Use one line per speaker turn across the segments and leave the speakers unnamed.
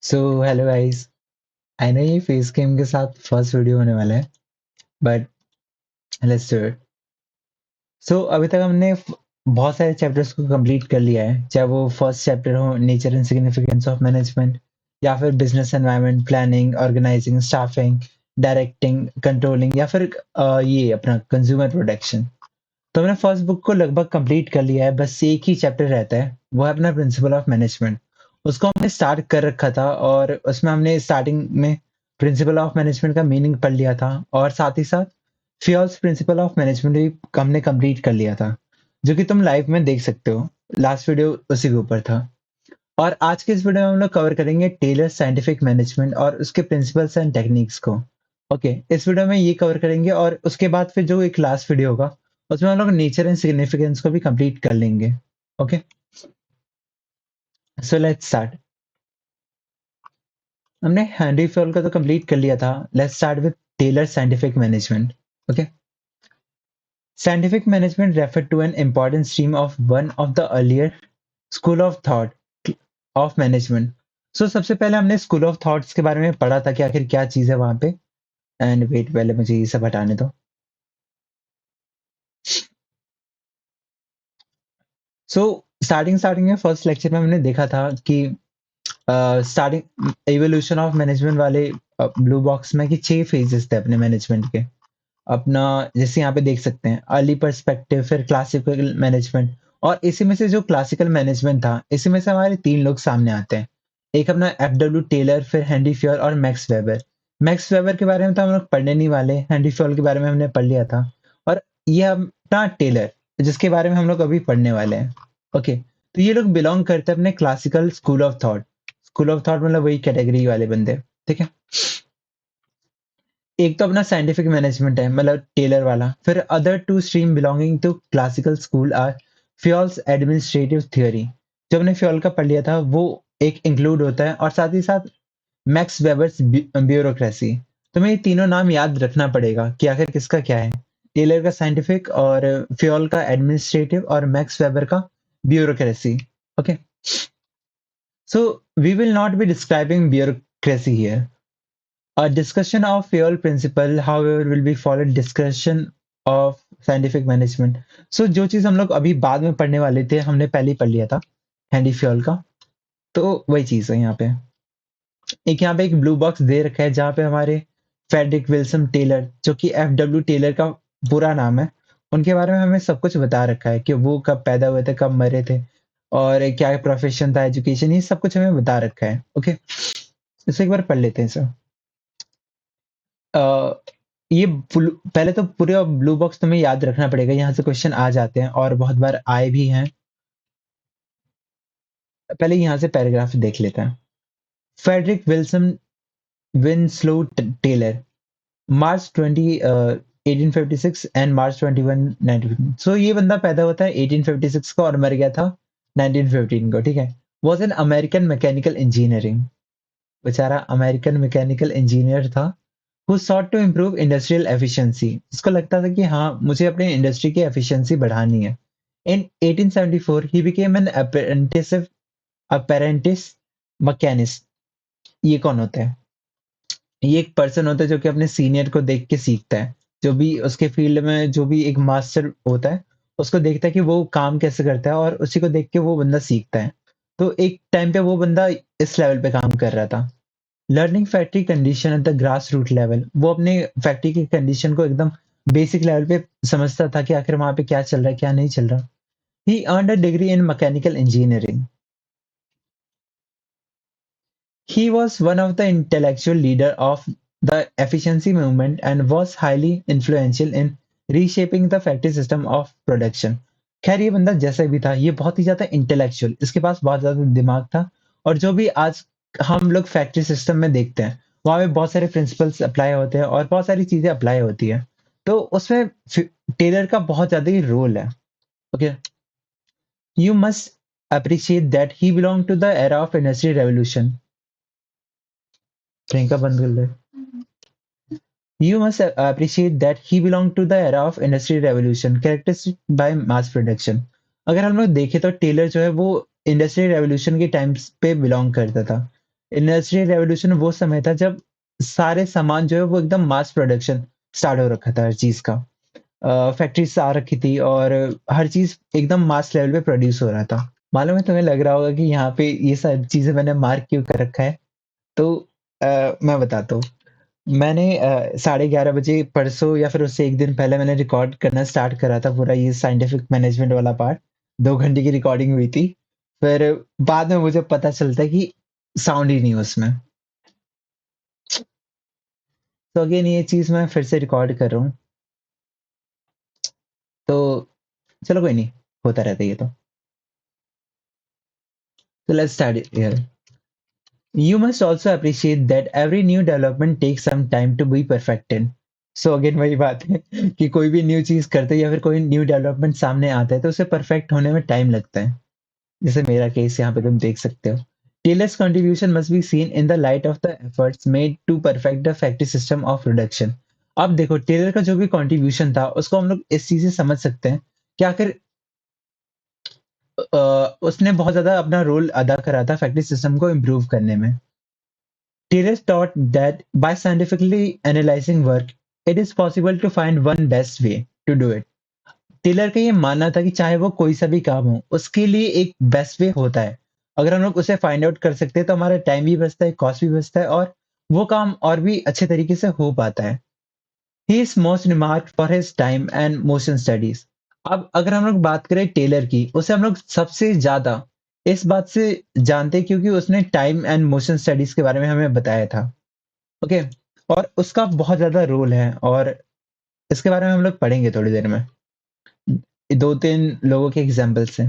So hello guys. I know ये face game के साथ फर्स्ट वीडियो होने वाला है, बट लेट्स डू इट। सो अभी तक हमने बहुत सारे चैप्टर्स को कंप्लीट कर लिया है, चाहे वो फर्स्ट चैप्टर हो nature and significance of management, या फिर business environment, planning, organising, staffing, directing, controlling, या फिर ये अपना कंज्यूमर प्रोडक्शन। तो हमने फर्स्ट बुक को लगभग कंप्लीट कर लिया है, बस एक ही चैप्टर रहता है, वो है अपना प्रिंसिपल ऑफ मैनेजमेंट। उसको हमने स्टार्ट कर रखा था और उसमें हमने स्टार्टिंग में प्रिंसिपल ऑफ मैनेजमेंट का मीनिंग पढ़ लिया था, और साथ ही साथ फियोल्स प्रिंसिपल ऑफ मैनेजमेंट भी हमने कंप्लीट कर लिया था, जो कि तुम लाइव में देख सकते हो। लास्ट वीडियो उसी के ऊपर था। और आज के इस वीडियो में हम लोग कवर करेंगे टेलर साइंटिफिक मैनेजमेंट और उसके प्रिंसिपल्स एंड टेक्निक्स को। ओके, इस वीडियो में ये कवर करेंगे, और उसके बाद फिर जो एक लास्ट वीडियो होगा उसमें हम लोग नेचर एंड सिग्निफिकेंस को भी कंप्लीट कर लेंगे। Okay, so let's start. हमने हेनरी फ्योल का तो कंप्लीट कर लिया था। Let's start with Taylor scientific management. Okay, scientific management refer to an important stream of one of the earlier school of thought of management. So सबसे पहले हमने school of thoughts के बारे में पढ़ा था कि आखिर क्या चीज है वहां पे। एंड वेट, पहले मुझे ये सब हटाने दो। सो स्टार्टिंग स्टार्टिंग में फर्स्ट लेक्चर में हमने देखा था कि स्टार्टिंग एवोल्यूशन ऑफ मैनेजमेंट वाले ब्लू बॉक्स में कि 6 फेजेस थे अपने मैनेजमेंट के। अपना जैसे यहाँ पे देख सकते हैं, अर्ली पर्सपेक्टिव, फिर क्लासिकल मैनेजमेंट। और इसी में से जो क्लासिकल मैनेजमेंट था, इसी में से हमारे 3 लोग सामने आते हैं। एक अपना F.W. टेलर, फिर हेनरी फ्योल और मैक्स वेबर। मैक्स वेबर के बारे में तो हम लोग पढ़ने नहीं वाले, हेनरी फ्योल के बारे में हमने पढ़ लिया था। और ये अपना टेलर, जिसके बारे में हम लोग अभी पढ़ने वाले हैं। ओके, तो ये लोग बिलोंग करते हैं अपने classical school of thought. School of thought मतलब वही कैटेगरी वाले बंदे। ठीक है, एक तो अपना साइंटिफिक मैनेजमेंट है, मतलब टेलर वाला। फिर other two stream belonging to classical school are Fayol's administrative theory. जो हमने फ्योल का पढ़ लिया था वो एक इंक्लूड होता है, और साथ ही साथ मैक्स वेबर्स ब्यूरोक्रेसी। तुम्हें ये तीनों नाम याद रखना पड़ेगा कि आखिर किसका क्या है। टेलर का साइंटिफिक, और फ्योल का एडमिनिस्ट्रेटिव, और मैक्स वेबर का bureaucracy. Okay, so we will not be describing bureaucracy here. A discussion of fuel principle, however, will be followed discussion of scientific management. So जो चीज हम लोग अभी बाद में पढ़ने वाले थे, हमने पहले ही पढ़ लिया था हैंडी फ्यूल का। तो वही चीज है यहाँ पे। एक यहाँ पे एक ब्लू बॉक्स दे रखा है जहाँ पे हमारे फेडरिक विल्सन टेलर, जो कि F.W. टेलर का पूरा नाम है, उनके बारे में हमें सब कुछ बता रखा है कि वो कब पैदा हुए थे, कब मरे थे, और क्या प्रोफेशन था, एजुकेशन, ये सब कुछ हमें बता रखा है। ओके, इसे एक बार पढ़ लेते हैं सर। अ, ये पहले तो पूरे ब्लू बॉक्स तुम्हें याद रखना पड़ेगा, यहाँ से क्वेश्चन आ जाते हैं और बहुत बार आए भी हैं। पहले यहाँ से पैराग्राफ देख लेते हैं। Frederick Wilson Winslow Taylor, March 20 1856 and March 21 1915। So ये बंदा पैदा होता है 1856 को और मर गया था 1915 को। ठीक है, was an American mechanical engineering. बेचारा अमेरिकन मैकेनिकल इंजीनियर था, who sought to improve industrial efficiency. इसको लगता था कि हाँ, मुझे अपने इंडस्ट्री की एफिशिएंसी बढ़ानी है। In 1874 he became an apprentice machinist. ये कौन होता है? ये एक पर्सन होता है जो कि अपने सीनियर को देख के सीखता है। जो भी उसके फील्ड में जो भी एक मास्टर होता है, उसको देखता है कि वो काम कैसे करता है, और उसी को देख के वो बंदा सीखता है। तो एक टाइम पे वो बंदा इस लेवल पे काम कर रहा था। Learning factory condition at the grass root level. वो अपने फैक्ट्री की कंडीशन को एकदम बेसिक लेवल पे समझता था कि आखिर वहां पे क्या चल रहा है, क्या नहीं चल रहा। He earned a degree in mechanical engineering. He was one of the intellectual leader of the efficiency movement and was highly influential in reshaping the factory system of production. खैर ये बंदा जैसा भी था, ये बहुत ही ज्यादा इंटेलेक्चुअल, इसके पास बहुत ज्यादा दिमाग था। और जो भी आज हम लोग फैक्ट्री सिस्टम में देखते हैं, वहां पे बहुत सारे प्रिंसिपल्स अप्लाई होते हैं और बहुत सारी चीजें अप्लाई होती है। तो उसमें टेलर का बहुत ज्यादा ही रोल है। Okay, you must appreciate that he belong to the era of industry revolution. Priyanka बंद कर ले। You must appreciate that he belonged to the era of industrial revolution characterized by mass production. अगर हम लोग देखें तो टेलर जो है वो इंडस्ट्रियल रेवोल्यूशन के टाइम्स पे बिलोंग करता था। इंडस्ट्रियल रेवोल्यूशन वो समय था जब सारे सामान जो है वो एकदम मास प्रोडक्शन स्टार्ट हो रखा था हर चीज़ का। फैक्ट्रीज़ आ रखी थी और हर चीज़ एकदम मास लेवल पे प्रोड्यूस हो रहा था। मालूम है तुम्हें लग रहा होगा कि यहाँ पे ये सारी चीज़ें मैंने मार्क क्यों कर रखा है? तो मैं बताता हूँ। मैंने 11:30 बजे परसों या फिर उससे 1 दिन पहले मैंने रिकॉर्ड करना स्टार्ट करा था पूरा ये साइंटिफिक मैनेजमेंट वाला पार्ट। 2 घंटे की रिकॉर्डिंग हुई थी। फिर बाद में मुझे पता चलता है कि साउंड ही नहीं है उसमें। तो अगेन ये चीज़ मैं फिर से रिकॉर्ड कर रहा हूँ। तो चलो कोई नहीं, होता रहता है ये तो। So let's start it here. You must also appreciate that every new development takes some time to be perfected. So again वही बात है कि कोई भी न्यू चीज़ करते हैं या फिर कोई न्यू डेवलपमेंट सामने आता है तो उसे परफेक्ट होने में टाइम लगता है। जैसे मेरा केस यहाँ पे तुम देख सकते हो। Taylor's contribution must be seen in the light of the efforts made to perfect the factory system of production. अब देखो टेलर का जो भी कंट्रीब्यूशन था उसको हम लोग इस चीज़ से समझ सकते हैं कि आखिर उसने बहुत ज़्यादा अपना रोल अदा करा था फैक्ट्री सिस्टम को इम्प्रूव करने में। Taylor taught that by scientifically analyzing work, it is possible to find one best way to do it. Taylor का ये मानना था कि चाहे वो कोई सा भी काम हो, उसके लिए एक बेस्ट वे होता है। अगर हम लोग उसे फाइंड आउट कर सकते हैं तो हमारा टाइम भी बचता है, कॉस्ट भी बचता है और वो काम और भी अच्छे तरीके से हो पाता है। He is most remarked for his time and motion studies. अब अगर हम लोग बात करें टेलर की, उसे हम लोग सबसे ज्यादा इस बात से जानते हैं क्योंकि उसने टाइम एंड मोशन स्टडीज के बारे में हमें बताया था। ओके। और उसका बहुत ज़्यादा रोल है और इसके बारे में हम लोग पढ़ेंगे थोड़ी देर में। 2-3 लोगों के एग्ज़ाम्पल्स हैं।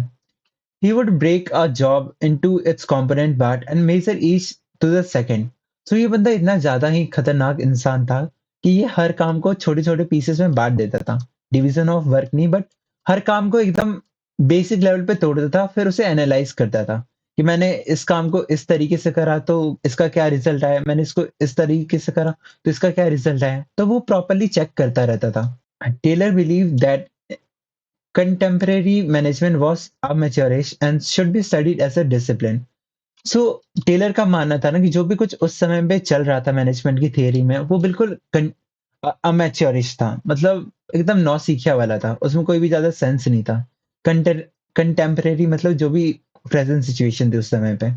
He would break a job into its component part and measure each to the second. So ये बंदा इतना ज़्यादा ही खतरनाक इंसान था कि ये हर काम को छोटे-छोटे पीसेस में बाँट देता था। डिवीज़न ऑफ वर्क नहीं बट हर काम को एकदम बेसिक लेवल पे तोड़ देता था, फिर उसे एनालाइज़ करता था कि मैंने इस काम को इस तरीके से करा तो इसका क्या रिज़ल्ट आया, मैंने इसको इस तरीके से करा तो इसका क्या रिज़ल्ट आया। तो वो प्रॉपर्ली चेक करता रहता था। Taylor believed that contemporary management was amateurish and should be studied as a discipline. So Taylor का मानना था ना कि जो भी कुछ उस समय पे चल रहा था मैनेजमेंट की थियरी में वो बिल्कुल अमेच्योरिश था, मतलब एकदम नौसिखिया वाला था, उसमें कोई भी ज्यादा सेंस नहीं था। कंटेम्परेरी मतलब जो भी प्रेजेंट सिचुएशन थी उस समय पे।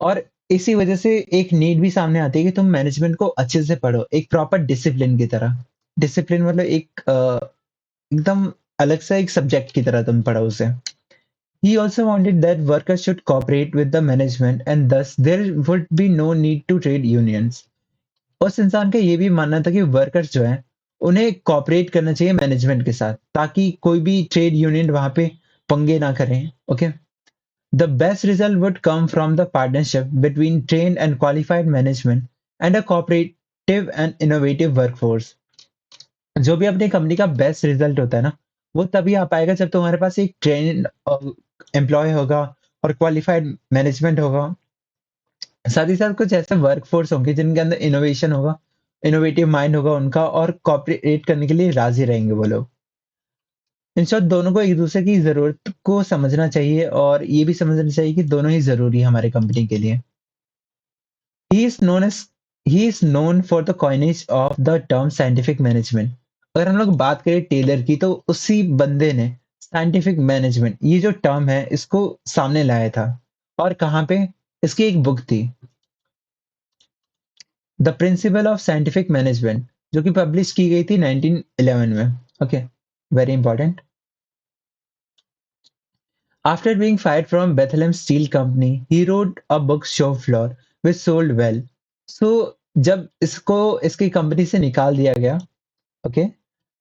और इसी वजह से एक नीड भी सामने आती है कि तुम मैनेजमेंट को अच्छे से पढ़ो एक प्रॉपर डिसिप्लिन की तरह। डिसिप्लिन मतलब एक एकदम अलग सा एक सब्जेक्ट की तरह तुम पढ़ो उसे। He also wanted that workers should cooperate with the management and thus there would be no need to trade unions. उस इंसान का ये भी मानना था कि वर्कर्स जो हैं उन्हें कॉपरेट करना चाहिए मैनेजमेंट के साथ ताकि कोई भी ट्रेड यूनियन वहां पे पंगे ना करें। Okay. The best result would come from the partnership between trained and qualified management and a cooperative and innovative workforce. जो भी अपनी कंपनी का बेस्ट रिजल्ट होता है ना, वो तभी आ पाएगा जब तुम्हारे पास एक ट्रेन्ड एम्प्लॉय होगा और क्वालिफाइड मैनेजमेंट होगा। साथ ही साथ कुछ ऐसे वर्कफोर्स होंगे जिनके अंदर इनोवेशन होगा, इनोवेटिव माइंड होगा उनका और कोऑपरेट करने के लिए राजी रहेंगे वो लोग। इन शॉर्ट दोनों को एक दूसरे की जरूरत को समझना चाहिए और ये भी समझना चाहिए कि दोनों ही जरूरी है हमारे कंपनी के लिए। He is known as he is known for the coinage of the term scientific management. अगर हम लोग बात करें टेलर की तो उसी बंदे ने साइंटिफिक मैनेजमेंट ये जो टर्म है इसको सामने लाया था। और कहाँ पे? इसकी एक बुक थी, the principle of scientific management, जो कि पब्लिश की गई थी 1911 में। Okay, very important. After being fired from Bethlehem Steel Company he wrote a book shop floor which sold well. So जब इसको इसकी कंपनी से निकाल दिया गया, ओके,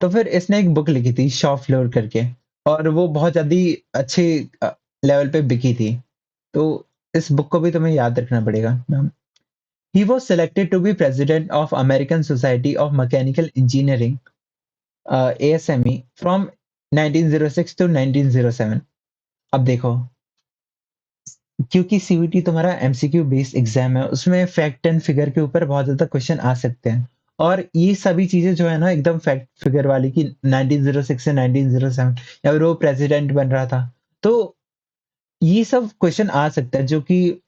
तो फिर इसने एक बुक लिखी थी शॉप फ्लोर करके और वो बहुत ज्यादा अच्छे लेवल पे बिकी थी। तो इस बुक को भी तुम्हें याद रखना पड़ेगा नाम। He was selected to be president of American Society of Mechanical Engineering ASME from 1906 to 1907। अब देखो, क्योंकि सीवीटी तुम्हारा एमसीक्यू बेस्ड एग्जाम है उसमें फैक्ट एंड फिगर के ऊपर बहुत ज्यादा क्वेश्चन आ सकते हैं। और ये सभी चीजें जो है ना एकदम फैक्ट फिगर वाली की 1906 से 1907 या फिर वो प्रेसिडेंट बन रहा था, तो ये सब क्वेश्चन आ सकता है जो कि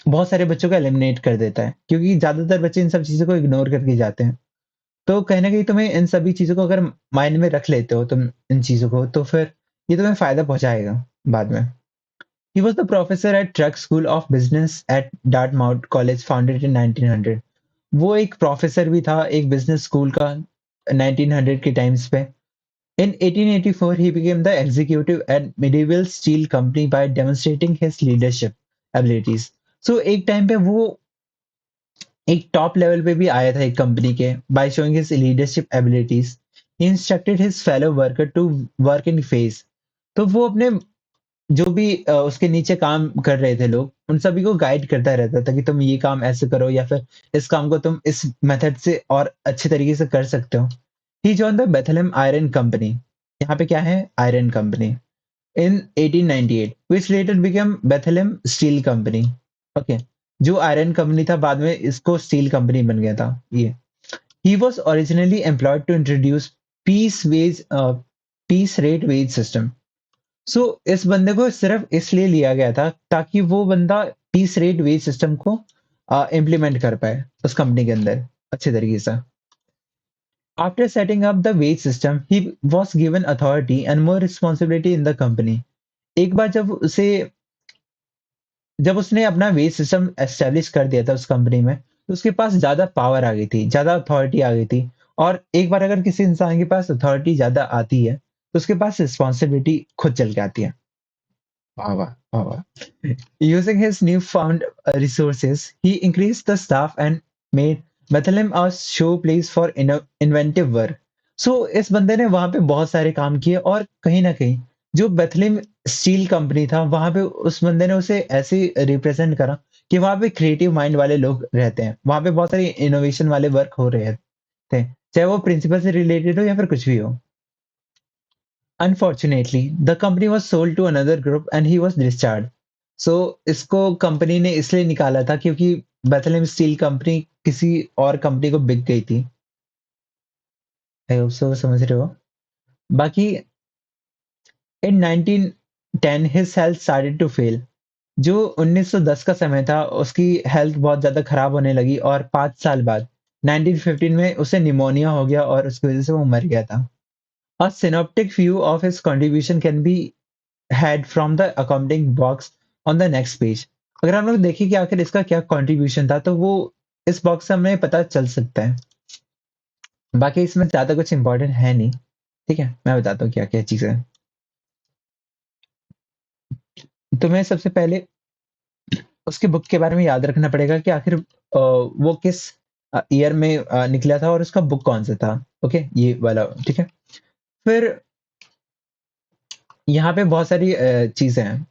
बहुत सारे बच्चों को एलिमिनेट कर देता है, क्योंकि ज़्यादातर बच्चे इन सब चीज़ों को इग्नोर करके जाते हैं। तो कहीं न कहीं तुम्हें इन सभी चीज़ों को अगर माइंड में रख लेते हो तुम इन चीज़ों को, तो फिर ये तुम्हें फ़ायदा पहुँचाएगा बाद में। He was the professor at Truck School of Business at Dartmouth College founded in 1900। वो एक प्रोफेसर भी था एक बिज़नेस स्कूल का 1900 के टाइम्स पे। In 1884 he became the executive at Medieval Steel Company by demonstrating his leadership abilities। So एक time पे वो एक टॉप लेवल पे भी आया था एक कंपनी के by showing his leadership abilities। He instructed his fellow worker to work in phase। तो वो अपने जो भी उसके नीचे काम कर रहे थे लोग, उन सभी को गाइड करता रहता था कि तुम ये काम ऐसे करो या फिर इस काम को तुम इस मेथड से और अच्छे तरीके से कर सकते हो। He joined the Bethlehem Iron Company. यहाँ पे क्या है? Iron Company. In 1898 which later became Bethlehem Steel Company. Okay, जो आयरन कंपनी था बाद में इसको स्टील कंपनी बन गया था ये। He was originally employed to introduce piece rate wage system. So इस बंदे को सिर्फ इसलिए लिया गया था ताकि वो बंदा पीस रेट वेज सिस्टम को इम्प्लीमेंट कर पाए उस कंपनी के अंदर अच्छे तरीके से। After setting up the ways system he was given authority and more responsibility in the company. एक बार जब उसने अपना वेज सिस्टम एस्टेब्लिश कर दिया था उस कंपनी में, तो उसके पास ज़्यादा पावर आ गई थी, ज़्यादा अथॉरिटी आ गई थी। और एक बार अगर किसी इंसान के पास अथॉरिटी ज़्यादा आती है, तो उसके पास रिस्पॉन्सिबिलिटी खुद चल के आती है। वाह, वाह! वाह, वाह! Using his newfound resources, he increased the staff and made Bethlehem a showplace for inventive work। So इस बंदे ने वहाँ पे बहुत सारे काम किए और कहीं न कहीं जो बेथलेहम स्टील कंपनी था, वहाँ पे उस बंदे ने उसे ऐसे रिप्रेज़ेंट करा कि वहाँ पे क्रिएटिव माइंड वाले लोग रहते हैं। वहाँ पे बहुत सारी इनोवेशन वाले वर्क हो रहे थे, चाहे वो प्रिंसिपल से रिलेटेड हो या फिर कुछ भी हो। Unfortunately, the company was sold to another group and he was discharged। So इसको कंपनी ने इसलिए निकाला था क्योंकि बेथलेहम स्टील कंपनी किसी और कंपनी को बिक गई थी। आई होप सो समझ रहे हो। बाकी इन 1910 his health started to fail। जो 1910 का समय था उसकी हेल्थ बहुत ज़्यादा खराब होने लगी और 5 साल बाद 1915 में उसे निमोनिया हो गया और उसकी वज़ह से वो मर गया था। A synoptic view of his contribution can be had from the accompanying box on the next page। अगर हम लोग देखें कि आखिर इसका क्या कंट्रीब्यूशन था, तो वो इस बॉक्स से हमें पता चल सकता है। बाकी इसमें ज़्यादा कुछ इंपॉर्टेंट है नहीं, ठीक है? मैं बताता हूँ क्या-क्या चीज़ें हैं। तुम्हें सबसे पहले उसकी बुक के बारे में याद रखना पड़ेगा कि आखिर वो किस ईयर में निकला था और उसका बुक कौन-सा था, ओके? ये वाला, ठीक है? फिर यहाँ पे बहुत सारी चीज़ें हैं,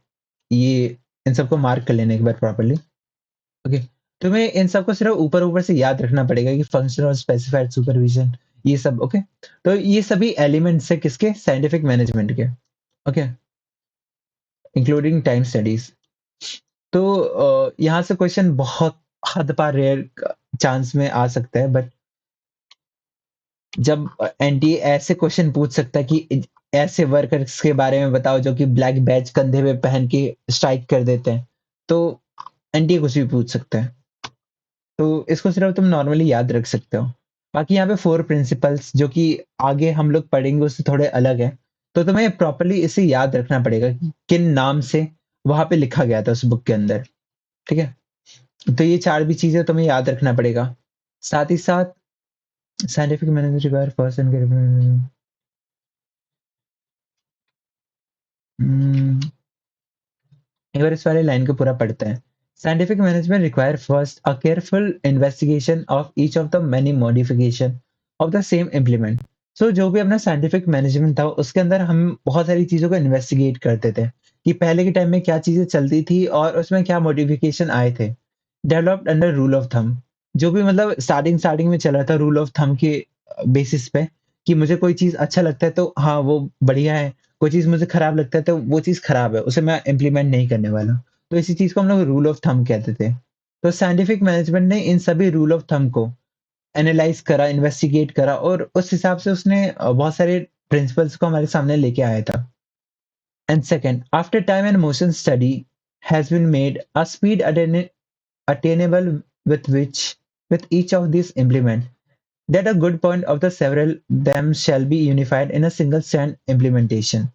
ये इन सबको मार्क कर लेना एक बार प्रॉपर्ली। ओके, तुम्हें इन सबको सिर्फ ऊपर-ऊपर से याद रखना पड़ेगा कि फंक्शनल और स्पेसिफाइड सुपरविज़न ये सब, ओके? तो ये सभी एलिमेंट्स है किसके? साइंटिफिक मैनेजमेंट के, ओके? Including time studies. तो यहाँ से क्वेश्चन बहुत हद पार रेयर चांस में आ सकता है, बट जब एनटीए ऐसे क्वेश्चन पूछ सकता है कि ऐसे वर्कर्स के बारे में बताओ जो कि ब्लैक बैज कंधे पे पहन के स्ट्राइक कर देते हैं, तो एनटीए कुछ भी पूछ सकता है। तो इसको सिर्फ तुम नॉर्मली याद रख सकते हो। बाकी यहाँ पे 4 प्रिंसिपल्स जो कि आगे हम लोग पढ़ेंगे उससे थोड़े अलग हैं। तो तुम्हें प्रॉपर्ली इसे याद रखना पड़ेगा कि किन नाम से वहाँ पे लिखा गया था उस बुक के अंदर, ठीक है? तो ये 4 भी चीज़ें तुम्हें याद रखना पड़ेगा। साथ ही साथ साइंटिफिक मैनेजमेंट रिक्वायर पर्सन के उम, एक बार इस वाले लाइन को पूरा पढ़ते हैं। Scientific management require first a careful investigation of each of the many modification of the same implement. So जो भी अपना साइंटिफिक मैनेजमेंट था उसके अंदर हम बहुत सारी चीज़ों को इन्वेस्टिगेट करते थे कि पहले के टाइम में क्या चीज़ें चलती थी और उसमें क्या मॉडिफिकेशन आए थे। Developed under rule of thumb, जो भी मतलब स्टार्टिंग स्टार्टिंग में चल रहा था रूल ऑफ थंब के बेसिस पे कि मुझे कोई चीज़ अच्छा लगता है तो हाँ, वो बढ़िया है। कोई चीज़ मुझे खराब लगता है तो वो चीज़ खराब है, उसे मैं इम्प्लीमेंट नहीं करने वाला। तो इसी चीज़ को हम लोग रूल ऑफ थंब कहते थे। तो साइंटिफिक मैनेजमेंट ने इन सभी रूल ऑफ थंब को एनालाइज़ करा, इन्वेस्टिगेट करा और उस हिसाब से उसने बहुत सारे प्रिंसिपल्स को हमारे सामने लेके आया था। And second, after time and motion study has been made, a speed attainable with each of these implement. That a good point of the several them shall be unified in a single stand implementation,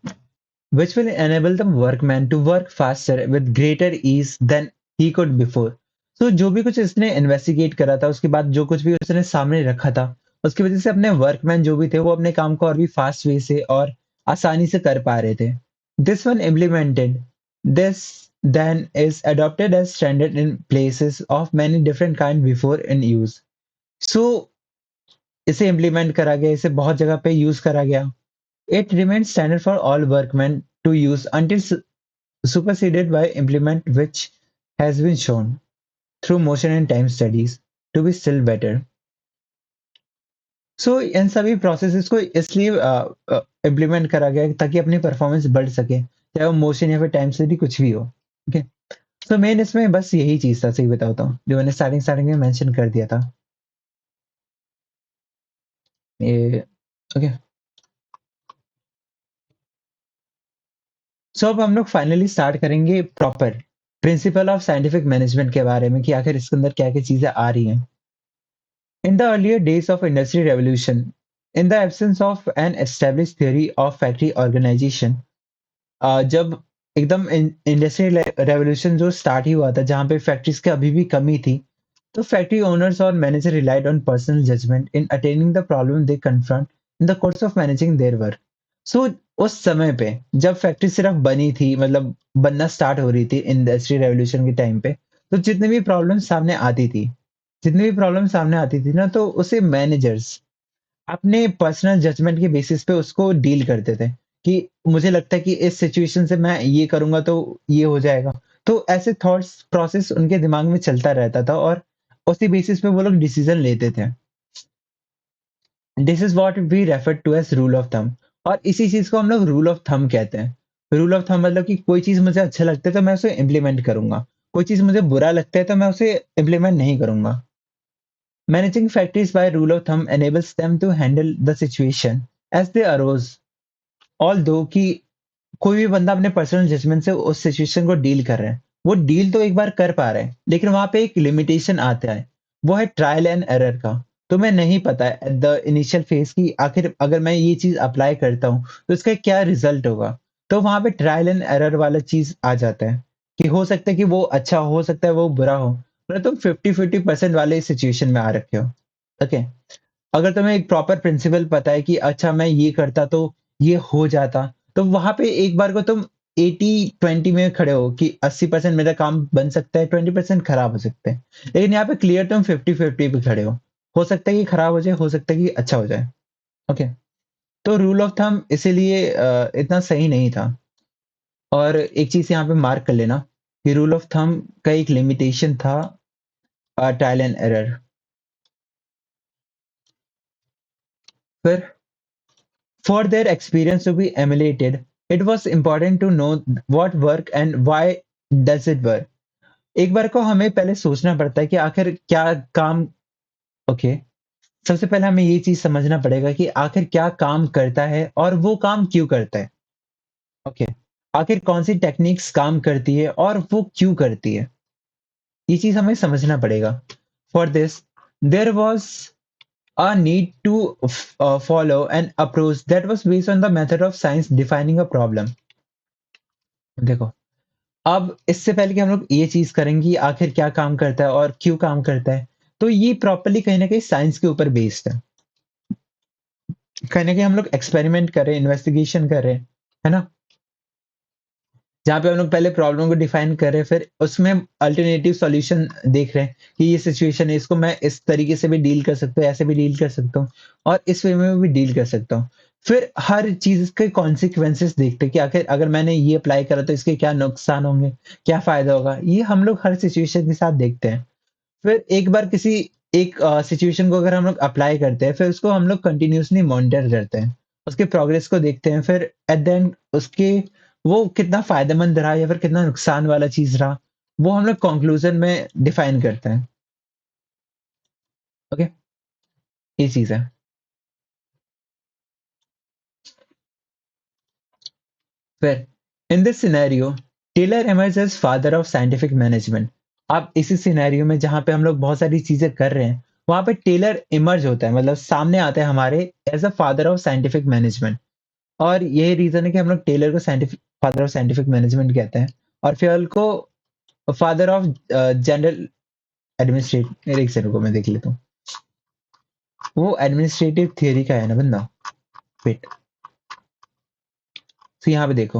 which will enable the workman to work faster with greater ease than he could before. So जो भी कुछ इसने investigate करा था, उसके बाद जो कुछ भी उसने सामने रखा था, उसकी वजह से अपने वर्कमैन जो भी थे, वो अपने काम को और भी फास्ट वे से और आसानी से कर पा रहे थे. This one implemented. This then is adopted as standard in places of many different kind before in use. So इसे इम्प्लीमेंट करा गया, इसे बहुत जगह पे यूज करा गया. It remains standard for all workmen to use until superseded by implement which has been shown through motion and time studies to be still better. So इन सभी प्रोसेसेस को इसलिए इम्प्लीमेंट करा गया है ताकि अपनी परफॉर्मेंस बढ़ सके, चाहे वो मोशन या फिर टाइम स्टडी कुछ भी हो. ओके, तो मेन इसमें बस यही चीज था, सही बताता हूँ, जो मैंने स्टार्टिंग स्टार्टिंग में मेंशन कर दिया था. ये ओके. सो अब हम लोग फाइनली स्टार्ट करेंगे proper principal of scientific management के बारे में कि आखिर इसके अंदर क्या क्या चीजें आ रही हैं. In the earlier days of industry revolution, in the absence of an established theory of factory organization, जब एकदम इंडस्ट्रियल रेवोल्यूशन जो स्टार्ट ही हुआ था, जहां पे फैक्ट्रीज की अभी भी कमी थी, तो फैक्ट्री ओनर्स और manager relied on personal judgement in attaining the problem they confront in the course of managing their work. So उस समय पे जब फैक्ट्री सिर्फ बनी थी, मतलब बनना स्टार्ट हो रही थी इंडस्ट्री रेवोल्यूशन के टाइम पे, तो जितनी भी प्रॉब्लम सामने आती थी ना, तो उसे मैनेजर्स अपने पर्सनल जजमेंट के बेसिस पे उसको डील करते थे कि मुझे लगता है कि इस सिचुएशन से मैं ये करूंगा तो ये हो जाएगा. तो ऐसे थॉट्स प्रोसेस उनके दिमाग में चलता रहता था और उसी बेसिस पे वो लोग डिसीजन लेते थे. This is what we refer to as rule of thumb. और इसी चीज को हम लोग रूल ऑफ थंब कहते हैं. रूल ऑफ थंब मतलब कि कोई चीज मुझे अच्छा लगता है तो मैं उसे इम्प्लीमेंट करूंगा, कोई चीज मुझे बुरा लगता है तो मैं उसे इम्प्लीमेंट नहीं करूंगा. Managing factories by rule of thumb enables them to handle the situation as they arose. Although कि कोई भी बंदा अपने पर्सनल जजमेंट से उस सिचुएशन को डील कर रहा है, वो डील तो एक बार कर पा रहे हैं, लेकिन वहां पे एक लिमिटेशन आता है, वो है ट्रायल एंड एरर का. तुम्हें नहीं पता है एट द इनिशियल फेज की आखिर अगर मैं ये चीज अप्लाई करता हूँ तो इसका क्या रिजल्ट होगा. तो वहां पे ट्रायल एंड एरर वाला चीज आ जाता है कि हो सकता है कि वो अच्छा हो सकता है वो बुरा हो, मतलब तुम 50-50% वाले सिचुएशन में आ रखे हो. ओके, अगर तुम्हें एक प्रॉपर प्रिंसिपल पता है कि अच्छा मैं ये करता तो ये हो जाता, तो वहां पे एक बार को तुम 80-20 में खड़े हो कि 80% मेरा काम बन सकता है, 20% खराब हो सकता है. लेकिन यहाँ पे क्लियर तुम 50-50 पे खड़े हो सकता है कि खराब हो जाए, हो सकता है कि अच्छा हो जाए. ओके, तो रूल ऑफ थंब इसीलिए इतना सही नहीं था. और एक चीज यहाँ पे मार्क कर लेना कि रूल ऑफ थंब का एक लिमिटेशन था, ट्रायल एंड एरर. फिर for their experience to be emulated, it was important to know what work and why does it work. एक बार को हमें पहले सोचना पड़ता है कि आखिर क्या काम. ओके, सबसे पहले हमें ये चीज समझना पड़ेगा कि आखिर क्या काम करता है और वो काम क्यों करता है. ओके, आखिर कौन सी टेक्निक्स काम करती है और वो क्यों करती है, ये चीज हमें समझना पड़ेगा. For this there was a need to follow an approach that was based on the method of science defining a problem. देखो, अब इससे पहले कि हम लोग ये चीज करेंगे कि आखिर क्या काम करता है और क्यों काम करता है, तो ये प्रॉपर्ली कहीं ना कहीं साइंस के ऊपर बेस्ड है. कहीं ना कहीं हम लोग एक्सपेरिमेंट कर रहे हैं, इन्वेस्टिगेशन कर रहे हैं, है ना, जहाँ पे हम लोग पहले प्रॉब्लम को डिफाइन कर रहे हैं, फिर उसमें अल्टरनेटिव सॉल्यूशन देख रहे हैं कि ये सिचुएशन है, इसको मैं इस तरीके से भी डील कर सकता हूँ, ऐसे भी डील कर सकता हूँ और इस वे में भी डील कर सकता हूँ. फिर हर चीज के कॉन्सिक्वेंसेस देखते हैं कि आखिर अगर मैंने ये अप्लाई करा तो इसके क्या नुकसान होंगे, क्या फायदा होगा, ये हम लोग हर सिचुएशन के साथ देखते हैं. फिर एक बार किसी एक सिचुएशन को अगर हम लोग अप्लाई करते हैं, फिर उसको हम लोग कंटिन्यूअसली मॉनिटर करते हैं, उसके प्रोग्रेस को देखते हैं, फिर एट द एंड उसके वो कितना फायदेमंद रहा या फिर कितना नुकसान वाला चीज रहा, वो हम लोग कंक्लूजन में डिफाइन करते हैं. ओके, ये चीज है. फिर in this scenario Taylor emerges as father of scientific management. अब इसी सिनेरियो में जहाँ पे हम लोग बहुत सारी चीज़ें कर रहे हैं, वहाँ पे टेलर इमर्ज होता है, मतलब सामने आता है हमारे as a father of scientific management. और यही रीज़न है कि हम लोग टेलर को scientific father of scientific management कहते हैं और फ्यूल को फादर ऑफ जनरल एडमिनिस्ट्रेट एक सेकंड रुको मैं देख लेता हूँ। वो एडमिनिस्ट्रेटिव थियरी का है ना बंदा। वेट, तो यहाँ पे देखो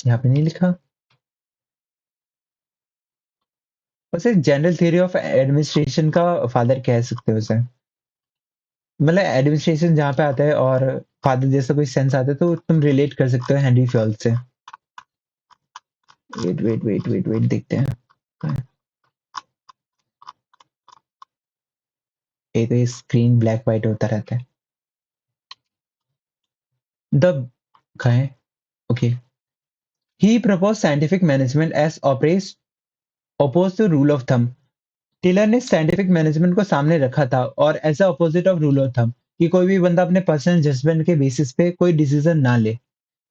यहाँ पे नहीं लिखा। उसे जनरल थियरी ऑफ एडमिनिस्ट्रेशन का फादर कह सकते हो उसे। मतलब एडमिनिस्ट्रेशन जहाँ पे आता है और फादर जैसा कोई सेंस आता है तो तुम रिलेट कर सकते हो हेनरी फ्योल से। वेट देखते हैं। ये तो ये स्क्रीन ब्लैक व्हाइट होता रहता है। द कहाँ है? Okay. He propose scientific management as oppress oppose to rule of thumb. Taylor ने साइंटिफिक मैनेजमेंट को सामने रखा था और as opposite of rule of thumb कि कोई भी बंदा अपने पर्सनल जजमेंट के बेसिस पे कोई डिसीजन ना ले।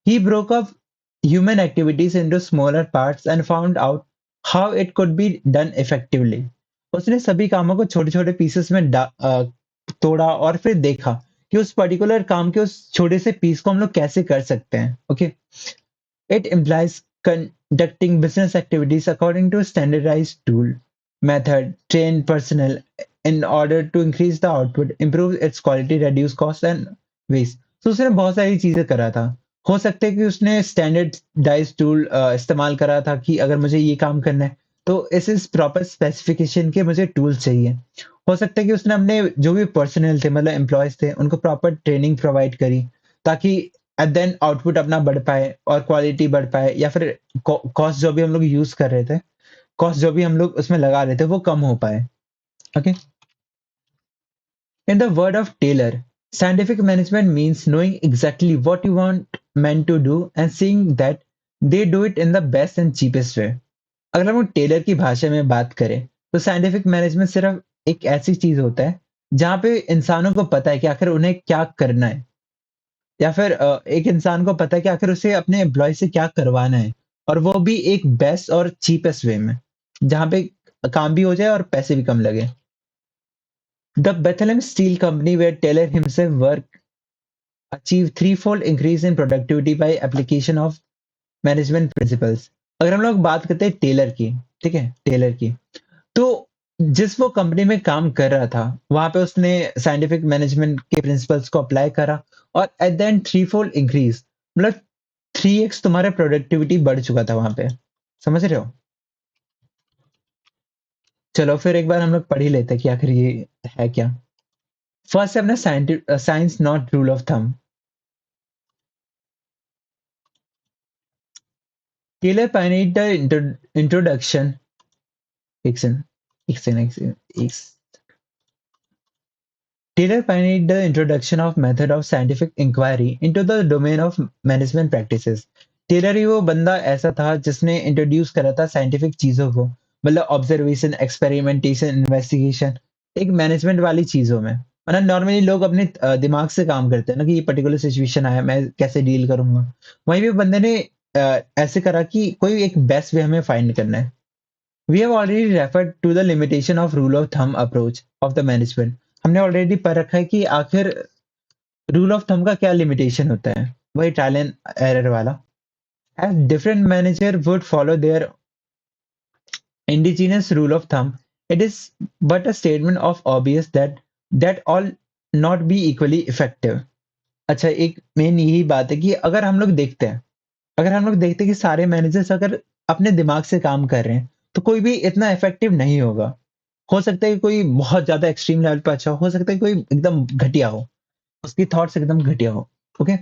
He broke up human activities into smaller parts and found out how it could be done effectively. उसने सभी कामों को छोटे-छोटे पीसेस में तोड़ा और फिर देखा कि उस पर्टिकुलर काम के उस छोटे से पीस को हम लोग कैसे कर सकते हैं। Okay, it implies conducting business activities according to a standardized tool, method, trained personnel in order to increase the output, improve its quality, reduce cost and waste. तो उसने बहुत सारी चीजें करा था। हो सकता है कि उसने स्टैंडर्डाइज टूल इस्तेमाल करा था कि अगर मुझे ये काम करना है तो इस प्रॉपर स्पेसिफिकेशन के मुझे टूल चाहिए। हो सकता है कि उसने अपने जो भी पर्सनल थे मतलब एम्प्लॉयज थे उनको प्रॉपर ट्रेनिंग प्रोवाइड करी ताकि एट देन आउटपुट अपना बढ़ पाए और क्वालिटी बढ़ पाए या फिर कॉस्ट जो भी हम लोग यूज कर रहे थे, कॉस्ट जो भी हम लोग उसमें लगा रहे थे वो कम हो पाए। Okay, in the word of Taylor, scientific management means knowing exactly what you want men to do and seeing that they do it in the best and cheapest way. अगर हम टेलर की भाषा में बात करें तो साइंटिफिक मैनेजमेंट सिर्फ एक ऐसी चीज होता है जहां पे इंसानों को पता है कि आखिर उन्हें क्या करना है या फिर एक इंसान को पता है कि आखिर उसे अपने एम्प्लॉय से क्या करवाना है और वो भी एक बेस्ट और चीपेस्ट वे में जहां पे काम भी हो जाए और पैसे भी कम लगे। The Bethlehem Steel Company, where Taylor himself worked, achieved threefold increase in productivity by application of management principles. अगर हम लोग बात करते हैं टेलर की, ठीक है, टेलर की, तो जिस वो कंपनी में काम कर रहा था, वहां पे उसने साइंटिफिक मैनेजमेंट के प्रिंसिपल्स को अप्लाई करा और at the end three fold increase, मतलब 3x तुम्हारा प्रोडक्टिविटी बढ़ चुका था वहां पे। समझ रहे हो? चलो फिर एक बार हम लोग पढ़ ही लेते हैं कि आखिर ये है क्या। फर्स्ट है अपना science not rule of thumb. Taylor pioneered the introduction. Exen, Exen. Taylor pioneered the introduction of method of scientific inquiry into the domain of management practices. Taylor ही वो बंदा ऐसा था जिसने इंट्रोड्यूस करा था साइंटिफिक चीजों को, मतलब ऑब्जर्वेशन, एक्सपेरिमेंटेशन, इन्वेस्टिगेशन एक मैनेजमेंट वाली चीजों में। मतलब नॉर्मली लोग अपने दिमाग से काम करते हैं ना कि ये पर्टिकुलर सिचुएशन आया मैं कैसे डील करूंगा। वहीं भी बंदे ने ऐसे करा कि कोई एक बेस्ट वे हमें फाइंड करना है। We have already referred to the limitation of rule of thumb approach of the management. हमने ऑलरेडी पढ़ रखा है कि आखिर रूल ऑफ थंब का क्या लिमिटेशन होता है, वही ट्रायल एंड एरर वाला। As different manager would follow their indigenous rule of thumb, it is but a statement of obvious that all not be equally effective. अच्छा, एक मेन यही बात है कि अगर हम लोग देखते हैं कि सारे मैनेजर्स अगर अपने दिमाग से काम कर रहे हैं तो कोई भी इतना इफेक्टिव नहीं होगा। हो सकता है कि कोई बहुत ज्यादा एक्सट्रीम लेवल पे अच्छा हो सकता है कोई एकदम घटिया हो, उसकी थॉट्स एकदम घटिया हो। Okay,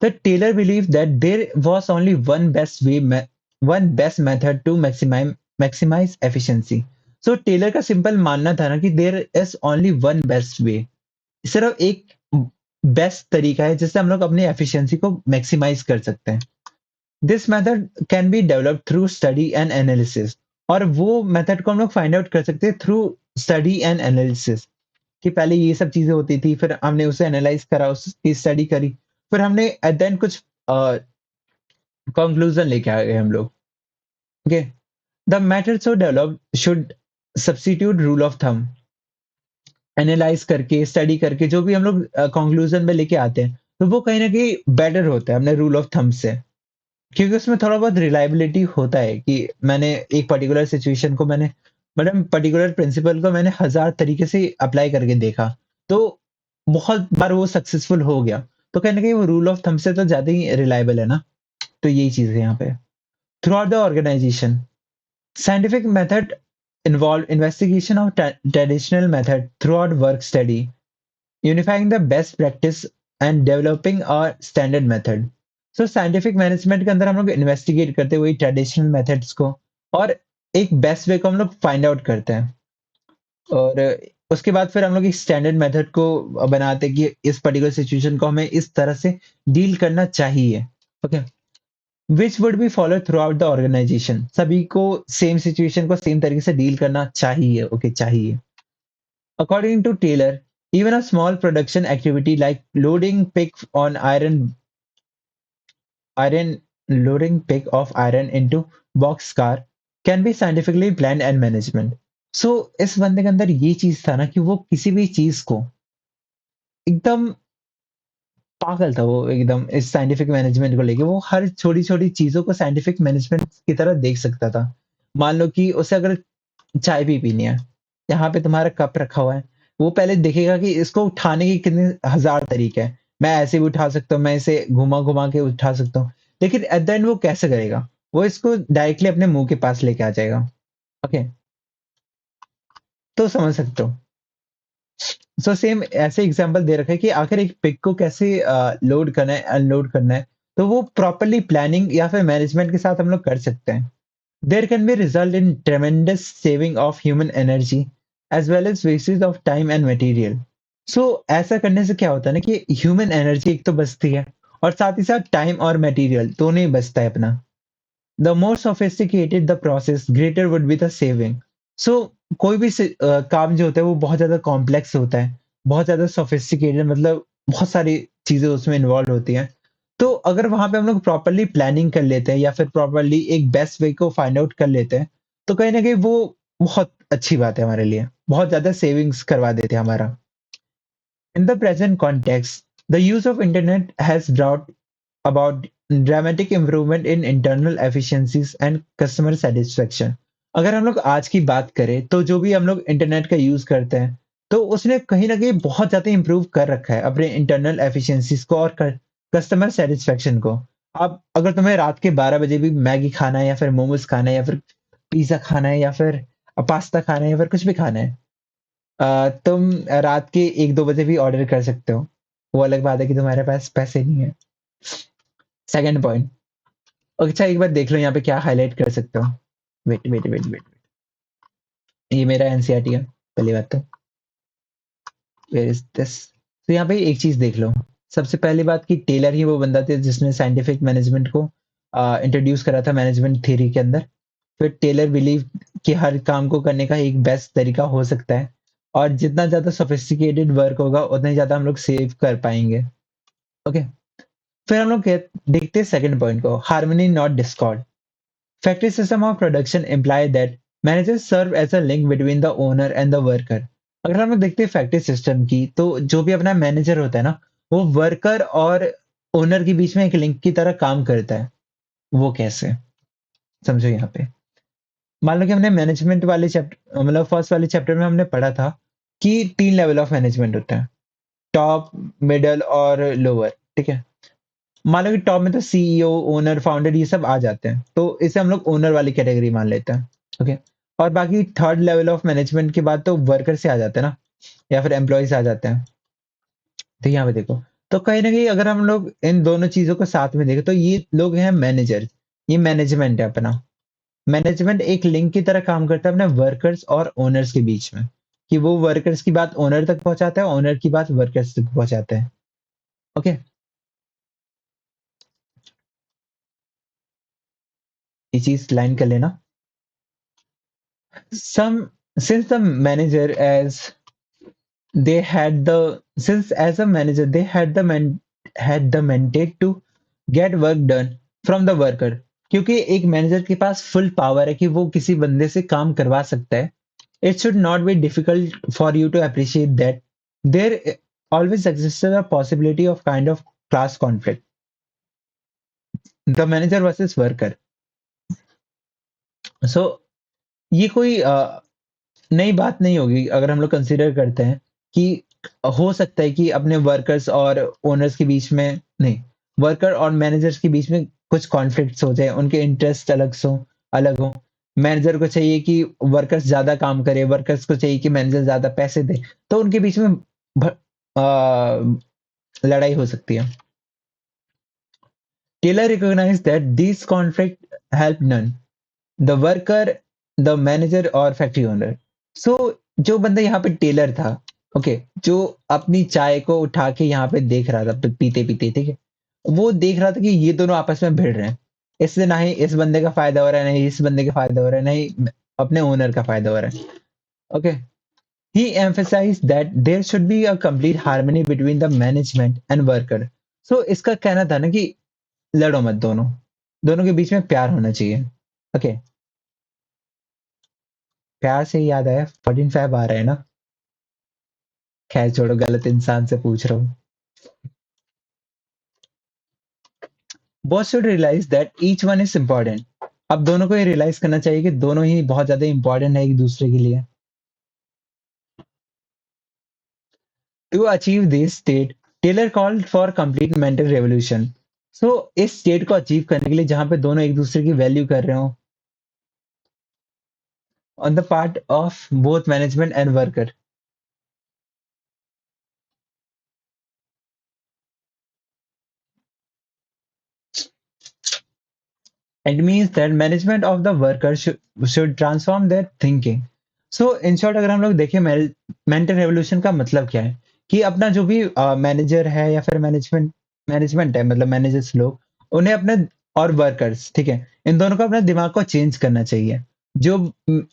the Taylor believe that there was only one best method to maximise efficiency. So Taylor का सिंपल मानना था ना कि there is only one best way, सिर्फ एक बेस्ट तरीका है जिससे हम लोग अपनी एफिशिएंसी को मैक्सिमाइज कर सकते हैं। This method can be developed through study and analysis, और वो मेथड को हम लोग फाइंड आउट कर सकते हैं थ्रू स्टडी एंड एनालिसिस कि पहले ये सब चीजें होती थी फिर हमने उसे एनालाइज करा उसकी स्टडी करी फिर हमने एट द एंड कुछ कंक्लूजन लेके आ गए हम लोग। Okay, the matter so develop should substitute rule of thumb, analyse करके स्टडी करके जो भी हम लोग कंक्लूजन में लेके आते हैं, तो वो कहीं ना कहीं बेटर होता है अपने रूल ऑफ थंब से, क्योंकि उसमें थोड़ा बहुत रिलायबिलिटी होता है कि मैंने एक पर्टिकुलर सिचुएशन को मैंने मतलब पर्टिकुलर प्रिंसिपल को मैंने हजार तरीके से अप्लाई करके देखा, तो बहुत बार वो सक्सेसफुल हो गया, तो कहीं ना कहीं वो रूल ऑफ थंब से तो ज्यादा ही रिलायबल है ना। तो यही चीज है यहाँ पे। Throughout the organisation, scientific method involve investigation of traditional method throughout work study, unifying the best practice and developing a standard method. So scientific management के अंदर हम लोग इन्वेस्टिगेट करते हैं वही ट्रेडिशनल मेथड्स को, और एक बेस्ट वे को हम लोग फाइंड आउट करते हैं, और उसके बाद फिर हम लोग एक स्टैंडर्ड मेथड को बनाते हैं कि इस पर्टिकुलर सिचुएशन को हमें इस तरह से डील करना चाहिए। Okay, which would be follow throughout the organisation, सभी को सेम सिचुएशन को सेम तरीके से डील करना चाहिए। ओके, चाहिए। According to Taylor, even a small production activity like loading pick on iron loading pick of iron into box car can be scientifically planned and management. So इस बंदे के अंदर ये चीज था ना कि वो किसी भी चीज को एकदम पागल था, वो एकदम इस साइंटिफिक मैनेजमेंट को लेके, वो हर छोटी-छोटी चीज़ों को साइंटिफिक मैनेजमेंट की तरह देख सकता था। मान लो कि उसे अगर चाय भी पीनी है, यहाँ पे तुम्हारा कप रखा हुआ है, वो पहले देखेगा कि इसको उठाने के कितने हज़ार तरीके हैं। मैं ऐसे भी उठा सकता हूँ, मैं इसे घुमा-घुमा के उठा सकता हूँ। लेकिन एट द एंड वो कैसे करेगा? वो इसको डायरेक्टली अपने मुँह के पास लेके आ जाएगा। ओके, तो समझ सकते हो। सो सेम ऐसे एग्जांपल दे रखा है कि आखिर एक पिक को कैसे लोड करना है, अनलोड करना है, तो वो प्रॉपर्ली प्लानिंग या फिर मैनेजमेंट के साथ हम लोग कर सकते हैं। There can be result in tremendous saving of human energy as well as wastage of time and material. So ऐसा करने से क्या होता है ना कि ह्यूमन एनर्जी एक तो बचती है, और साथ ही साथ टाइम और मटेरियल दोनों ही बचता है अपना। The more sophisticated the process, greater would be the saving. So कोई भी काम जो होता है वो बहुत ज़्यादा कॉम्प्लेक्स होता है, बहुत ज़्यादा सोफिस्टिकेटेड, मतलब बहुत सारी चीज़ें उसमें इन्वॉल्व होती हैं। तो अगर वहाँ पे हम लोग प्रॉपर्ली प्लानिंग कर लेते हैं या फिर प्रॉपर्ली एक बेस्ट वे को फाइंड आउट कर लेते हैं, तो कहीं न कहीं वो बहुत अच्छी बात है हमारे लिए। बहुत ज़्यादा सेविंग्स करवा देते हैं हमारा। In the present context, the use of internet has brought about dramatic improvement in internal efficiencies and customer satisfaction. अगर हम लोग आज की बात करें तो जो भी हम लोग इंटरनेट का यूज करते हैं, तो उसने कहीं ना कहीं बहुत ज्यादा इंप्रूव कर रखा है अपने इंटरनल एफिशिएंसीज को और कस्टमर सेटिस्फेक्शन को। अब अगर तुम्हें रात के 12 बजे भी मैगी खाना है या फिर मोमोज खाना है या फिर पिज्जा खाना है या फिर पास्ता खाना है या फिर कुछ भी खाना है, तुम रात के 1-2 बजे भी ऑर्डर कर सकते हो। वो अलग बात है कि तुम्हारे पास पैसे नहीं है। सेकंड पॉइंट, अच्छा एक बार देख लो यहाँ पे क्या हाइलाइट कर सकते हो। वेट वेट वेट वेट, ये मेरा एनसीईआरटी है पहली बात तो। Where is this? तो यहाँ पे एक चीज देख लो। सबसे पहली बात कि टेलर ही वो बंदा था जिसने साइंटिफिक मैनेजमेंट को इंट्रोड्यूस करा था मैनेजमेंट थ्योरी के अंदर। फिर टेलर बिलीव कि हर काम को करने का एक बेस्ट तरीका हो सकता है, और जितना ज्यादा सोफिस्टिकेटेड वर्क होगा उतना ही ज्यादा हम लोग सेव कर पाएंगे। ओके, फिर हम लोग देखते हैं सेकंड पॉइंट को, harmony not Discord. Factory system of production imply that managers serve as a link between the owner and the worker. अगर हम लोग देखते हैं फैक्ट्री सिस्टम की, तो जो भी अपना मैनेजर होता है ना, वो वर्कर और ओनर के बीच में एक लिंक की तरह काम करता है। वो कैसे? समझो यहाँ पे। मान लो कि हमने मैनेजमेंट वाले चैप्टर मतलब फर्स्ट वाले चैप्टर में हमने पढ़ा था कि 3 लेवल ऑफ मैनेजमेंट होता है, टॉप, मिडल और लोअर। ठीक है, मान लो कि टॉप में तो सीईओ, ओनर, फाउंडर ये सब आ जाते हैं, तो इसे हम लोग ओनर वाली कैटेगरी मान लेते हैं। ओके, और बाकी थर्ड लेवल ऑफ मैनेजमेंट के बाद तो वर्कर से आ जाते हैं ना, या फिर एम्प्लॉय आ जाते हैं। तो यहाँ पे देखो, तो कहीं ना कहीं अगर हम लोग इन दोनों चीजों को साथ में देखें तो ये लोग हैं मैनेजर, ये मैनेजमेंट है अपना। मैनेजमेंट एक लिंक की तरह काम करता है अपने वर्कर्स और ओनर्स के बीच में, कि वो वर्कर्स की बात ओनर तक पहुंचाता है, ओनर की बात वर्कर्स तक पहुंचाता है। ओके, ये चीज लाइन कर लेना। Some since the manager as they had the since as a manager they had the had the mandate to get work done from the worker, क्योंकि एक मैनेजर के पास फुल पावर है कि वो किसी बंदे से काम करवा सकता है. It should not be difficult for you to appreciate that there always existed a possibility of kind of class conflict. The manager versus worker. So ये कोई नई बात नहीं होगी अगर हम लोग कंसीडर करते हैं कि हो सकता है कि अपने वर्कर्स और ओनर्स के बीच में नहीं, वर्कर और मैनेजर्स के बीच में कुछ कॉन्फ्लिक्ट्स हो जाए, उनके इंटरेस्ट अलग हो. मैनेजर को चाहिए कि वर्कर्स ज्यादा काम करे, वर्कर्स को चाहिए कि मैनेजर ज्यादा पैसे दे, तो उनके बीच में लड़ाई हो सकती है. Taylor recognise that this conflict help none, the worker, the manager और फैक्ट्री ओनर. सो जो बंदा यहाँ पे टेलर था, ओके, जो अपनी चाय को उठा के यहाँ पे देख रहा था पीते पीते, ठीक है, वो देख रहा था कि ये दोनों आपस में भिड़ रहे हैं. इससे ना ही इस बंदे का फायदा हो रहा है, नहीं इस बंदे का फायदा हो रहा है, नहीं अपने ओनर का फायदा हो रहा है. Okay, he emphasized that there should be a complete harmony between the management and worker. So इसका कहना था ना कि लड़ो मत दोनों, दोनों के बीच में प्यार होना चाहिए. ओके, प्यार से ही याद आया 14 Feb आ रहा है ना. खैर छोड़ो, गलत इंसान से पूछ रहा हूँ. Both should realize that each one is important. अब दोनों को ये रियलाइज करना चाहिए कि दोनों ही बहुत ज्यादा इंपॉर्टेंट है एक दूसरे के लिए. To achieve this state, Taylor called for complete mental revolution. So इस स्टेट को अचीव करने के लिए जहां पे दोनों एक दूसरे की वैल्यू कर रहे हो on the part of both management and worker. It means that management of the worker should transform their thinking. So in short अगर हम लोग देखें मेंटल रेवोल्यूशन का मतलब क्या है, कि अपना जो भी मैनेजर है या फिर मैनेजमेंट मैनेजमेंट है, मतलब मैनेजर्स लोग, उन्हें अपने और वर्कर्स, ठीक है, इन दोनों को अपने दिमाग को चेंज करना चाहिए. जो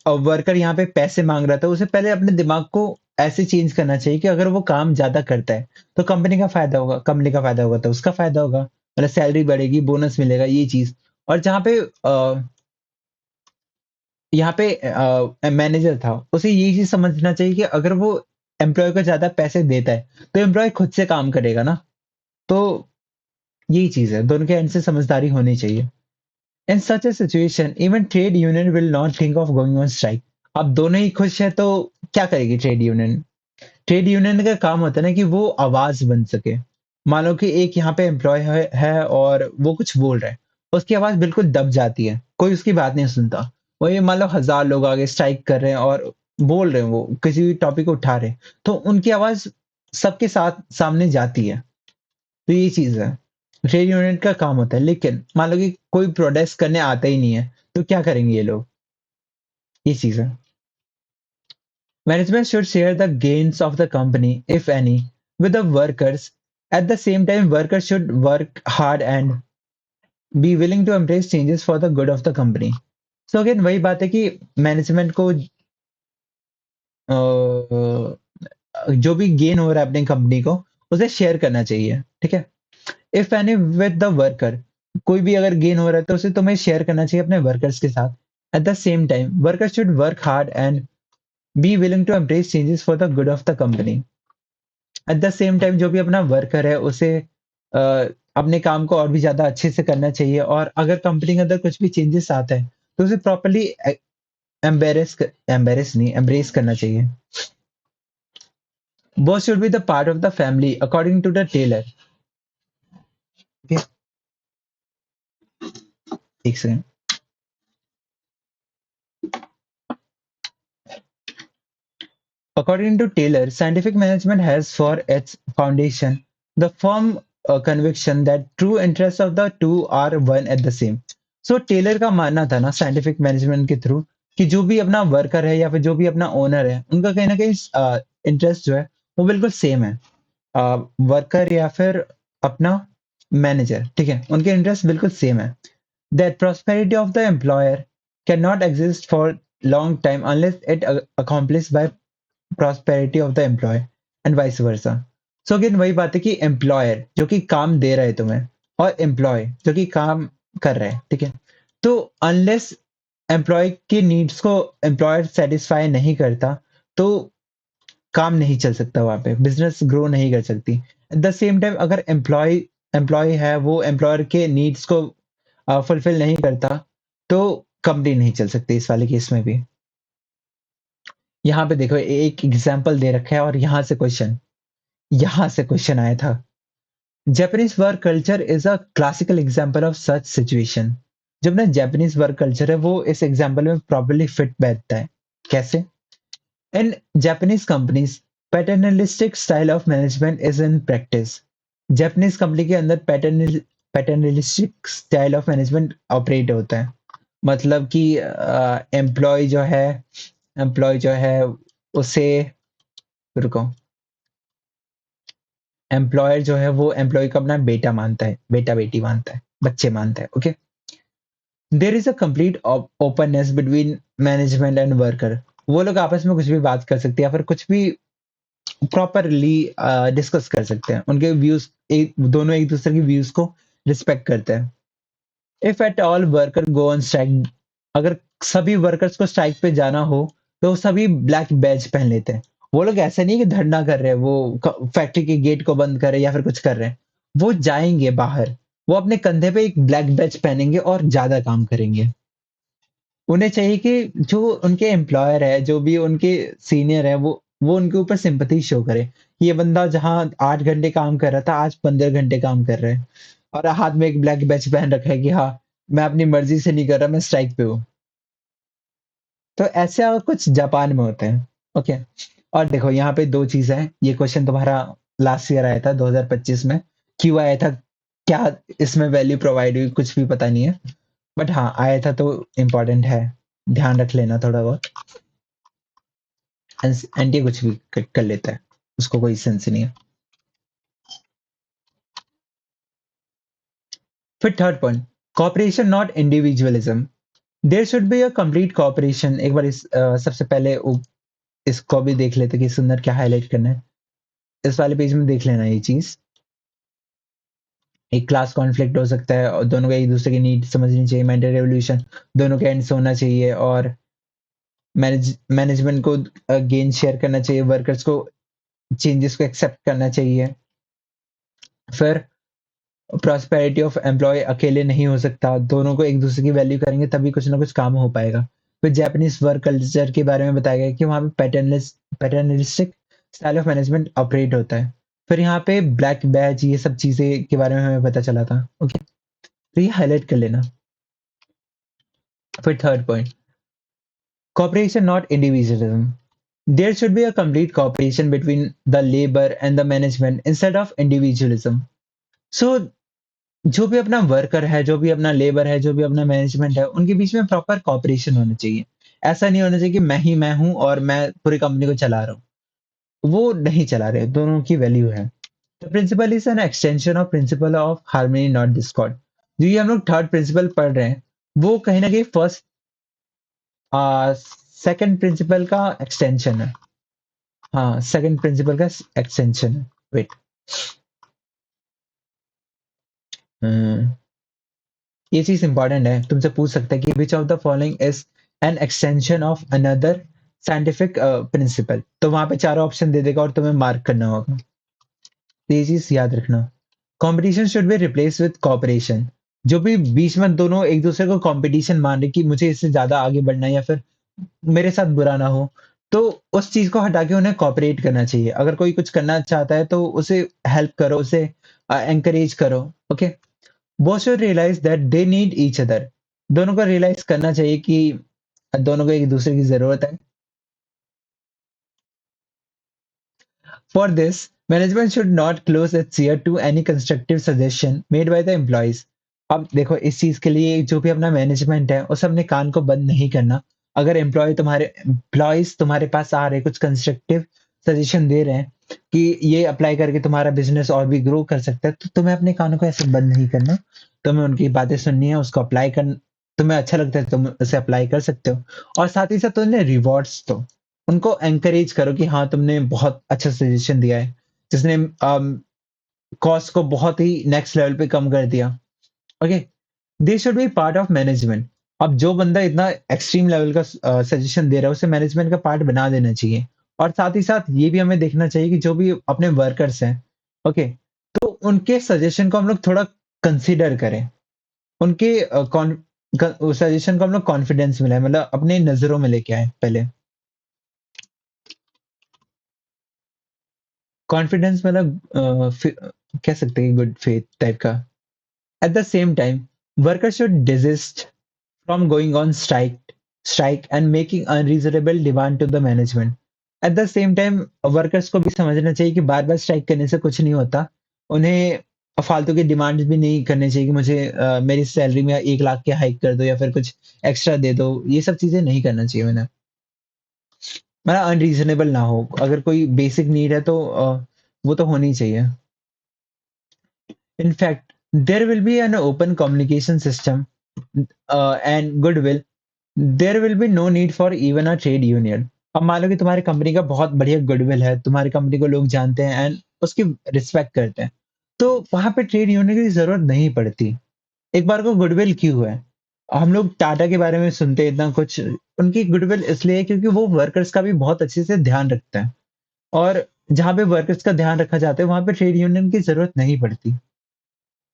वर्कर यहाँ पे पैसे मांग रहा था, उसे पहले अपने दिमाग को ऐसे चेंज करना चाहिए कि अगर वो काम ज्यादा करता है तो कंपनी का फायदा होगा, कंपनी का फायदा होगा तो उसका फायदा होगा, मतलब सैलरी बढ़ेगी, बोनस मिलेगा, ये चीज. और जहाँ पे यहाँ पे मैनेजर था, उसे ये चीज समझना चाहिए कि अगर वो एम्प्लॉय को ज्यादा पैसे देता है तो एम्प्लॉय खुद से काम करेगा ना. तो यही चीज है, दोनों के एंड से समझदारी होनी चाहिए. In such a situation even trade union will not think of going on strike. अब दोनों ही खुश है तो क्या करेगी ट्रेड यूनियन. ट्रेड यूनियन का काम होता है ना कि वो आवाज बन सके. मान लो कि एक यहाँ पे एम्प्लॉय है और वो कुछ बोल रहा है, उसकी आवाज बिल्कुल दब जाती है, कोई उसकी बात नहीं सुनता. वही मान लो 1000 लोग आगे स्ट्राइक कर रहे हैं और बोल रहे हैं, वो किसी भी टॉपिक को उठा रहे हैं, तो उनकी आवाज सबके साथ सामने जाती है. तो ये चीज है, ट्रेड यूनियन का काम होता है. लेकिन मान लो कि कोई प्रोटेस्ट करने आता ही नहीं है, तो क्या करेंगे ये लोग. ये चीज है. Management should share the gains of the company, if any, with the workers. At the same time, workers should work hard and be willing to embrace changes for the good of the company. So again, वही बात है कि management को जो भी gain हो रहा है अपनी कंपनी को, उसे शेयर करना चाहिए, ठीक है. If any with the worker, कोई भी अगर गेन हो रहा है तो उसे तुम्हें शेयर करना चाहिए अपने वर्कर्स के साथ. At the same time workers should work hard and be willing to embrace changes for the good of the company. At the same time जो भी अपना वर्कर है उसे अ, अपने काम को और भी ज्यादा अच्छे से करना चाहिए, और अगर कंपनी के अंदर कुछ भी चेंजेस आता है तो उसे प्रॉपरली एम्बेरस नहीं एम्ब्रेस करना चाहिए. Both should be the part of the family according to the Taylor. एक second. According to Taylor, scientific management has for its foundation the firm conviction that true interests of the two are one at the same. So Taylor का मानना था ना scientific management के through कि जो भी अपना वर्कर है या फिर जो भी अपना ओनर है, उनका कहीं ना कहीं इंटरेस्ट जो है वो बिल्कुल सेम है. वर्कर या फिर अपना मैनेजर, ठीक है, उनके इंटरेस्ट बिल्कुल सेम है. That prosperity of the employer cannot exist for long time unless it accomplished by prosperity of the employee and vice versa. So again वही बात है कि एम्प्लॉयर जो कि काम दे रहा है तुम्हें और एम्प्लॉय जो कि काम कर रहा है, ठीक है? तो अनलेस एम्प्लॉय की नीड्स को एम्प्लॉयर सेटिस्फाई नहीं करता, तो काम नहीं चल सकता वहाँ पे, बिज़नेस ग्रो नहीं कर सकती। एट द सेम टाइम अगर एम्प्लॉय एम्प्लॉयी है वो एम्प्लॉयर के नीड्स को फुलफिल नहीं करता, तो कंपनी नहीं चल सकती इस वाले केस में भी। यहाँ पे देखो एक एग्ज़ाम्पल दे रखा है और यहाँ से क्वेश्चन आया था। Japanese work culture is a classical example of such situation. जो अपना जापानीज वर्क कल्चर है वो इस एग्जाम्पल में प्रॉपर्ली फिट बैठता है। कैसे? इन Japanese companies paternalistic style of management is in practice. Japanese company के अंदर paternalistic style of management operate होता है। मतलब कि एम्प्लॉय जो है उसे रुको एम्प्लॉयर जो है वो एम्प्लॉय को अपना बेटा मानता है, बेटा बेटी मानता है, बच्चे मानता है। Okay, there is a complete openness between management and worker. वो लोग आपस में कुछ भी बात कर सकते हैं या फिर कुछ भी प्रॉपरली डिस्कस कर सकते हैं। उनके व्यूज दोनों एक दूसरे के व्यूज को रिस्पेक्ट करते हैं। If at all worker go on strike, अगर सभी वर्कर्स को स्ट्राइक पे जाना हो तो सभी ब्लैक बैज पहन लेते हैं। वो लोग ऐसा नहीं है कि धरना कर रहे हैं, वो फैक्ट्री के गेट को बंद कर रहे हैं या फिर कुछ कर रहे हैं। वो जाएंगे बाहर, वो अपने कंधे पे एक ब्लैक बैज पहनेंगे और ज्यादा काम करेंगे। उन्हें चाहिए कि जो उनके एम्प्लॉयर है, जो भी उनके सीनियर है, वो उनके ऊपर सिंपैथी शो करे। ये बंदा जहाँ 8 घंटे काम कर रहा था, आज 15 घंटे काम कर रहा है और हाथ में एक ब्लैक बैज पहन रखा है कि हाँ, मैं अपनी मर्ज़ी से नहीं कर रहा, मैं स्ट्राइक पे हूँ। तो ऐसा कुछ जापान में होता है। ओके, और देखो यहाँ पे 2 चीज़ें हैं। ये क्वेश्चन तुम्हारा लास्ट ईयर आया था 2025 में। क्यों आया था? क्या इसमें वैल्यू प्रोवाइड हुई? कुछ भी पता नहीं है। बट हाँ, आया था तो इम्पोर्टेंट है। ध्यान रख लेना थोड़ा बहुत। एनटीए कुछ भी कर लेता है, उसको कोई सेंस नहीं है। फिर third point, cooperation not individualism. There should be a complete cooperation. एक बार सबसे पहले इसको भी देख लेते कि सुंदर क्या हाईलाइट करना है। इस वाले पेज में देख लेना ये चीज। एक क्लास कॉन्फ्लिक्ट हो सकता है और दोनों को एक दूसरे की नीड समझनी चाहिए, मेंटल रेवोल्यूशन दोनों के एंड्स होना चाहिए और मैनेजमेंट को गेन शेयर करना चाहिए, वर्कर्स को चेंजेस को एक्सेप्ट करना चाहिए। फिर प्रॉस्पेरिटी ऑफ एम्प्लॉय अकेले नहीं हो सकता, दोनों को एक दूसरे की वैल्यू करेंगे तभी कुछ ना कुछ काम हो पाएगा। फिर जापानीज वर्क कल्चर के बारे में बताया गया कि वहाँ पे paternalistic style of management operate होता है। फिर यहाँ पे ब्लैक बैच ये सब चीजें के बारे में हमें पता चला था। ओके, तो ये हाईलाइट कर लेना। फिर third point, cooperation not individualism. There should be a complete cooperation between the labor and the management instead of individualism. So जो भी अपना वर्कर है, जो भी अपना लेबर है, जो भी अपना मैनेजमेंट है, उनके बीच में प्रॉपर कॉपरेशन होना चाहिए। ऐसा नहीं होना चाहिए कि मैं हूँ और मैं पूरी कंपनी को चला रहा हूँ। वो नहीं चला रहे, दोनों की वैल्यू है। The principle is an extension of principle of harmony not discord. जो ये हम लोग थर्ड प्रिंसिपल पढ़ रहे हैं, वो कहीं ना कहीं फर्स्ट सेकंड प्रिंसिपल का एक्सटेंशन है। हाँ, सेकंड प्रिंसिपल का एक्सटेंशन है। वेट, ये चीज इंपॉर्टेंट है, तुमसे पूछ सकते हैं कि which of the following is an extension of another scientific principle. तो वहां पे चारों ऑप्शन दे देगा और तुम्हें मार्क करना होगा। तो ये चीज याद रखना। Competition should be replace with cooperation. जो भी बीच में दोनों एक दूसरे को कंपटीशन मान रहे कि मुझे इससे ज्यादा आगे बढ़ना है या फिर मेरे साथ बुरा ना हो, तो उस चीज को हटा के उन्हें कॉपरेट करना चाहिए। अगर कोई कुछ करना चाहता है तो उसे हेल्प करो, उसे एंकरेज करो। Okay, both should realise that they need each other. दोनों को रियलाइज करना चाहिए कि दोनों को एक दूसरे की जरूरत है। For this management should not close its ear to any constructive suggestion made by the employees. अब देखो इस चीज के लिए जो भी अपना मैनेजमेंट है उसे अपने कान को बंद नहीं करना। अगर एम्प्लॉयज तुम्हारे पास आ रहे कुछ कंस्ट्रक्टिव सजेशन दे रहे हैं कि ये अप्लाई करके तुम्हारा बिजनेस और भी ग्रो कर सकता है, तो तुम्हें अपने कानों को ऐसे बंद नहीं करना। तुम्हें उनकी बातें सुननी है, उसको अप्लाई कर, तुम्हें अच्छा लगता है तुम उसे अप्लाई कर सकते हो। और साथ ही साथ उन्हें रिवॉर्ड्स दो, उनको एनकरेज करो कि हाँ तुमने बहुत अच्छा सजेशन दिया है, जिसने कॉस्ट को बहुत ही नेक्स्ट लेवल पे कम कर दिया। Okay, they should B part of management. अब जो बंदा इतना एक्सट्रीम लेवल का सजेशन दे रहा है उसे मैनेजमेंट का पार्ट बना देना चाहिए। और साथ ही साथ ये भी हमें देखना चाहिए कि जो भी अपने वर्कर्स हैं, ओके, तो उनके सजेशन को हम लोग थोड़ा कंसीडर करें। उनके सजेशन को हम लोग कॉन्फिडेंस मिलाएं, मतलब अपने नजरों में लेके आए पहले। कॉन्फिडेंस मतलब कह सकते हैं गुड फेथ टाइप का। Eight the same time, workers should desist from going on strike and making unreasonable demand to the management. At the same time, workers को भी समझना चाहिए कि बार-बार स्ट्राइक करने से कुछ नहीं होता। उन्हें फालतू की डिमांड भी नहीं करनी चाहिए कि मुझे मेरी सैलरी में 1 लाख की हाइक कर दो या फिर कुछ एक्स्ट्रा दे दो। ये सब चीज़ें नहीं करना चाहिए उन्हें। मतलब अनरीज़नेबल ना हो। अगर कोई बेसिक नीड है तो वो तो होनी चाहिए। In fact, there will be an open communication system and goodwill. There will be no need for even a trade union. अब मान लो कि तुम्हारी कंपनी का बहुत बढ़िया गुडविल है, तुम्हारी कंपनी को लोग जानते हैं एंड उसकी रिस्पेक्ट करते हैं, तो वहां पे ट्रेड यूनियन की जरूरत नहीं पड़ती। एक बार को गुडविल क्यों है? हम लोग टाटा के बारे में सुनते हैं इतना कुछ। उनकी गुडविल इसलिए है क्योंकि वो वर्कर्स का भी बहुत अच्छे से ध्यान रखते हैं। और जहां पे वर्कर्स का ध्यान रखा जाता है वहां पे ट्रेड यूनियन की जरूरत नहीं पड़ती।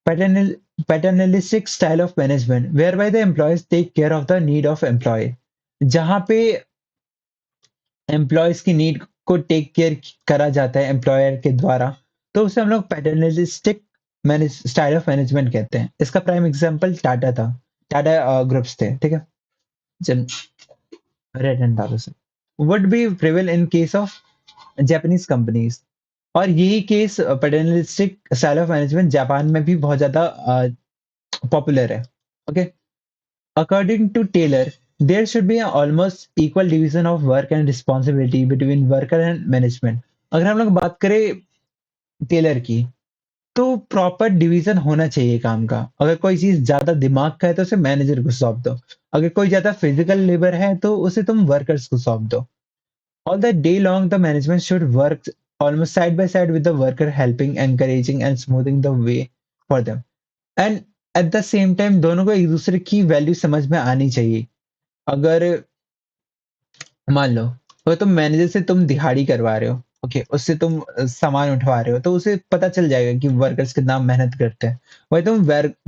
Paternal, Paternalistic style of management whereby the employees take care of the need of employee, जहाँ पे एम्प्लॉयज की नीड को टेक केयर करा जाता है एम्प्लॉयर के द्वारा, तो उसे हम लोग पैटर्नलिस्टिक स्टाइल ऑफ मैनेजमेंट कहते हैं। इसका प्राइम एग्जांपल टाटा था। टाटा ग्रुप्स थे, ठीक है, जन रेड एंड टाटा से would be prevail in case of Japanese companies. और यही case paternalistic style of management Japan में भी बहुत ज्यादा पॉपुलर है। Okay, according to Taylor, there should be an almost equal division of work and responsibility between worker and management. अगर हम लोग बात करें टेलर की, तो प्रॉपर डिवीजन होना चाहिए काम का। अगर कोई चीज ज्यादा दिमाग का है तो उसे मैनेजर को सौंप दो। अगर कोई ज्यादा फिजिकल लेबर है तो उसे तुम वर्कर्स को सौंप दो। All the day long the management should work almost side by side with the worker, helping, encouraging and smoothing the way for them. And eight the same time दोनों को एक दूसरे की वैल्यू समझ में आनी चाहिए। अगर मान लो अगर तुम मैनेजर से तुम दिहाड़ी करवा रहे हो, ओके, उससे तुम सामान उठवा रहे हो, तो उसे पता चल जाएगा कि वर्कर्स कितना मेहनत करते हैं। वही तुम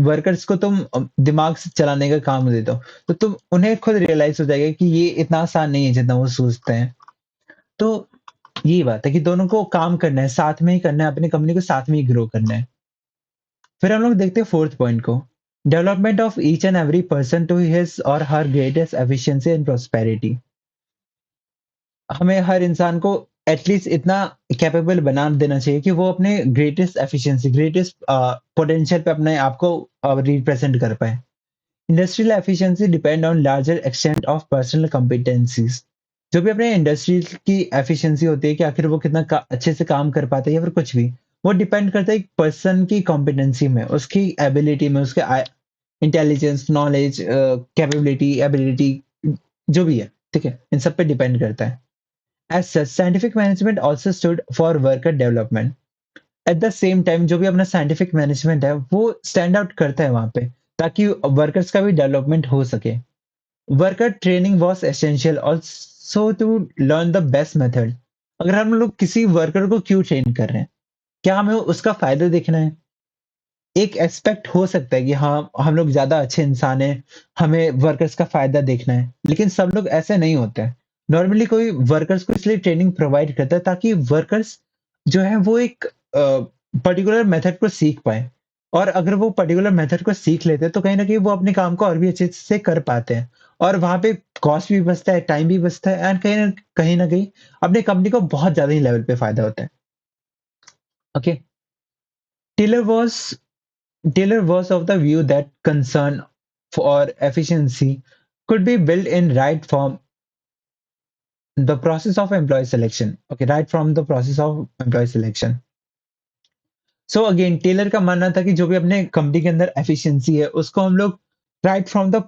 वर्कर्स को तुम दिमाग से चलाने का काम दे दो, तो तुम उन्हें खुद रियलाइज हो जाएगा कि ये इतना आसान नहीं है जितना वो सोचते हैं। तो यही बात है कि दोनों को काम करना है, साथ में ही करना है, अपनी कंपनी को साथ में ही ग्रो करना है। फिर हम लोग देखते हैं फोर्थ पॉइंट को, development of each and every person to his or her greatest efficiency and prosperity. हमें हर इंसान को एटलीस्ट इतना कैपेबल बना देना चाहिए कि वो अपने ग्रेटेस्ट एफिशिएंसी, ग्रेटेस्ट पोटेंशियल पे अपने आप को रिप्रेजेंट कर पाए। Industrial efficiency depend on larger extent of personal competencies. जो भी अपने इंडस्ट्री की एफिशिएंसी होती है कि आखिर वो कितना अच्छे से काम कर पाता है या फिर कुछ भी, वो डिपेंड करता है एक पर्सन की कॉम्पिटेंसी में, उसकी एबिलिटी में, उसके इंटेलिजेंस, नॉलेज, कैपेबिलिटी, एबिलिटी, जो भी है, ठीक है, इन सब पे डिपेंड करता है। As such, scientific management also stood for worker development. At the same time, जो भी अपना scientific management है, वो stand out करता है वहाँ पे, ताकि workers का भी development हो सके। Worker training was essential also to learn the best method. अगर हम लोग किसी वर्कर को क्यों ट्रेन कर रहे हैं, क्या हमें उसका फायदा देखना है? एक एस्पेक्ट हो सकता है कि हाँ, हम लोग ज्यादा अच्छे इंसान हैं, हमें वर्कर्स का फायदा देखना है, लेकिन सब लोग ऐसे नहीं होते हैं। नॉर्मली कोई वर्कर्स को इसलिए ट्रेनिंग प्रोवाइड करता है ताकि वर्कर्स जो है वो एक पर्टिकुलर मेथड को सीख पाए। और अगर वो पर्टिकुलर मेथड को सीख लेते हैं तो कहीं ना कहीं वो अपने काम को और भी अच्छे से कर पाते हैं। और वहां पे कॉस्ट भी बचता है, टाइम भी बचता है, एंड कहीं ना कहीं अपनी कंपनी को बहुत ज्यादा ही लेवल पे फायदा होता है। Okay, Taylor was Taylor was of the view that concern for efficiency could be built in right from the process of employee selection. Okay, right from the process of employee selection. So again, Taylor का मानना था कि जो भी अपने company के अंदर efficiency है उसको हम लोग राइट फ्रॉम द,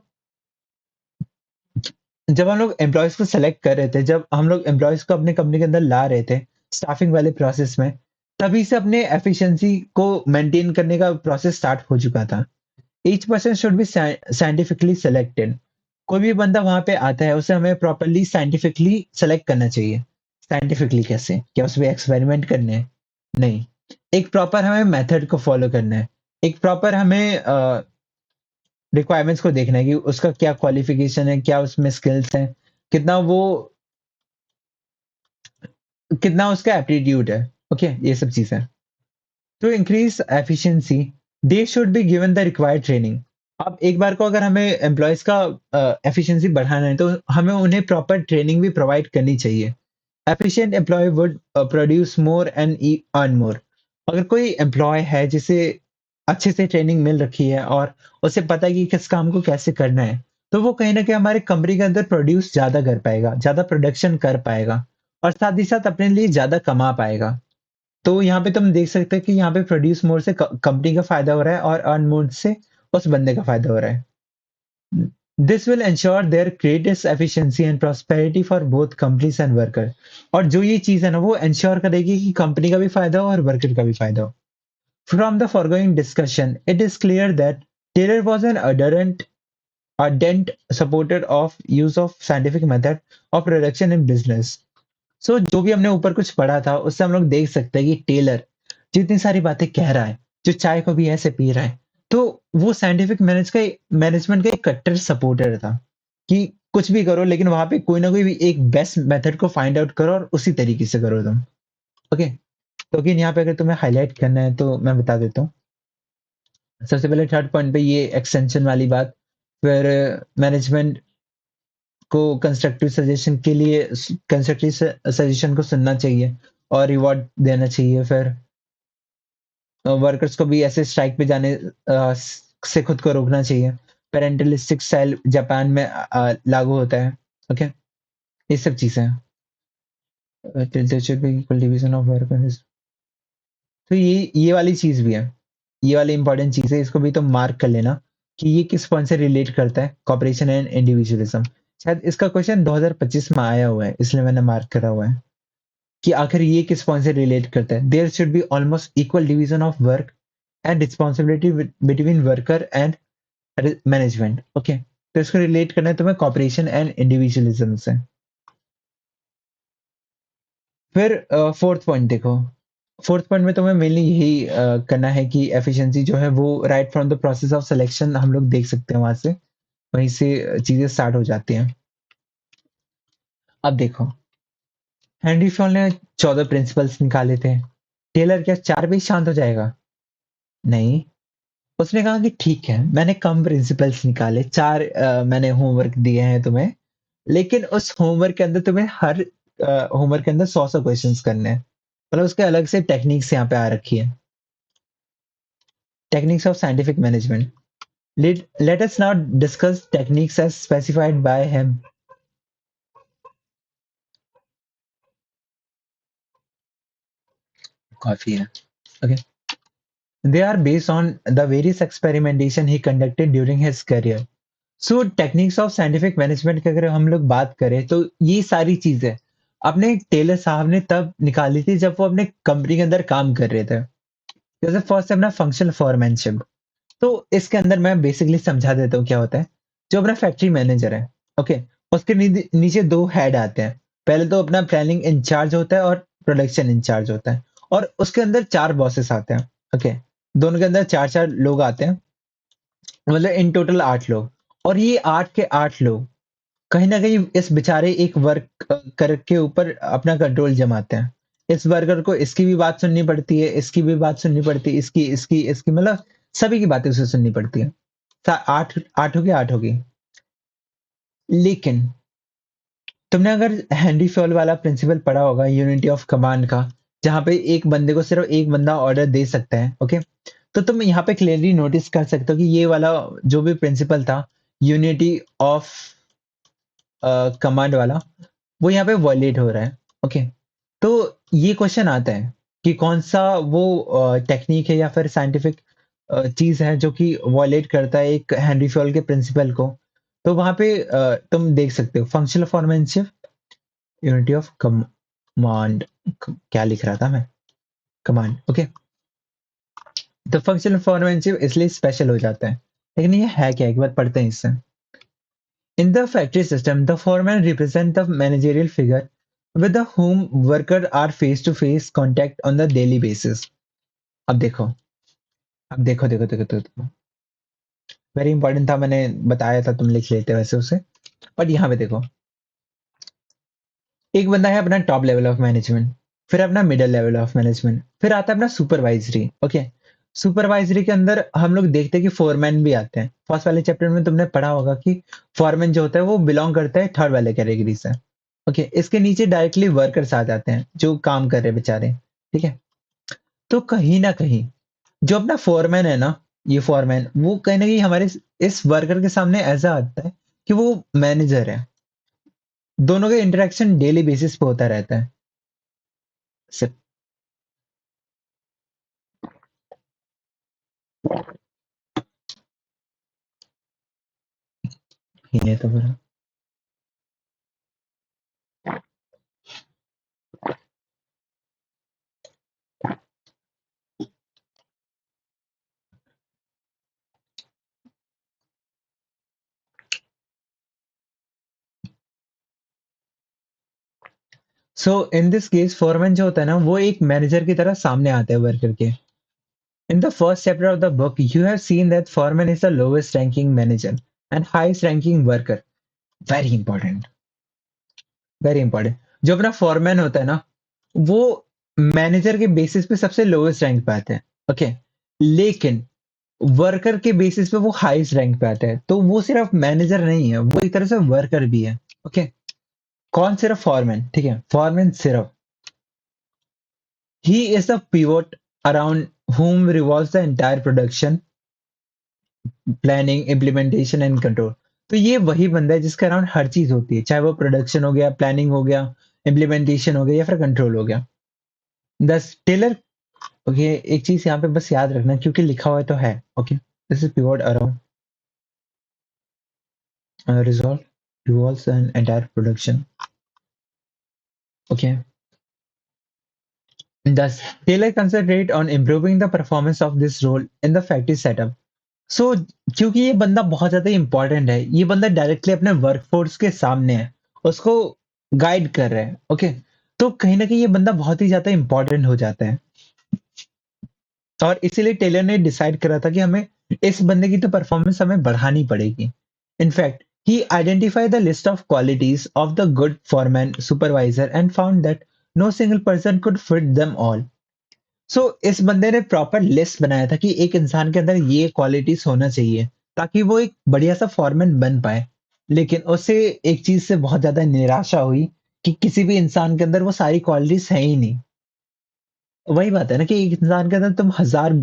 जब हम लोग एम्प्लॉयज को सेलेक्ट कर रहे थे, जब हम लोग एम्प्लॉयज को अपने कंपनी के अंदर ला रहे थे स्टाफिंग वाले प्रोसेस में, तभी से अपने एफिशिएंसी को मेंटेन करने का प्रोसेस स्टार्ट हो चुका था। Each person should be scientifically selected. कोई भी बंदा वहां पे आता है उसे हमें प्रॉपरली साइंटिफिकली सेलेक्ट करना चाहिए। साइंटिफिकली कैसे? क्या उसमें एक्सपेरिमेंट करने हैं? नहीं। एक प्रॉपर हमें मेथड को फॉलो करना है। एक प्रॉपर हमें रिक्वायरमेंट्स को देखना है कि उसका क्या क्वालिफिकेशन है, क्या उसमें स्किल्स हैं, कितना वो कितना उसका एप्टीट्यूड है। ओके, ये सब चीजें। To increase efficiency they should be given the required training. अब एक बार को अगर हमें एम्प्लॉयज का एफिशिएंसी बढ़ाना है तो हमें उन्हें प्रॉपर ट्रेनिंग भी प्रोवाइड करनी चाहिए। Efficient employ would produce more and earn more. अगर कोई एम्प्लॉय है जिसे अच्छे से ट्रेनिंग मिल रखी है और उसे पता है कि किस काम को कैसे करना है, तो वो कहीं ना कहीं हमारे कंपनी के अंदर प्रोड्यूस ज्यादा कर पाएगा, ज्यादा प्रोडक्शन कर पाएगा और साथ ही साथ अपने लिए ज्यादा कमा पाएगा। तो यहाँ पे तुम देख सकते हो कि यहाँ पे प्रोड्यूस मोर से कंपनी का फायदा हो रहा है और अर्न मोर से उस बंदे का फायदा हो रहा है। This will ensure there greatest efficiency and prosperity for both companies and worker. और जो ये चीज है ना वो एंश्योर करेगी कि कंपनी का भी फायदा हो और वर्कर का भी फायदा हो। From the foregoing discussion it is clear that Taylor was an ardent supporter of use of scientific method of production in business। सो जो भी हमने ऊपर कुछ पढ़ा था उससे हम लोग देख सकते हैं कि टेलर जितनी सारी बातें कह रहा है, जो चाय को भी ऐसे पी रहा है, तो वो साइंटिफिक मैनेजमेंट का एक कट्टर सपोर्टर था कि कुछ भी करो लेकिन वहां पे कोई ना कोई भी एक बेस्ट मेथड को फाइंड आउट करो और उसी तरीके से करो तुम। ओके, तो अगेन यहाँ पे अगर तुम्हें हाईलाइट करना है तो मैं बता देता हूँ। सबसे पहले थर्ड पॉइंट पे ये एक्सटेंशन वाली बात, फिर मैनेजमेंट को कंस्ट्रक्टिव सजेशन के लिए कंस्ट्रक्टिव सजेशन को सुनना चाहिए और रिवॉर्ड देना चाहिए। फिर वर्कर्स को भी ऐसे स्ट्राइक पे जाने से खुद को रोकना चाहिए। पेरेंटलिस्टिक स्टाइल जापान में लागू होता है। ओके, ये सब चीजें हैं। There should be equal division of work and तो ये वाली चीज भी है। ये वाली इंपॉर्टेंट चीज है, इसको भी तो मार्क कर लेना कि ये किस पॉइंट से रिलेट करता है, कॉपरेशन एंड इंडिविजुअलिज्म। शायद इसका क्वेश्चन 2025 में आया हुआ है इसलिए मैंने मार्क करा हुआ है कि आखिर ये किस पॉइंट से रिलेट करता है। There should be almost equal division of work and responsibility between worker and management. Okay, तो इसको रिलेट करना है तुम्हें कॉपरेशन एंड इंडिविजुअलिज्म से। फिर फोर्थ पॉइंट देखो। फोर्थ पॉइंट में तुम्हें मेनली यही करना है कि एफिशिएंसी जो है वो right from the process of selection हम लोग देख सकते हैं, वहां से वहीं से चीजें स्टार्ट हो जाती हैं। अब देखो, हेनरी फॉल ने 14 प्रिंसिपल्स निकाले थे। टेलर क्या 4 पे ही शांत हो जाएगा? नहीं। उसने कहा कि ठीक है, मैंने कम प्रिंसिपल्स निकाले, 4 मैंने होमवर्क दिए हैं तुम्हें, लेकिन उस होमवर्क के अंदर तुम्हें हर होमवर्क के अंदर 100 क्वेश्चंस करने हैं। मतलब उसके अलग से टेक्निक्स यहाँ पे आ रखी है। Techniques of scientific management. Let us now discuss techniques as specified by him। काफी है। Okay. They are based on the various experimentation he conducted during his career। So techniques of scientific management की अगर हम लोग बात करें तो ये सारी चीजें अपने टेलर साहब ने तब निकाली थी जब वो अपने कंपनी के अंदर काम कर रहे थे। जैसे फर्स्ट है अपना फंक्शनल फॉरमैनशिप। तो इसके अंदर मैं बेसिकली समझा देता हूँ क्या होता है। जो अपना फैक्ट्री मैनेजर है, ओके, उसके नीचे 2 हेड आते हैं। पहले तो अपना प्लानिंग इंचार्ज होता है और प्रोडक्शन इंचार्ज होता है और उसके अंदर 4 बॉसेस आते हैं। ओके, दोनों के अंदर 4-4 लोग आते हैं, मतलब इन टोटल 8 लोग। और ये 8 के 8 लोग कहीं न कहीं इस बेचारे एक वर्क कर के ऊपर अपना कंट्रोल जमाते हैं। इस वर्कर को इसकी भी बात सुननी पड़ती है, इसकी भी बात सुननी पड़ती है, इसकी मतलब सभी की बातें उसे सुननी पड़ती है। 8 आठों की आठों की। लेकिन तुमने अगर हेनरी फॉल वाला प्रिंसिपल पढ़ा होगा यूनिटी ऑफ कमांड का, जहाँ पे एक बंदे को सिर्फ एक बंदा ऑर्डर दे सकता है। ओके, तो तुम यहाँ पे क्लियरली नोटिस कर सकते हो कि ये वाला जो भी प्रिंसिपल था, यूनिटी ऑफ कमांड वाला, वो यहाँ पे वॉयलेट हो रहा है। ओके, तो ये क्वेश्चन आता है कि कौन सा वो टेक्निक है या फिर साइंटिफिक चीज है जो कि वॉयलेट करता है एक हेनरी फॉल के प्रिंसिपल को। तो वहां पे तुम देख सकते हो functional foremanship, unity of command. क्या लिख रहा था मैं? कमांड। ओके, तो फंक्शनल फोरमैनशिप इसलिए स्पेशल हो जाता है। लेकिन ये है क्या, एक बार पढ़ते हैं इससे। In the factory system the foreman represent the managerial figure with the whom worker are face to face contact on the daily basis। अब देखो, अब देखो, वेरी इंपॉर्टेंट था, मैंने बताया था, तुम लिख लेते वैसे उसे। बट यहाँ पे देखो, एक बंदा है अपना टॉप लेवल ऑफ मैनेजमेंट, फिर अपना मिडिल लेवल ऑफ मैनेजमेंट, फिर आता है अपना सुपरवाइजरी। ओके, सुपरवाइजरी के अंदर हम लोग देखते हैं कि फोरमैन भी आते हैं। फर्स्ट वाले चैप्टर में तुमने पढ़ा होगा कि फोरमैन जो होता है वो बिलोंग करता है थर्ड वाले कैटेगरी से। ओके, इसके नीचे डायरेक्टली वर्कर्स आ जाते हैं जो काम कर रहे हैं बेचारे। ठीक है, तो कहीं ना कहीं जो अपना फोरमैन है ना, ये फोरमैन वो कहीं ना कहीं हमारे इस वर्कर के सामने ऐसा आता है कि वो मैनेजर है। दोनों का इंटरेक्शन डेली बेसिस पे होता रहता है। सिर्फ पीने तो पूरा। सो इन दिस केस फोरमैन जो होता है ना वो एक मैनेजर की तरह सामने आता है वर्कर के। In the first chapter of the book you have seen that foreman is the lowest ranking manager and highest ranking worker. Very important, very important. जो अपना फोरमैन होता है ना वो मैनेजर के बेसिस पे सबसे लोवेस्ट रैंक पे आता है। ओके, लेकिन वर्कर के बेसिस पे वो हाईएस्ट रैंक पे आता है। तो वो सिर्फ मैनेजर नहीं है, वो एक तरह से वर्कर भी है। ओके, कौन? सिर्फ फॉरमैन। ठीक है, फॉरमैन सिर्फ, he is the pivot around whom revolves the entire production, planning, implementation and control. तो ये वही बंदा है जिसके अराउंड हर चीज होती है, चाहे वो प्रोडक्शन हो गया, प्लानिंग हो गया, इम्प्लीमेंटेशन हो गया या फिर कंट्रोल हो गया। दस टेलर। ओके, एक चीज यहाँ पे बस याद रखना क्योंकि लिखा हुआ है तो है। Okay, this is pivot around resolve revolves an entire production. Okay. Thus, Taylor concentrate on improving the performance of this role in the factory setup. So, क्योंकि ये बंदा बहुत ज्यादा इंपॉर्टेंट है, ये बंदा डायरेक्टली अपने वर्कफोर्स के सामने है, उसको गाइड कर रहा है। ओके, तो कहीं ना कहीं ये बंदा बहुत ही ज्यादा इंपॉर्टेंट हो जाता है। और इसीलिए टेलर ने डिसाइड करा था कि हमें इस बंदे की तो परफॉर्मेंस हमें बढ़ानी पड़ेगी। In fact he identified the list of qualities of the good foreman supervisor and found that no single person could fit them all. So इस बंदे ने प्रॉपर लिस्ट बनाया था कि एक इंसान के अंदर ये क्वालिटीज होना चाहिए ताकि वो एक बढ़िया सा फॉरमैन बन पाए। लेकिन उसे एक चीज से बहुत ज्यादा निराशा हुई कि किसी भी इंसान के अंदर वो सारी क्वालिटीज है ही नहीं। वही बात है ना कि एक इंसान के अंदर तुम हजार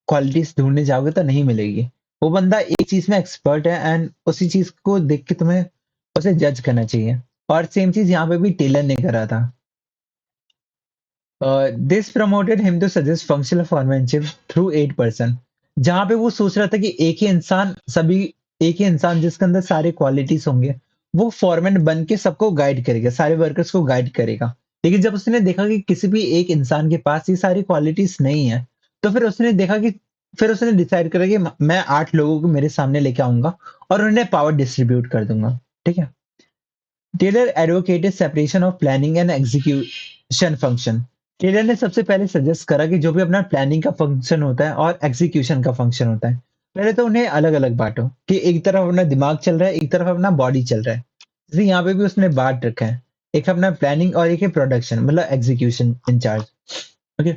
क्वालिटीज ढूंढने जाओगे तो नहीं मिलेगी। वो बंदा एक चीज में एक्सपर्ट है एंड उसी चीज को देख के तुम्हें उसे जज करना चाहिए। और सेम चीज यहाँ पे भी टेलर ने करा था। This promoted him to suggest functional foremanship through 8 person. जहां पे वो सोच रहा था कि एक ही इंसान जिसके अंदर सारे क्वालिटीज होंगे वो फॉरमैन बन के सबको गाइड करेगा, सारे वर्कर्स को गाइड करेगा। लेकिन जब उसने देखा कि किसी भी एक इंसान के पास ये सारी क्वालिटीज नहीं है, तो फिर उसने डिसाइड करा कि मैं 8 लोगों को मेरे सामने लेके आऊंगा और उन्हें पावर डिस्ट्रीब्यूट कर दूंगा। ठीक है, Taylor advocated separation of planning and execution function. Taylor ने सबसे पहले सजेस्ट करा कि जो भी अपना प्लानिंग का फंक्शन होता है और एग्जीक्यूशन का फंक्शन होता है, पहले तो उन्हें अलग अलग बांटो कि एक तरफ अपना दिमाग चल रहा है, एक तरफ अपना बॉडी चल रहा है। जैसे यहाँ पे भी उसने बांट रखा है, एक अपना प्लानिंग और एक है प्रोडक्शन मतलब execution incharge. Okay,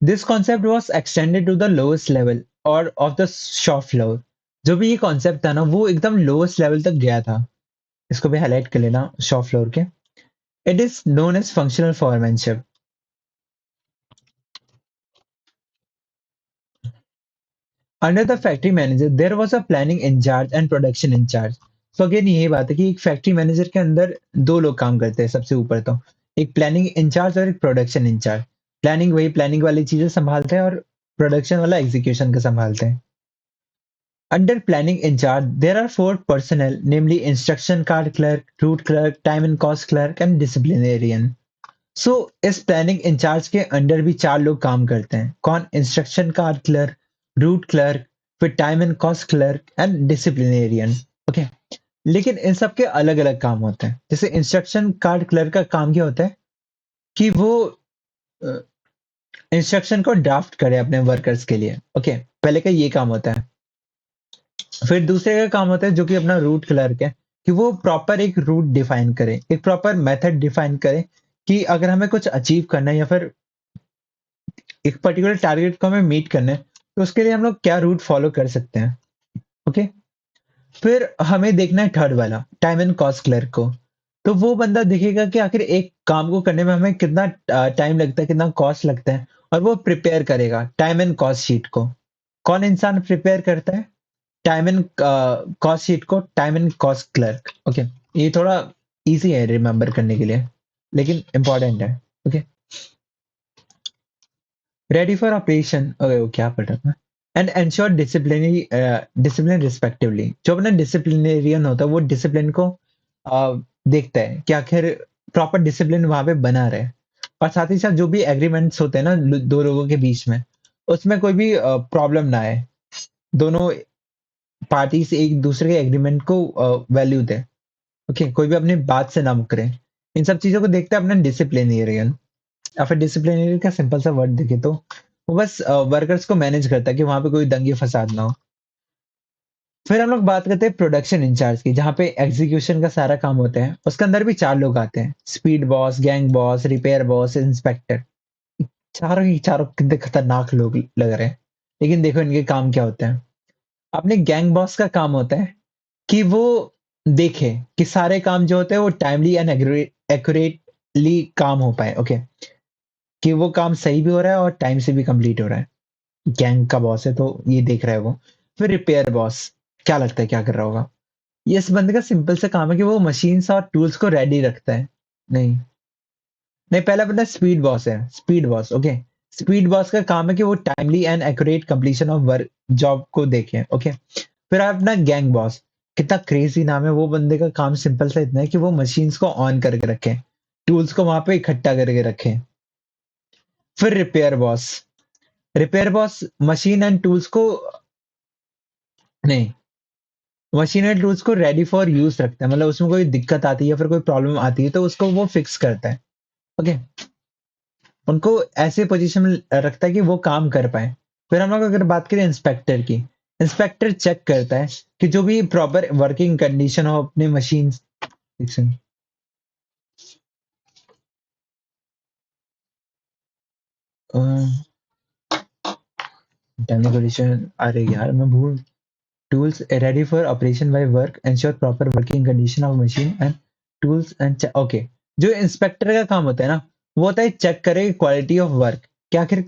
this concept was extended to the lowest level और ऑफ द शॉप फ्लोर। जो भी ये कॉन्सेप्ट था ना वो एकदम लोएस्ट लेवल तक गया था। इसको भी हाईलाइट कर लेना, शॉप फ्लोर के। It is known as functional foremanship. Under the factory manager there was a planning incharge and production incharge. तो अगेन यही बात है कि एक फैक्ट्री मैनेजर के अंदर दो लोग काम करते हैं सबसे ऊपर, तो एक प्लानिंग इंचार्ज और एक प्रोडक्शन इंचार्ज। प्लानिंग वही प्लानिंग वाली चीजें संभालते हैं और प्रोडक्शन वाला एग्जीक्यूशन का संभालते हैं। Under planning incharge there are 4 personnel, namely instruction card clerk, route clerk, time and cost clerk, and disciplinarian. सो इस प्लानिंग इंचार्ज के अंडर भी 4 लोग काम करते हैं। कौन? Instruction card clerk, route clerk, फिर time and cost clerk and disciplinarian. Okay. लेकिन इन सब के अलग-अलग काम होते हैं। जैसे इंस्ट्रक्शन कार्ड क्लर्क का काम क्या होता है कि वो अ, इंस्ट्रक्शन को ड्राफ्ट करे अपने वर्कर्स के लिए। ओके, पहले का ये काम होता है। फिर दूसरे का काम होता है जो कि अपना रूट क्लर्क है, कि वो प्रॉपर एक रूट डिफाइन करे, एक प्रॉपर मेथड डिफाइन करे कि अगर हमें कुछ अचीव करना है या फिर एक पर्टिकुलर टारगेट को हमें मीट करना है, तो उसके लिए हम लोग क्या रूट फॉलो कर सकते हैं। ओके। फिर हमें देखना है थर्ड वाला, टाइम एंड कॉस्ट क्लर्क को। तो वो बंदा देखेगा कि आखिर एक काम को करने में हमें कितना टाइम लगता है, कितना कॉस्ट लगता है, और वो प्रिपेयर करेगा टाइम एंड कॉस्ट शीट को। कौन इंसान प्रिपेयर करता है टाइम एंड कॉस्ट शीट को? Time and cost clerk. Okay. ये थोड़ा इजी है रिमेम्बर करने के लिए, लेकिन इंपॉर्टेंट है। Okay. Ready for operation. Okay, वो क्या पढ़ रहा था? And ensure disciplinary discipline respectively. जो अपना डिसिप्लिनेरियन होता है वो डिसिप्लिन को देखता है कि आखिर प्रॉपर डिसिप्लिन वहां पे बना रहे, और साथ ही साथ जो भी एग्रीमेंट्स होते हैं ना दो लोगों के बीच में, उसमें कोई भी प्रॉब्लम ना आए। दोनों पार्टीज एक दूसरे के एग्रीमेंट को वैल्यू दे। ओके, कोई भी अपनी बात से ना मुकरे। इन सब चीजों को देखते हैं अपना डिसिप्लिनेरियन। या फिर डिसिप्लिनरी का सिंपल सा वर्ड देखे तो वो बस वर्कर्स को मैनेज करता है कि वहां पे कोई दंगे फसाद ना हो। फिर हम लोग बात करते हैं प्रोडक्शन इंचार्ज की, जहाँ पे एग्जीक्यूशन का सारा काम होता है। उसके अंदर भी 4 लोग आते हैं, speed boss, gang boss, repair boss, inspector. चारों ही चारों कितने खतरनाक लोग लग रहे हैं, लेकिन देखो इनके काम क्या होते हैं। अपने गैंग बॉस का काम होता है कि वो देखे कि सारे काम जो होते हैं वो टाइमली एंड एक्यूरेटली काम हो पाए। ओके, कि वो काम सही भी हो रहा है और टाइम से भी कंप्लीट हो रहा है। गैंग का बॉस है तो ये देख रहा है वो। फिर रिपेयर बॉस, क्या लगता है क्या कर रहा होगा? ये इस बंदे का सिंपल सा काम है कि वो मशीन्स और टूल्स को रेडी रखता है। नहीं, नहीं, पहला बंदा स्पीड बॉस है, speed boss. Okay. Speed boss का काम है कि वो timely and accurate completion of work job को देखे। ओके। फिर आप अपना गैंग बॉस, कितना क्रेजी नाम है। वो बंदे का काम सिंपल सा इतना है कि वो मशीन्स को ऑन करके रखे, टूल्स को वहां पे इकट्ठा करके रखे। फिर repair boss, repair boss machine and tools को, नहीं, मशीन एंड टूल्स को रेडी फॉर यूज रखता है। मतलब उसमें कोई दिक्कत आती है या फिर कोई प्रॉब्लम आती है तो उसको वो फिक्स करता है। ओके। उनको ऐसे पोजीशन में रखता है कि वो काम कर पाए। फिर हम लोग अगर बात करें इंस्पेक्टर की, इंस्पेक्टर चेक करता है कि जो भी प्रॉपर वर्किंग कंडीशन हो अपने मशीन। कंडीशन, अरे यार मैं भूल। Tools ready for operation by work ensure proper working condition of machine and tools and okay. जो इंस्पेक्टर का काम होता है ना, वो होता है चेक करे क्वालिटी ऑफ वर्क, कि आखिर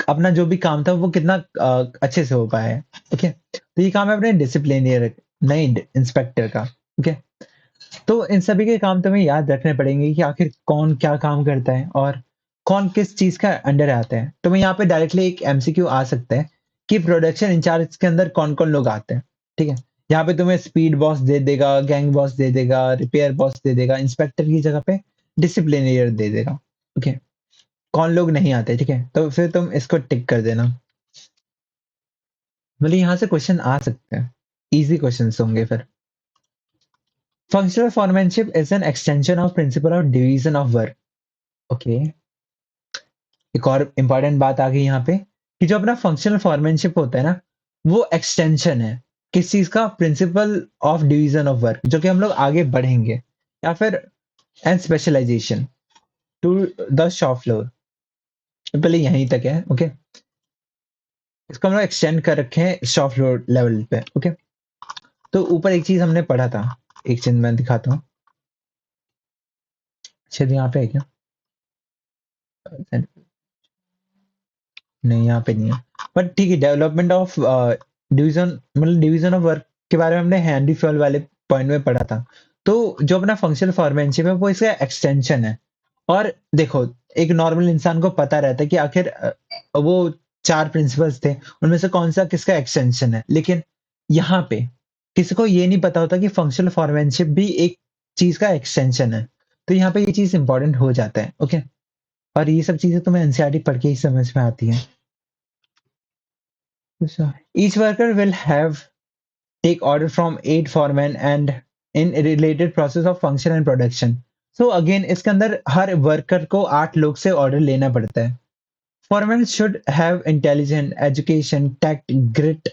अपना जो भी काम था वो कितना अच्छे से हो पाया है। ओके। तो ये काम है अपने डिसिप्लिनियर, नहीं, इंस्पेक्टर का। ओके। तो इन सभी के काम तुम्हें याद रखने पड़ेंगे कि आखिर कौन क्या काम करता है और कौन किस चीज का अंडर आता है। तो मैं यहाँ पे डायरेक्टली एक एमसीक्यू आ सकता है कि प्रोडक्शन इंचार्ज के अंदर कौन कौन लोग आते हैं। ठीक है। यहाँ पे तुम्हें स्पीड बॉस दे देगा, गैंग बॉस दे देगा, रिपेयर बॉस दे देगा, इंस्पेक्टर की जगह पे डिसिप्लिनरियर दे देगा। ओके। कौन लोग नहीं आते, ठीक है, तो फिर तुम इसको टिक कर देना। मतलब यहाँ से क्वेश्चन आ सकते हैं, इजी क्वेश्चन होंगे फिर। Functional foremanship is an extension of principle of division of work. Okay. एक और इंपॉर्टेंट बात आ गई यहाँ पे कि जो अपना फंक्शनल फॉर्मैनशिप होता है ना, वो एक्सटेंशन है किस चीज का? Principle of division of work, जो कि हम लोग आगे बढ़ेंगे, या फिर and specialisation to the shop floor. पहले यहीं तक है। ओके। इसको हम लोग एक्सटेंड कर रखे हैं शॉप फ्लोर लेवल पे। ओके। तो ऊपर एक चीज हमने पढ़ा था, एक चीज मैं दिखाता हूँ। शायद यहाँ पे है क्या? नहीं, यहाँ पे नहीं है। बट ठीक है, डेवलपमेंट ऑफ डिवीजन, मतलब डिवीजन ऑफ वर्क के बारे में हमने हैंडी फ्यूल वाले पॉइंट में पढ़ा था। तो जो अपना फंक्शनल फॉर्मेनशिप है वो इसका एक्सटेंशन है। और देखो, एक नॉर्मल इंसान को पता रहता है कि आखिर वो 4 प्रिंसिपल्स थे, उनमें से कौन सा किसका एक्सटेंशन है। लेकिन यहाँ पे किसी को ये नहीं पता होता कि फंक्शनल फॉर्मेनशिप भी एक चीज का एक्सटेंशन है। तो यहाँ पे ये चीज़ इम्पोर्टेंट हो जाता है, ओके? और ये सब चीज़ें तुम्हें एनसीईआरटी पढ़ के ही समझ में आती हैं। So, each worker will have take order from 8 foremen and in related process of function and production. So again इसके अंदर हर वर्कर को 8 लोग से ऑर्डर लेना पड़ता है. Foremen should have intelligent education, tact, grit,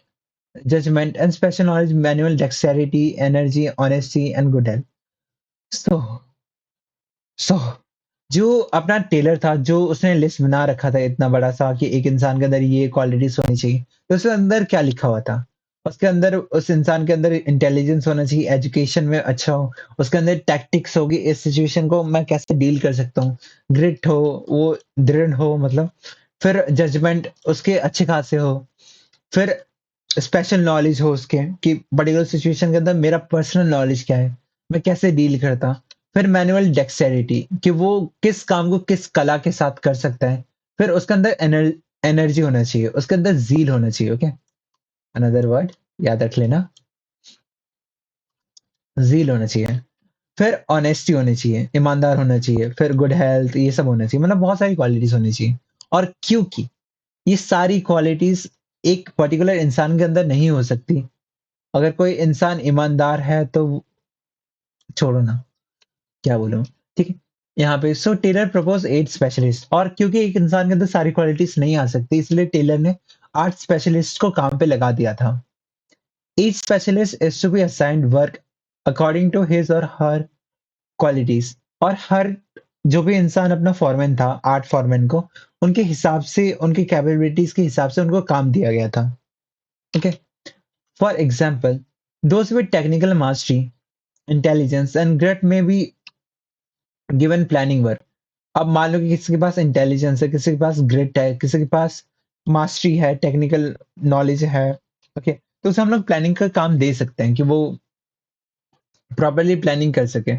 judgment and special knowledge, manual dexterity, energy, honesty and good health. So सो जो अपना टेलर था, जो उसने लिस्ट बना रखा था इतना बड़ा-सा कि एक इंसान के अंदर ये क्वालिटीज़ होनी चाहिए। तो उसके अंदर क्या लिखा हुआ था? उसके अंदर उस इंसान के अंदर इंटेलिजेंस होना चाहिए, एजुकेशन में अच्छा हो, उसके अंदर टैक्टिक्स होगी, इस सिचुएशन को मैं कैसे डील कर सकता हूँ, ग्रिट हो, वो दृढ़ हो मतलब, फिर जजमेंट उसके अच्छे खासे हो, फिर स्पेशल नॉलेज हो उसके कि पर्टिकुलर सिचुएशन के अंदर मेरा पर्सनल नॉलेज क्या है, मैं कैसे डील करता। फिर मैनुअल डेक्स्टेरिटी कि वो किस काम को किस कला के साथ कर सकता है। फिर उसके अंदर एनर्जी होना चाहिए, उसके अंदर ज़ील होना चाहिए, ओके? अनदर वर्ड याद रख लेना, ज़ील होना चाहिए। फिर ऑनेस्टी होनी चाहिए, ईमानदार होना चाहिए, फिर गुड हेल्थ ये सब होना चाहिए, मतलब बहुत सारी क्वालिटीज़ होनी चाहिए। और क्योंकि ये सारी क्वालिटीज़ एक पर्टिकुलर इंसान के अंदर नहीं हो सकती। अगर कोई इंसान ईमानदार है तो छोड़ो ना, क्या बोलूँ, ठीक है? यहाँ पे सो टेलर प्रपोज़ 8 स्पेशलिस्ट और क्योंकि एक इंसान के अंदर सारी क्वालिटीज़ नहीं आ सकती इसलिए टेलर ने 8 स्पेशलिस्ट को काम पे लगा दिया था। Each specialist is to be assigned work according to his or her qualities और हर जो भी इंसान अपना फ़ोरमैन था, 8 फ़ोरमैन को, उनके हिसाब से, उनकी कैपेबिलिटीज़ के हिसाब से उनको काम दिया गया था। Okay? For example, those with technical mastery, intelligence and grit may be given planning work. अब मान लो कि किसी के पास इंटेलिजेंस है, किसी के पास ग्रिट है, किसी के पास मास्टरी है, टेक्निकल नॉलेज है, ओके? तो उसे हम लोग प्लानिंग का काम दे सकते हैं कि वो प्रॉपर्ली प्लानिंग कर सके।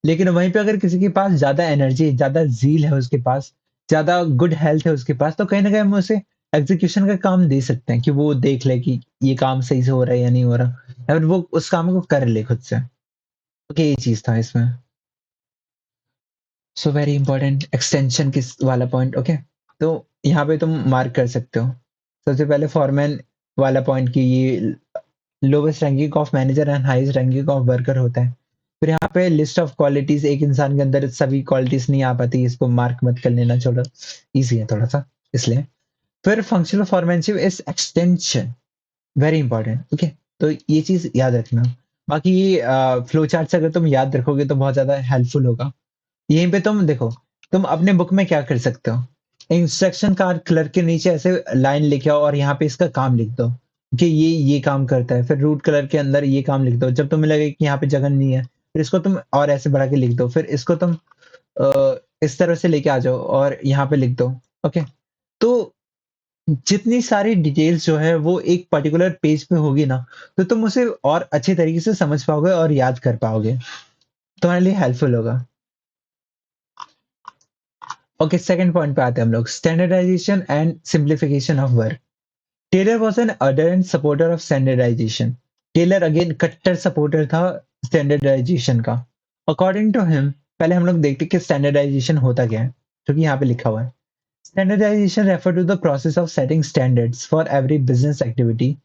लेकिन वहीं पे अगर किसी के पास ज़्यादा एनर्जी, ज़्यादा ज़ील है उसके पास, ज़्यादा गुड हेल्थ है उसके पास, तो कहीं न कहीं हम उसे एग्ज़ीक्यूशन का काम दे सकते हैं कि वो देख ले कि ये काम सही से हो रहा है या नहीं हो रहा, या फिर वो उस काम को कर ले खुद से। ओके, ये चीज़ था इसमें। सो वेरी इंपॉर्टेंट एक्सटेंशन किस वाला पॉइंट, ओके? तो यहाँ पे तुम मार्क कर सकते हो। सबसे पहले फॉरमैन वाला पॉइंट कि ये lowest ranking of manager and highest ranking of worker होता है। फिर यहाँ पे लिस्ट ऑफ क्वालिटीज़, एक इंसान के अंदर सभी क्वालिटीज़ नहीं आ पाती, इसको मार्क मत कर लेना, छोड़ो, ईज़ी है थोड़ा-सा इसलिए। फिर functional foremanship is extension, very important, okay? तो ये चीज़ याद रखना। बाकी फ्लो चार्ट्स अगर तुम याद रखोगे तो बहुत ज़्यादा हेल्पफुल होगा। यहीं पे तुम देखो, तुम अपने बुक में क्या कर सकते हो, इंस्ट्रक्शन कार्ड क्लर्क के नीचे ऐसे लाइन लिखे आओ और यहाँ पे इसका काम लिख दो कि ये काम करता है। फिर रूट कलर के अंदर ये काम लिख दो। जब तुम्हें लगे कि यहाँ पे जगह नहीं है, फिर इसको तुम और ऐसे बढ़ा के लिख दो। फिर इसको तुम इस तरह से लेके आ जाओ और यहाँ पे लिख दो। ओके? तो जितनी सारी डिटेल्स जो है वो एक पर्टिकुलर पेज पे होगी ना, तो तुम उसे और अच्छे तरीके से समझ पाओगे और याद कर पाओगे। तुम्हारे लिए हेल्पफुल होगा। ओके, सेकंड पॉइंट पे आते हैं हम लोग, standardisation and simplification of work. Taylor was an ardent supporter of standardisation. Taylor again कट्टर सपोर्टर था स्टैंडर्डाइजेशन का। अकॉर्डिंग टू हिम, पहले हम लोग देखते हैं कि स्टैंडर्डाइजेशन होता क्या है, जो कि यहाँ पे लिखा हुआ है। Standardisation refer to the process of setting standards for every business activity.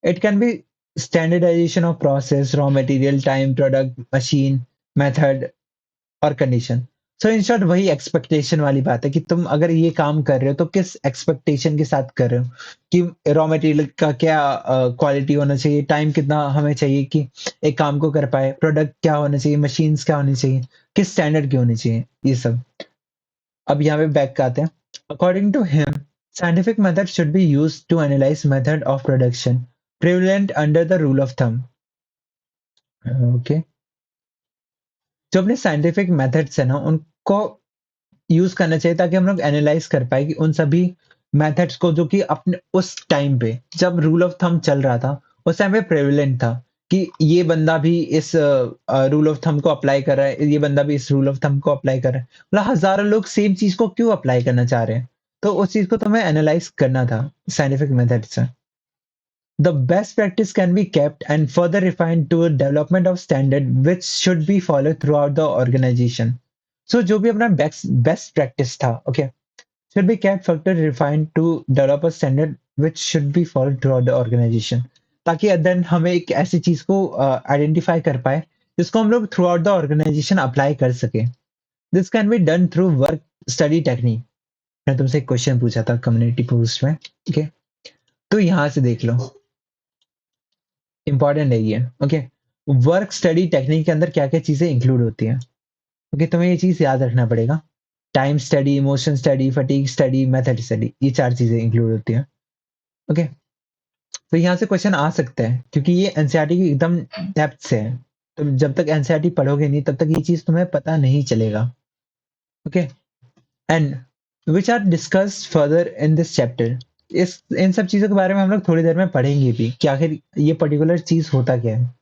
It can be standardisation of process, raw material, time, product, machine, method और कंडीशन। सो इन शॉर्ट वही एक्सपेक्टेशन वाली बात है कि तुम अगर ये काम कर रहे हो तो किस एक्सपेक्टेशन के साथ कर रहे हो, कि रॉ मटेरियल का क्या क्वालिटी होना चाहिए, टाइम कितना हमें चाहिए कि एक काम को कर पाए, प्रोडक्ट क्या होना चाहिए, मशीन्स क्या होनी चाहिए, किस स्टैंडर्ड की होनी चाहिए, ये सब। अब यहाँ पे बैक का आते हैं। According to him, scientific method should be used to analyse method of production prevalent under the rule of thumb. Okay, जो अपने साइंटिफिक मेथड्स है ना उनको यूज़ करना चाहिए ताकि हम लोग एनालाइज़ कर पाएँ कि उन सभी मेथड्स को जो कि अपने उस टाइम पे जब रूल ऑफ थंब चल रहा था, उस टाइम पे प्रेवलेंट था कि ये बंदा भी इस रूल ऑफ थंब को अप्लाई कर रहा है, ये बंदा भी इस रूल ऑफ थंब को अप्लाई कर रहा है। मतलब हज़ारों लोग सेम चीज़ को क्यों अप्लाई करना चाह रहे हैं? तो उस चीज़ को तुम्हें एनालाइज़ करना था साइंटिफिक मेथड से। The best practice can be kept and further refined to a development of standard which should be followed throughout the organization. सो जो भी अपना बेस्ट बेस्ट प्रैक्टिस था, okay, should be kept further refined to develop a standard which should be followed throughout the organization, ताकि then हम एक ऐसी चीज को आइडेंटिफाई कर पाए जिसको हम लोग throughout the organisation apply कर सके. This can be done through work study technique. मैंने तुमसे एक क्वेश्चन पूछा था कम्युनिटी पोस्ट में, ओके, तो यहाँ से देख लो, इंपॉर्टेंट है ये, ओके. वर्क स्टडी टेक्निक के अंदर क्या क्या चीजें इंक्लूड होती हैं, ओके, तुम्हें ये चीज याद रखना पड़ेगा. Time study, emotion study, fatigue study, method study, ये 4 चीजें इंक्लूड होती हैं, ओके. तो यहाँ से क्वेश्चन आ सकता है क्योंकि ये एनसीईआरटी की एकदम डेप्थ से है. तो जब तक एनसीईआरटी पढ़ोगे नहीं तब तक ये चीज तुम्हें पता नहीं चलेगा, okay. And which are discuss further in this chapter. इस इन सब चीजों के बारे में हम लोग थोड़ी देर में पढ़ेंगे भी कि आखिर ये पर्टिकुलर चीज होता क्या है.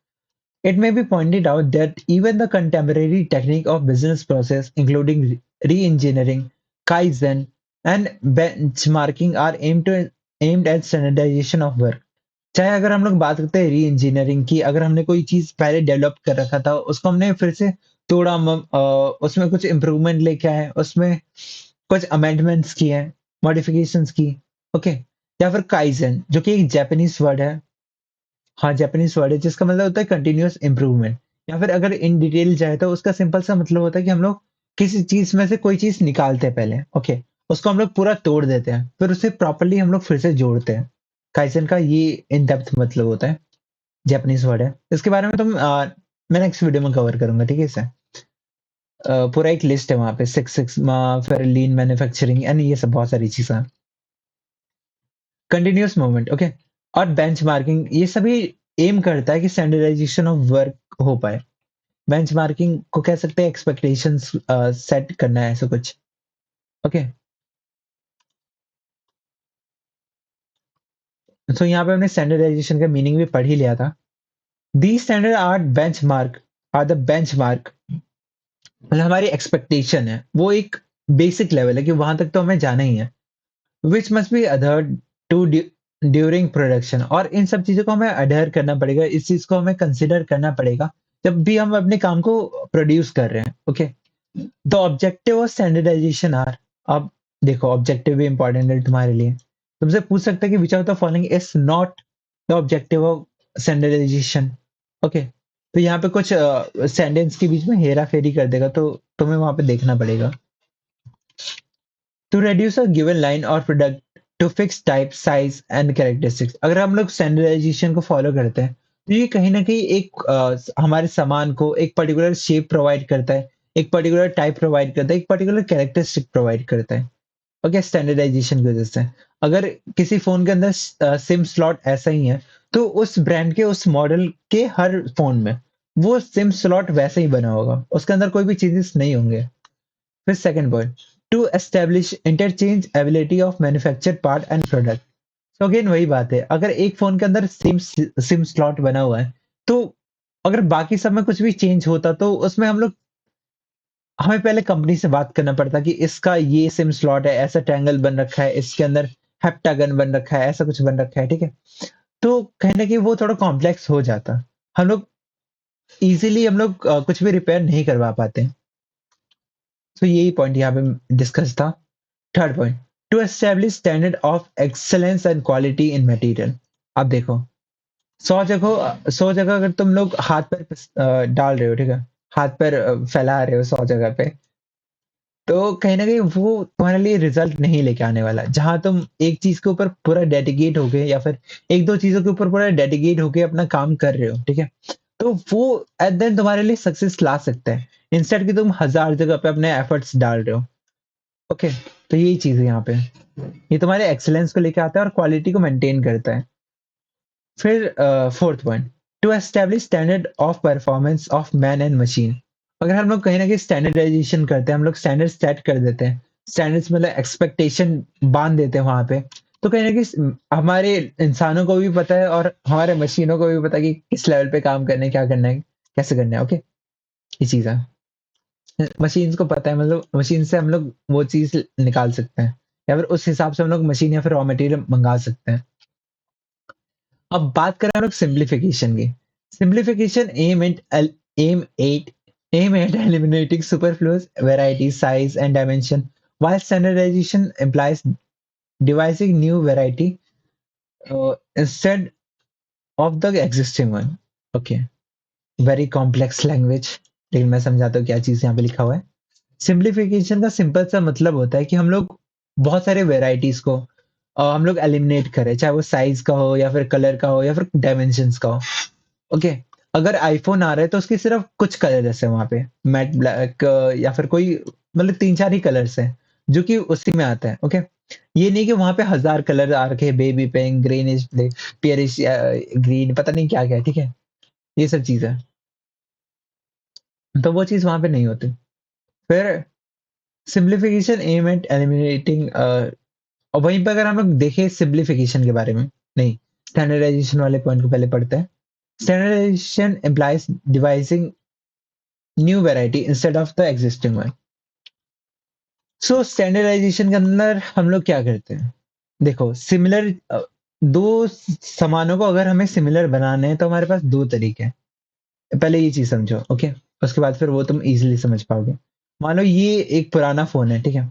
It may be pointed out that even the contemporary technique of business process, including re-engineering, Kaizen, and benchmarking, are aimed at standardization of work. चाहे अगर हम लोग बात करते हैं री इंजीनियरिंग की, अगर हमने कोई चीज पहले डेवलप कर रखा था उसको हमने फिर से तोड़ा, उसमें कुछ इम्प्रूवमेंट लेके आए, उसमें कुछ अमेंडमेंट्स किए हैं, मॉडिफिकेशंस की, ओके. या फिर काइजन जो कि एक जापानीज वर्ड है, हाँ, जापानीज वर्ड है जिसका मतलब होता है कंटिन्यूअस इंप्रूवमेंट. या फिर अगर इन डिटेल जाए तो उसका सिंपल सा मतलब होता है कि हम लोग किसी चीज में से कोई चीज निकालते हैं पहले, ओके, उसको हम लोग पूरा तोड़ देते हैं, फिर उसे प्रॉपरली हम लोग फिर से जोड़ते हैं. काइजन का ये इन डेप्थ मतलब होता है, जापानीज वर्ड है. इसके बारे में मैं नेक्स्ट वीडियो में कवर करूंगा, ठीक है. इसे पूरा एक लिस्ट है वहां पे, सिक्स सिग्मा, फिर लीन मैन्युफैक्चरिंग एंड ये सब बहुत सारी चीजें. कंटिन्यूअस मूवमेंट, ओके, और बेंचमार्किंग, ये सभी एम करता है कि स्टैंडर्डाइजेशन ऑफ वर्क हो पाए. बेंचमार्किंग को कह सकते हैं एक्सपेक्टेशंस सेट करना है, ऐसा कुछ, ओके. तो यहाँ पे हमने स्टैंडर्डाइजेशन का मीनिंग भी पढ़ ही लिया था. The standard are the benchmark, मतलब हमारी एक्सपेक्टेशन है, वो एक बेसिक लेवल है कि वहां तक तो हमें जाना ही है. Which must be adhered to during production, और इन सब चीजों को हमें अडर करना पड़ेगा, इस चीज को हमें कंसिडर करना पड़ेगा जब भी हम अपने काम को प्रोड्यूस कर रहे हैं, okay. The objective of standardisation are, अब देखो ऑब्जेक्टिव भी इंपॉर्टेंट है तुम्हारे लिए. तुमसे पूछ सकता है कि which of the following is not the objective of standardisation, okay. तो यहाँ पे कुछ सेंटेंस के बीच में हेरा फेरी कर देगा, तो तुम्हें वहां पे देखना पड़ेगा. To reduce a given line or product to fix type, size and characteristics. अगर हम लोग स्टैंडर्डाइजेशन को फॉलो करते हैं तो ये कहीं ना कहीं एक हमारे सामान को एक पर्टिकुलर शेप प्रोवाइड करता है, एक पर्टिकुलर टाइप प्रोवाइड करता है, एक पर्टिकुलर कैरेक्टरिस्टिक प्रोवाइड करता है, ओके, स्टैंडर्डाइजेशन की वजह से. अगर किसी फोन के अंदर सिम स्लॉट ऐसा ही है तो उस ब्रांड के उस मॉडल के हर फोन में वो सिम स्लॉट वैसे ही बना होगा, उसके अंदर कोई भी चेंजेस नहीं होंगे. फिर second point, to establish interchangeability of manufacture part and product. तो अगेन वही बात है, अगर एक फोन के अंदर सिम स्लॉट बना हुआ है तो अगर बाकी सब में कुछ भी चेंज होता तो उसमें हम लोग, हमें पहले कंपनी से बात करना पड़ता कि इसका ये सिम स्लॉट है, ऐसा ट्रायंगल बन रखा है, इसके अंदर हेप्टागन बन रखा है, ऐसा कुछ बन रखा है, ठीक है. तो कहीं ना कहीं वो थोड़ा कॉम्प्लेक्स हो जाता, हम लोग इजीली हम लोग कुछ भी रिपेयर नहीं करवा पाते. तो यही पॉइंट यहाँ पे डिस्कस था. Third point, to establish standard of excellence and quality in material. अब देखो, 100 जगह अगर तुम लोग हाथ पैर डाल रहे हो, ठीक है, हाथ पैर फैला रहे हो 100 जगह पे, तो कहीं ना कहीं वो तुम्हारे लिए रिजल्ट नहीं लेके आने वाला. जहां तुम एक चीज के ऊपर पूरा डेडिकेट हो गए या फिर एक दो चीजों के ऊपर पूरा डेडिकेट होके अपना काम कर रहे हो, ठीक है, तो वो एट देन तुम्हारे लिए सक्सेस ला सकता है, इंस्टेड कि तुम 1000 जगह पे अपने एफर्ट्स डाल रहे हो, ओके. तो यही चीज है यहाँ पे, ये तुम्हारे एक्सेलेंस को लेके आता है और क्वालिटी को मेंटेन करता है. फिर fourth point, to establish standard of performance of man and machine. अगर हम लोग कहीं ना कहीं स्टैंडर्डाइजेशन करते हैं, हम लोग स्टैंडर्ड सेट कर देते हैं, स्टैंडर्ड्स मतलब एक्सपेक्टेशन बांध देते हैं वहां पे, तो कहीं ना कहीं हमारे इंसानों को भी पता है और हमारे मशीनों को भी पता है कि किस लेवल पे काम करना है, क्या करना है, कैसे करना है, ओके. ये चीज है, मशीन को पता है, मतलब मशीन से हम लोग वो चीज निकाल सकते हैं या फिर उस हिसाब से हम लोग मशीन या फिर रॉ मटेरियल मंगा सकते हैं. अब बात करें हम लोग सिंप्लीफिकेशन की. Simplification aim at aim at eliminating superfluous variety, size, and dimension, while standardization implies devising new variety instead of the existing one. Okay, very complex language, लेकिन मैं समझाता हूँ क्या चीज़ यहाँ पे लिखा हुआ है। सिम्प्लीफिकेशन का सिंपल सा मतलब होता है कि हम लोग बहुत सारे वेराइटीज को हम लोग एलिमिनेट करें, चाहे वो साइज का हो या फिर कलर का हो या फिर डायमेंशंस का हो। ओके, अगर आईफोन आ रहा है तो उसके सिर्फ कुछ कलर्स है वहां पे, मैट ब्लैक या फिर कोई मतलब तीन चार ही कलर्स है जो कि उसी में आता है। ओके, ये नहीं कि वहां पे हजार कलर आ रखे, बेबी पिंक, ग्रीनिश, पियरिश ग्रीन, पता नहीं क्या क्या, ठीक है, ये सब चीज है। तो वो चीज वहां पे नहीं होती। फिर सिंप्लीफिकेशन एम एट एलिमिनेटिंग, और वहीं पे अगर हम लोग देखें सिंप्लीफिकेशन के बारे में, नहीं, स्टैंडर्डाइजेशन वाले पॉइंट को पहले पढ़ते हैं। Standardisation implies devising new variety instead of the existing one. So standardisation के अंदर हम लोग क्या करते हैं, देखो सिमिलर, दो सामानों को अगर हमें सिमिलर बनाने हैं तो हमारे पास दो तरीके हैं। पहले ये चीज समझो, ओके, उसके बाद फिर वो तुम इजीली समझ पाओगे। मान लो ये एक पुराना फोन है, ठीक है,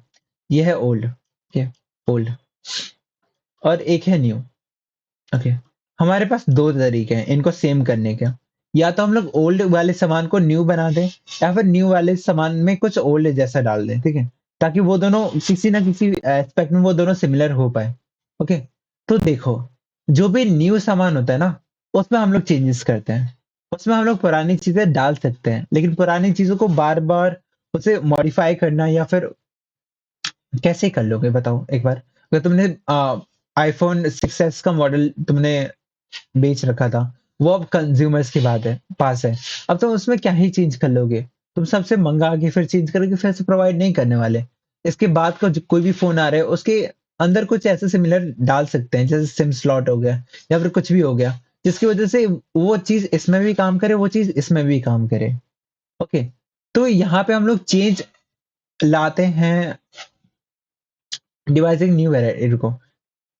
ये है ओल्ड, ठीक है, ओल्ड, और एक है न्यू। ओके, हमारे पास दो तरीके हैं इनको सेम करने के। या तो हम लोग ओल्ड वाले सामान को न्यू बना दें, या फिर न्यू वाले सामान में कुछ ओल्ड जैसा डाल दें, ठीक है, ताकि वो दोनों किसी ना किसी एस्पेक्ट में वो दोनों सिमिलर हो पाए। ओके, तो देखो, जो भी न्यू सामान होता है ना, उसमें हम लोग चेंजेस करते हैं, उसमें हम लोग पुरानी चीजें डाल सकते हैं, लेकिन पुरानी चीजों को बार बार उसे मॉडिफाई करना, या फिर कैसे कर लोगे बताओ एक बार। अगर तुमने आईफोन 6s का मॉडल तुमने बेच रखा था, वो अब कंज्यूमर्स की बात है, पास है, अब तुम उसमें क्या ही चेंज कर लोगे। तुम सबसे मंगा के फिर चेंज करोगे, फिर से प्रोवाइड नहीं करने वाले। इसके बाद का कोई भी फोन आ रहा है उसके अंदर कुछ ऐसे सिमिलर डाल सकते हैं, जैसे सिम स्लॉट हो गया या फिर कुछ भी हो गया, जिसकी वजह से वो चीज इसमें भी काम करे, वो चीज इसमें भी काम करे। ओके, तो यहाँ पे हम लोग चेंज लाते हैं, डिवाइसिंग न्यू वेराइटी को,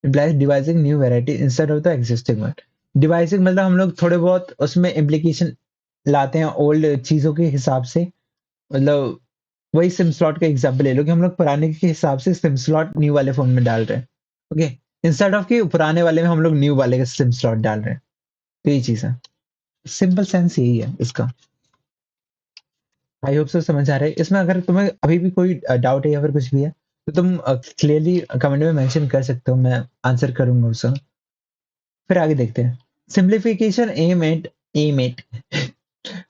implies devising new variety instead of the existing one। Devising मतलब हम लोग थोड़े बहुत उसमें इम्प्लीकेशन लाते हैं ओल्ड चीजों के हिसाब से। मतलब वही सिम स्लॉट का एग्जांपल ले लो कि हम लोग पुराने के हिसाब से सिम स्लॉट न्यू वाले फोन में डाल रहे हैं। ओके, इंस्टेड ऑफ कि पुराने वाले में हम लोग न्यू वाले का सिम स्लॉट डाल रहे हैं। तो ये चीज है, सिंपल सेंस यही है इसका। आई होप सो समझ आ रहा है। इसमें अगर तुम्हें अभी भी कोई डाउट है या फिर कुछ भी है, तो तुम क्लियरली कमेंट में मेंशन कर सकते हो, मैं आंसर करूंगा उसका। फिर आगे देखते हैं। Simplification aim at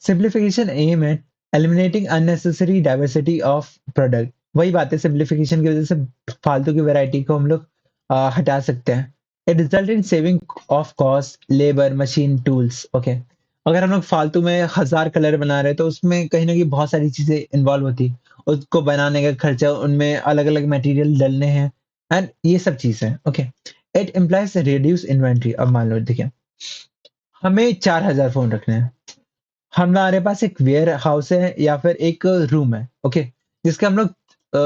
simplification aim at eliminating unnecessary diversity of product. वही बात है, सिंप्लीफिकेशन की वजह से फालतू की वैरायटी को हम लोग हटा सकते हैं। It result in saving of cost, labour, machine, tools. Okay, अगर हम लोग फालतू में हजार कलर बना रहे हैं तो उसमें कहीं ना कहीं बहुत सारी चीजें इन्वॉल्व होती, उसको बनाने का खर्चा, उनमें अलग अलग मटेरियल डलने हैं, एंड ये सब चीज है। Okay, it implies reduce inventory. अब मान लो देखिए, हमें 4000 फोन रखने हैं, हमारे पास एक वेयर हाउस है या फिर एक रूम है, ओके, जिसके हम लोग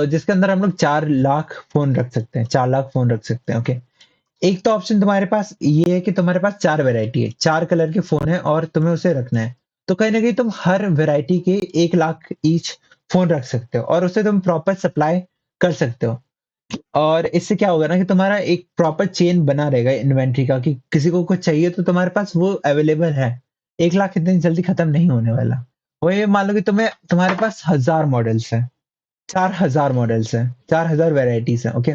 जिसके अंदर हम लोग 4 लाख फोन रख सकते हैं, 4 लाख फोन रख सकते हैं। ओके, एक तो ऑप्शन तुम्हारे पास ये है कि तुम्हारे पास चार वैरायटी है, चार कलर के फोन है और तुम्हें उसे रखना है, तो कहीं ना कहीं तुम हर वैरायटी के 1 लाख ईच फोन रख सकते हो और उसे तुम प्रॉपर सप्लाई कर सकते हो। और इससे क्या होगा ना कि तुम्हारा एक प्रॉपर चेन बना रहेगा इन्वेंट्री का, कि किसी को कुछ चाहिए तो तुम्हारे पास वो अवेलेबल है। 1 लाख इतनी जल्दी खत्म नहीं होने वाला। वही मान लो कि तुम्हारे पास 1000 मॉडल्स है, 4000 मॉडल्स है, 4000 वेराइटीज है। ओके,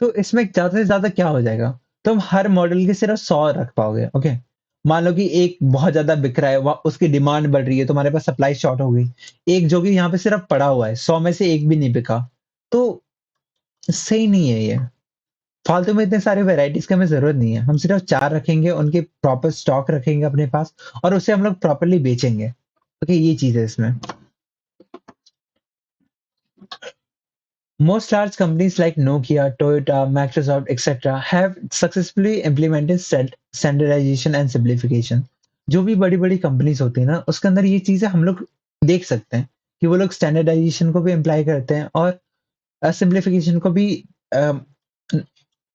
तो इसमें ज्यादा से ज्यादा क्या हो जाएगा, तुम हर मॉडल के सिर्फ 100 रख पाओगे। ओके, मान लो कि एक बहुत ज्यादा बिक रहा है, उसकी डिमांड बढ़ रही है, तुम्हारे पास सप्लाई शॉर्ट हो गई, एक जो कि यहाँ पे सिर्फ पड़ा हुआ है, 100 में से एक भी नहीं बिका, तो सही नहीं है ये। फालतू में इतने सारे वैराइटीज की हमें जरूरत नहीं है, हम सिर्फ चार रखेंगे, उनके प्रॉपर स्टॉक रखेंगे अपने पास, और उसे हम लोग प्रॉपरली बेचेंगे। ओके, ये चीज है इसमें। Most large companies like Nokia, Toyota, Microsoft, etc. have successfully implemented standardization and simplification। जो भी बड़ी बड़ी कंपनीज होती है ना, उसके अंदर ये चीजें हम लोग देख सकते हैं कि वो लोग स्टैंडर्डाइजेशन को भी इम्प्लाई करते हैं और सिंप्लीफिकेशन को भी अ,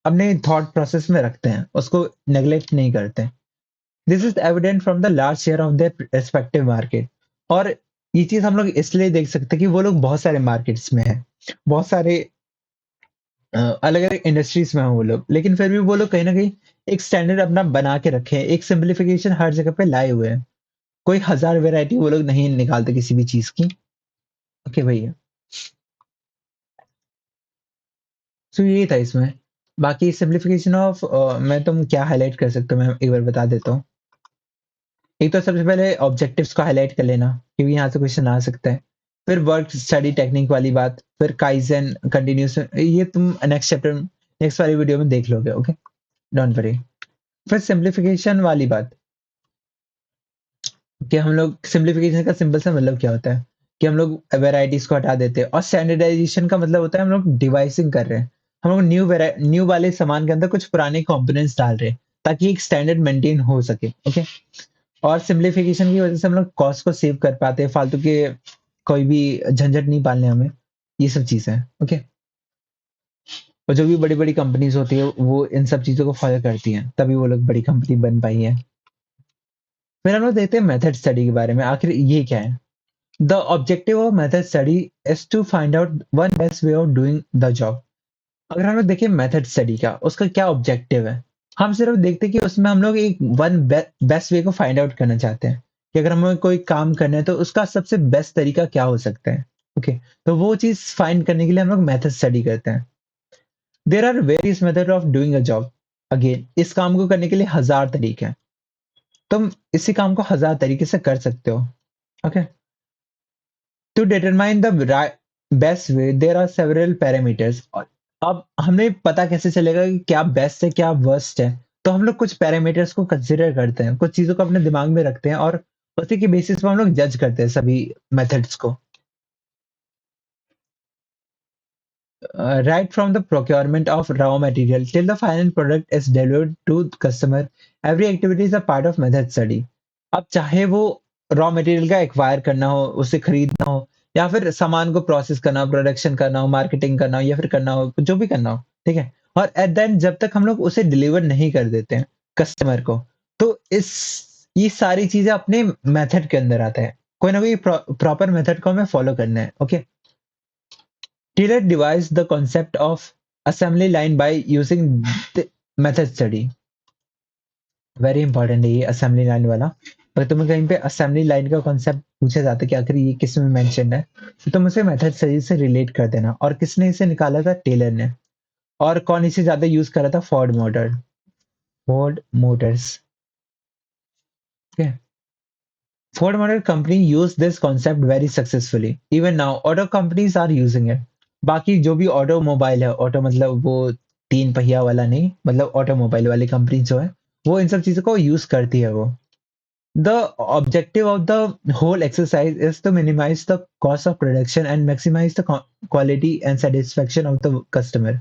अपने थॉट प्रोसेस में रखते हैं, उसको नेग्लेक्ट नहीं करते। This is evident from the large share of their respective market. और ये चीज़ हम लोग इसलिए देख सकते हैं कि वो लोग बहुत सारे मार्केट्स में हैं, बहुत सारे अलग-अलग इंडस्ट्रीज़ में हैं वो लोग, लेकिन फिर भी वो लोग कहीं न कहीं एक स्टैंडर्ड अपना बना के रखे हैं, एक सिम्प्लिफिकेशन हर जगह पे लाए हुए हैं। कोई हज़ार वैरायटी वो लोग नहीं निकालते किसी भी चीज़ की। ओके भैया, सो यही था इसमें। बाकी सिम्प्लिफिकेशन ऑफ मैं तुम क्या हाइलाइट कर सकते हो, मैं एक बार बता देता हूँ। एक तो सबसे पहले ऑब्जेक्टिव्स को हाइलाइट कर लेना, क्योंकि यहाँ से क्वेश्चन आ सकता है। फिर वर्क स्टडी टेक्निक वाली बात, फिर काइज़न कंटीन्यूअस, ये तुम नेक्स्ट चैप्टर नेक्स्ट वाली वीडियो में देख लोगे, ओके? Don't worry. फिर सिम्प्लिफिकेशन वाली बात, कि हम लोग सिम्प्लिफिकेशन का सिंपल सा मतलब क्या होता है, कि हम लोग वैराइटीज़ को हटा देते हैं, और स्टैंडर्डाइज़ेशन का मतलब होता है हम लोग डिवाइसिंग कर रहे हैं। हम लोग न्यू वाले सामान के अंदर कुछ पुराने कंपोनेंट्स डाल रहे हैं, ताकि एक स्टैंडर्ड मेंटेन हो सके, ओके? और सिम्प्लिफिकेशन की वजह से हम लोग कॉस्ट को सेव कर पाते हैं, फालतू के कोई भी झंझट नहीं पालने हमें, ये सब चीज़ें हैं, ओके? और जो भी बड़ी-बड़ी कंपनीज़ होती है, वो इन सब चीज़ों को फ़ॉलो करती हैं, तभी वो लोग बड़ी कंपनी बन पाई हैं। फिर हम लोग देखते हैं मेथड स्टडी के बारे में, आखिर ये क्या है? The objective of method study is to find out one best way of doing the job. अगर हम लोग देखें मेथड स्टडी का, उसका क्या ऑब्जेक्टिव है? हम सिर्फ देखते हैं कि उसमें हम लोग एक बेस्ट वे को फाइंड आउट करना चाहते हैं, कि अगर हमें कोई काम करना है तो उसका सबसे बेस्ट तरीका क्या हो सकता है, ओके? तो वो चीज़ फाइंड करने के लिए हम लोग मेथड स्टडी करते हैं। There are various method of doing a job. Again, इस काम को करने के लिए हज़ार तरीके हैं। तुम इसी काम को हज़ार तरीके से कर सकते हो, okay? To determine the best way, there are several parameters. और अब हमें पता कैसे चलेगा कि क्या बेस्ट है, क्या वर्स्ट है? तो हम लोग कुछ पैरामीटर्स को कंसीडर करते हैं, कुछ चीज़ों को अपने दिमाग में रखते हैं, और उसी के बेसिस पे हम लोग जज करते हैं सभी मेथड्स को। Right from the procurement of raw material till the final product is delivered to the customer, every activity is a part of method study. अब चाहे वो रॉ मटेरियल का एक्वायर करना हो, उसे खरीदना हो, या फिर सामान को प्रोसेस करना हो, प्रोडक्शन करना हो, मार्केटिंग करना हो, या फिर करना हो, जो भी करना हो, ठीक है? और एट द एंड जब तक हम लोग उसे डिलीवर नहीं कर देते हैं कस्टमर को, तो इस ये सारी चीज़ें अपने मेथड के अंदर आता है। कोई ना कोई प्रॉपर मेथड को हमें फॉलो करना है, okay? Taylor devised the concept of assembly line by using the method study. Very important है ये असेंबली लाइन वाला। अगर तुम्हें कहीं पे असेंबली लाइन का कॉन्सेप्ट पूछा जाता है कि आखिर ये किस में मेंशन है, तो तुम उसे मेथड स्टडी से रिलेट कर देना। और किसने इसे निकाला था? टेलर ने। और कौन इसे ज्यादा यूज करा था? Ford Motors. Ford Motor Company used this concept very successfully. Even now, auto companies are using it. बाकी जो भी ऑटोमोबाइल है, ऑटो मतलब वो तीन पहिया वाला नहीं, मतलब ऑटोमोबाइल वाली कंपनी जो है, वो इन सब चीजों को यूज करती है वो। The objective of the whole exercise is to minimize the cost of production and maximize the quality and satisfaction of the customer.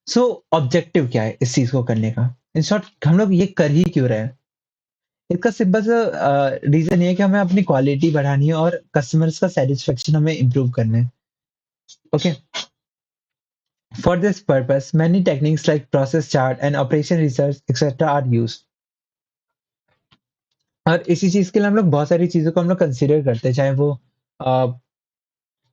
So objective क्या है इस चीज को करने का? इन शॉर्ट हम लोग ये कर ही क्यों रहे हैं? इसका सिंपल सा रीज़न ये है कि हमें अपनी क्वालिटी बढ़ानी है और कस्टमर्स का सैटिस्फैक्शन हमें इम्प्रूव करना है। Okay? For this purpose many techniques like process chart and operation research etcetera are used. और इसी चीज़ के लिए हम लोग बहुत सारी चीज़ों को हम लोग कंसीडर करते हैं, चाहे वो अ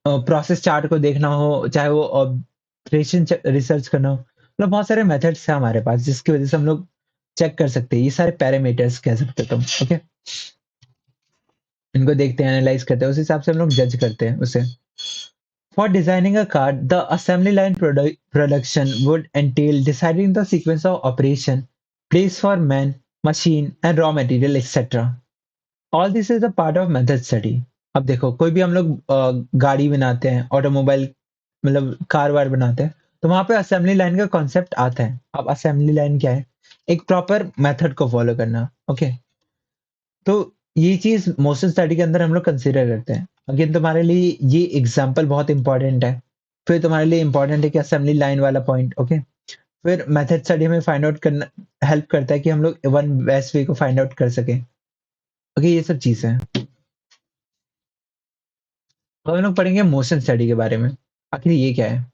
प्रोसेस चार्ट को देखना हो, चाहे वो ऑपरेशन रिसर्च करना हो। मतलब बहुत सारे मेथड्स हैं हमारे पास जिसकी वज़ह से हम लोग चेक कर सकते हैं। ये सारे पैरामीटर्स कह सकते हो तुम। ओके? इनको देखते हैं, एनालाइज़ करते हैं, उस हिसाब से हम लोग जज करते हैं उसे। For designing a car, the assembly line production would entail deciding the sequence of operation, place for man, machine, and raw material, etc. All this is a part of method study. अब देखो, कोई भी हम लोग गाड़ी बनाते हैं, automobile मतलब कार वार बनाते हैं, तो वहां पे असेंबली लाइन का कॉन्सेप्ट आता है। अब असेंबली लाइन क्या है? एक प्रॉपर मेथड को फॉलो करना। ओके? तो ये चीज़ मोशन स्टडी के अंदर हम लोग कंसीडर करते हैं। अगेन तुम्हारे लिए ये एग्ज़ाम्पल बहुत इम्पोर्टेंट है। फिर तुम्हारे लिए इम्पोर्टेंट है कि असेंबली लाइन वाला पॉइंट, ओके? फिर मेथड स्टडी में फाइंड आउट करना हेल्प करता है कि हम लोग वन बेस्ट वे को फाइंड आउट कर सकें। ओके, ये सब चीज़ें हैं। अब हम लोग पढ़ेंगे मोशन स्टडी के बारे में। आखिर ये क्या है?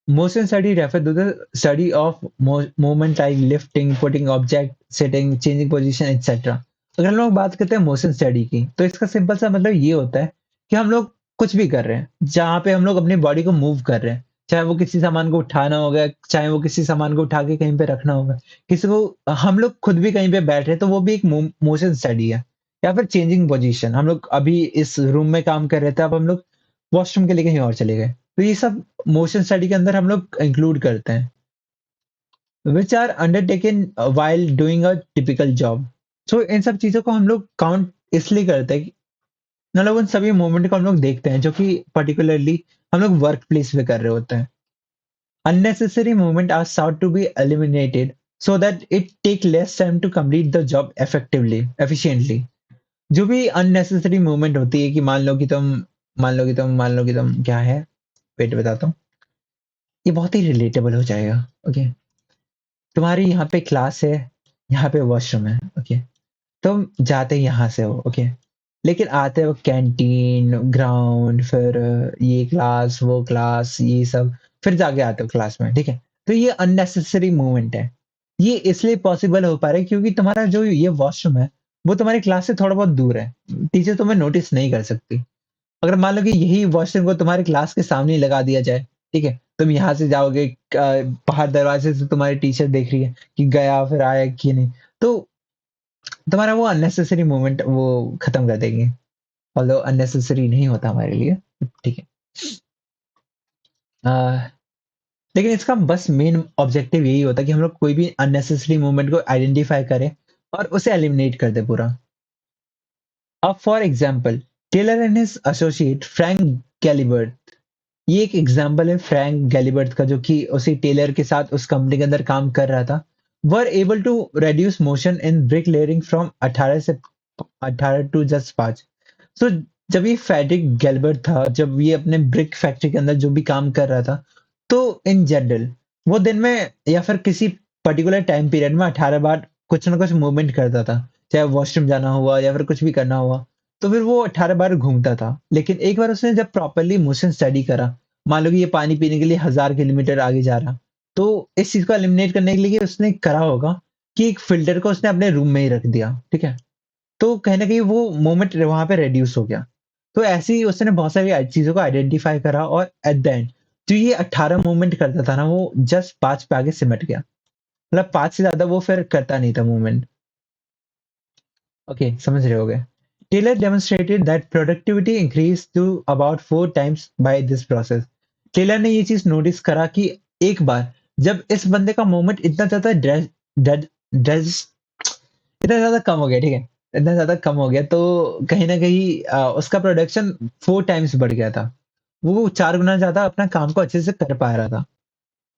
Motion study refers to the study of movement like lifting, putting object, sitting, changing position, etc. अगर हम लोग बात करते हैं मोशन स्टडी की, तो इसका सिंपल सा मतलब ये होता है कि हम लोग कुछ भी कर रहे हैं, जहाँ पे हम लोग अपनी बॉडी को मूव कर रहे हैं, चाहे वो किसी सामान को उठाना होगा, चाहे वो किसी सामान को उठा के कहीं पे रखना होगा, किसी को हम लोग खुद भी कहीं पे बैठ रहे हैं, तो वो भी एक मोशन स्टडी है। या फिर चेंजिंग पोजीशन, हम लोग अभी इस रूम में काम कर रहे थे, अब हम लोग वॉशरूम के लिए कहीं और चले गए, तो ये सब मोशन स्टडी के अंदर हम लोग इंक्लूड करते हैं, which are undertaken while doing a typical job. So इन सब चीजों को हम लोग काउंट इसलिए करते हैं, मतलब उन सभी मोमेंट को हम लोग देखते हैं जो कि पर्टिकुलरली हम लोग वर्क प्लेस पे कर रहे होते हैं। Unnecessary movement are sought to be eliminated so that it take less time to complete the job efficiently. जो भी unnecessary movement होती है कि मान लो कि तुम क्या है, वेट बताता हूँ, ये बहुत ही रिलेटेबल हो जाएगा। ओके, तुम्हारी यहाँ पे क्लास है, यहाँ पे वॉशरूम है। ओके, तुम जाते यहाँ से हो। ओके, लेकिन आते हो कैंटीन, ग्राउंड, फिर ये क्लास, वो क्लास, ये सब, फिर जाके आते हो क्लास में। ठीक है, तो ये अननेसेसरी मूवमेंट है। ये इसलिए पॉसिबल हो पा रहा है क्योंकि तुम्हारा जो ये वॉशरूम है, वो तुम्हारी क्लास से थोड़ा बहुत दूर है। टीचर तुम्हें नोटिस नहीं कर सकती। अगर मान लो कि यही वॉशरूम को तुम्हारे क्लास के सामने ही लगा दिया जाए, ठीक है, तुम यहाँ से जाओगे, बाहर दरवाजे से तुम्हारी टीचर देख रही है कि गया फिर आया कि नहीं, तो तुम्हारा वो अननेसेसरी मूवमेंट वो खत्म कर देंगे। ऑल्दो अननेसेसरी नहीं होता हमारे लिए। ठीक है, अ, लेकिन इसका बस मेन ऑब्जेक्टिव यही होता है कि हम लोग कोई भी अननेसेसरी मूवमेंट को आइडेंटिफाई करें और उसे एलिमिनेट कर दे पूरा। अब for example, Taylor and his associate Frank Gilbreth, ये एक एग्जांपल है फ्रैंक गैलिबर्ट का, जो कि उसी टेलर के साथ उस कंपनी के अंदर काम कर रहा था। Were able to reduce motion in brick laying from 18 से 18 टू जस्ट 5। सो जब ये फ्रेडरिक गैल्बर्ट था, जब ये अपने ब्रिक फैक्ट्री के अंदर जो भी काम कर रहा था, तो इन जनरल वो दिन में या फिर किसी पर्टिकुलर टाइम पीरियड में 18 बार कुछ ना कुछ मूवमेंट करता था, चाहे वॉशरूम जाना हुआ या फिर कुछ भी करना हुआ, तो फिर वो 18 बार घूमता था। लेकिन एक बार उसने जब प्रॉपरली मोशन स्टडी करा, मान लो कि ये पानी पीने के लिए 1000 किलोमीटर आगे जा रहा, तो इस चीज को एलिमिनेट करने के लिए उसने करा होगा कि एक फिल्टर को उसने अपने रूम में ही रख दिया। ठीक है, तो कहीं न कहीं वो मोमेंट वहाँ पे रिड्यूस हो गया। तो ऐसे ही उसने बहुत सारी चीज़ों को आइडेंटिफ़ाई करा और एट द एंड जो ये 18 मूवमेंट करता था ना, वो जस्ट 5 पे आके सिमट गया। मतलब 5 से ज़्यादा वो फिर करता नहीं था मूवमेंट। ओके, समझ रहे होगे। Taylor demonstrated that productivity increase to about 4 times by this process. Taylor ने ये चीज़ नोटिस करा कि एक बार जब इस बंदे का मूवमेंट इतना ज़्यादा ड्रेस डेड ड्रेस इतना ज़्यादा कम हो गया, ठीक है? इतना ज़्यादा कम हो गया, तो कहीं न कहीं उसका प्रोडक्शन 4 टाइम्स बढ़ गया था। वो 4 गुना ज़्यादा अपना काम को अच्छे से कर पा रहा था।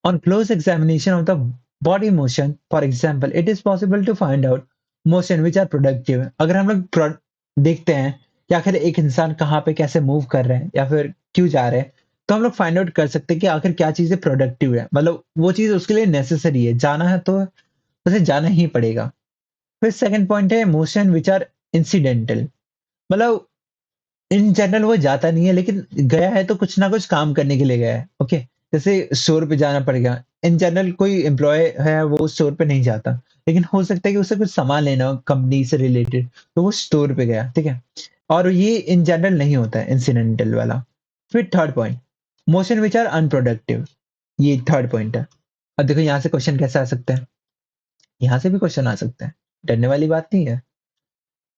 On close examination of the body motion, for example, it is possible to find out motion which are productive। अगर हम लोग देखते हैं कि आखिर एक इंसान कहाँ पे कैसे मूव कर रहे हैं या फिर क्यों जा रहे हैं, तो हम लोग फाइंड आउट कर सकते हैं कि आखिर क्या चीज़ें प्रोडक्टिव है। मतलब वो चीज़ उसके लिए नेसेसरी है, जाना है तो उसे जाना ही पड़ेगा। फिर सेकंड पॉइंट है मोशन व्हिच आर इंसिडेंटल। मतलब इन जनरल वो जाता नहीं है, लेकिन गया है तो कुछ ना कुछ काम करने के लिए गया है। ओके, जैसे स्टोर पे जाना पड़ गया। इन जनरल कोई एम्प्लॉय है वो स्टोर पे नहीं जाता, लेकिन हो सकता है कि उसे कुछ सामान लेना हो कंपनी से रिलेटेड, तो वो स्टोर पे गया। ठीक है, और ये इन जनरल नहीं होता है, इंसिडेंटल वाला। फिर third point, motion which are unproductive, ये थर्ड पॉइंट है। अब देखो यहाँ से क्वेश्चन कैसे आ सकते हैं, यहाँ से भी क्वेश्चन आ सकते हैं, डरने वाली बात नहीं है।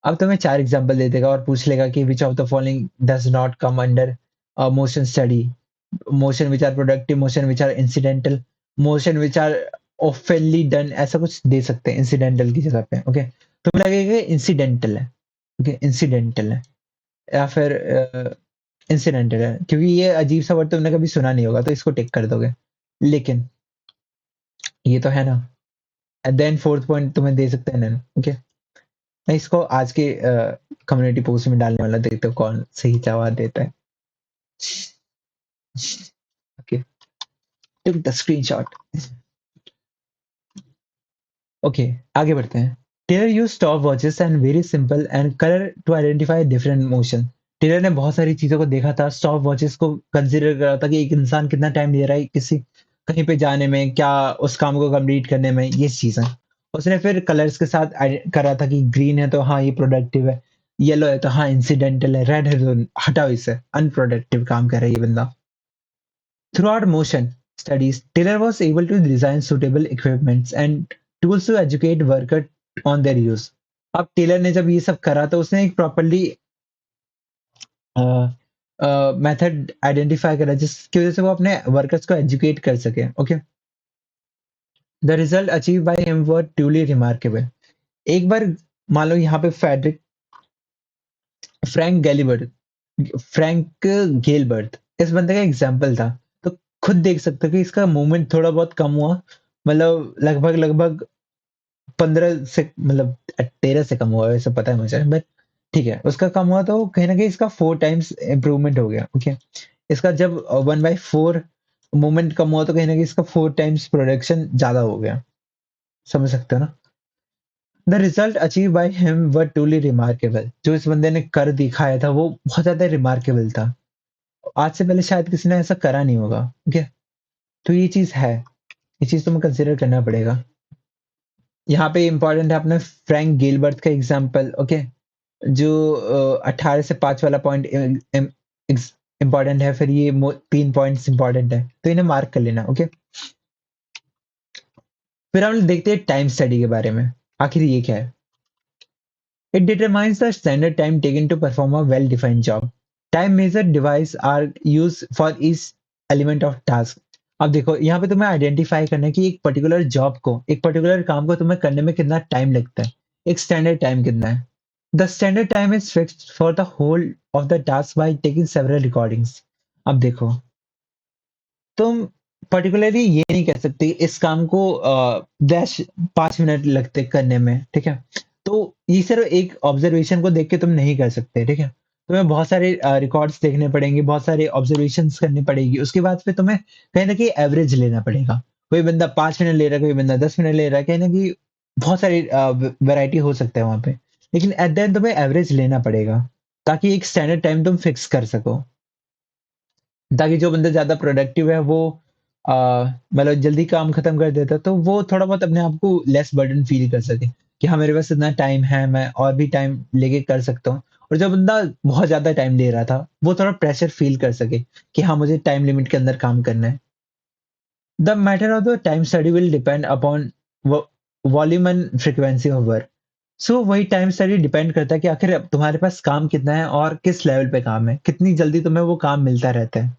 अब तुम्हें 4 एग्जांपल दे देगा और पूछ लेगा कि which of the following does not come under motion study. Motion which are productive, motion which are incidental, motion which are oftenly done, ऐसा कुछ दे सकते हैं इंसिडेंटल की जगह पे। ओके, तुम्हें लगेगा इंसिडेंटल है। ओके, इंसिडेंटल है या फिर इंसिडेंटल है, क्योंकि ये अजीब सा वर्ड तुमने कभी सुना नहीं होगा, तो इसको टिक कर दोगे। लेकिन ये तो है ना। देन फोर्थ पॉइंट तुम्हें दे सकते हैं ना। ओके, मैं इसको आज के कम्युनिटी पोस्ट में डालने वाला, देखते हो कौन सही जवाब देता है। Okay, took the screenshot. Okay, आगे बढ़ते हैं। Taylor use stop watches and very simple and colour to identify different motion. Taylor ने बहुत सारी चीजों को देखा था, स्टॉप वॉचेस को कंसीडर करा था कि एक इंसान कितना टाइम ले रहा है किसी कहीं पे जाने में, क्या उस काम को कंप्लीट करने में, ये चीजें। उसने फिर कलर्स के साथ करा था कि ग्रीन है तो हाँ ये प्रोडक्टिव है, येलो है तो हाँ इंसिडेंटल है, रेड है तो हटाओ इसे, अनप्रोडक्टिव काम कर रहा है ये बंदा। Throughout motion studies, Taylor was able to design suitable equipments and tools to educate workers on their use. अब टेलर ने जब ये सब करा तो उसने एक प्रॉपरली मेथड आइडेंटिफाई करा जिसकी वजह से वो अपने वर्कर्स को एजुकेट कर सके। Okay, the result achieve by him were truly remarkable. एक बार मान लो यहाँ पे फेडरिक फ्रैंक गैलिबर्ट फ्रैंक गेलबर्ट इस बंदे का एग्जाम्पल था। तो खुद देख सकते हो कि इसका मूवमेंट थोड़ा बहुत कम हुआ, मतलब लगभग लगभग 15 से मतलब 13 से कम हुआ, वैसे पता है मुझे, बट ठीक है उसका कम हुआ तो कहीं ना कहीं इसका 4 टाइम्स इम्प्रूवमेंट हो गया। ओके, इसका जब 1/4 मूवमेंट कम हुआ तो कहीं ना कहीं इसका 4 टाइम्स प्रोडक्शन ज्यादा हो गया। समझ सकते हो ना। The result achieve by him were truly remarkable. जो इस बंदे ने कर दिखाया था वो बहुत ज्यादा रिमार्केबल था। आज से पहले शायद किसी ने ऐसा करा नहीं होगा। ओके, तो ये चीज है, ये चीज तुम्हें कंसिडर करना पड़ेगा। यहाँ पे इंपॉर्टेंट है अपने फ्रैंक गिलबर्ट का एग्जांपल। ओके, जो 18 से 5 वाला पॉइंट इंपॉर्टेंट है, फिर ये 3 पॉइंट्स इंपॉर्टेंट है तो इन्हें मार्क कर लेना। ओके, फिर हम देखते हैं टाइम स्टडी के बारे में, आखिर ये क्या है। It determines the standard time taken to perform a well-defined job. Time measure device are used for each element of task. अब देखो यहाँ पे तुम्हें आइडेंटिफाई करना है कि एक पर्टिकुलर जॉब को, एक पर्टिकुलर काम को तुम्हें करने में कितना टाइम लगता है, एक स्टैंडर्ड टाइम कितना है। The standard time is fixed for the whole of the task by taking several recordings. अब देखो, तुम पर्टिकुलरली ये नहीं कह सकते इस काम को डैश 5 मिनट लगते करने में, ठीक है। तो ये सिर्फ एक ऑब्जर्वेशन को देख के तुम नहीं कर सकते, ठीक है। तुम्हें बहुत सारे रिकॉर्ड्स देखने पड़ेंगे, बहुत सारे ऑब्जर्वेशंस करनी पड़ेगी, उसके बाद फिर तुम्हें कहीं ना कहीं एवरेज लेना पड़ेगा। कोई बंदा 5 मिनट ले रहा है, कोई बंदा 10 मिनट ले रहा है, कहीं ना कहीं बहुत सारी वैरायटी हो सकता है वहां पे। लेकिन एट द एंड तुम्हें एवरेज लेना पड़ेगा ताकि एक स्टैंडर्ड टाइम तुम फिक्स कर सको, ताकि जो बंदा ज़्यादा प्रोडक्टिव है वो अ, मतलब जल्दी काम खत्म कर देता है, तो वो थोड़ा बहुत अपने आप को लेस बर्डन फील कर सके कि हाँ मेरे पास इतना टाइम है, मैं और भी टाइम लेके कर सकता हूँ। और जो बंदा बहुत ज़्यादा टाइम ले रहा था वो थोड़ा प्रेशर फील कर सके कि हाँ मुझे टाइम लिमिट के अंदर काम करना है। The matter of the time study will depend upon volume and frequency of work. So वही टाइम स्टडी डिपेंड करता है कि आखिर अब तुम्हारे पास काम कितना है और किस लेवल पे काम है, कितनी जल्दी तुम्हें वो काम मिलता रहता है।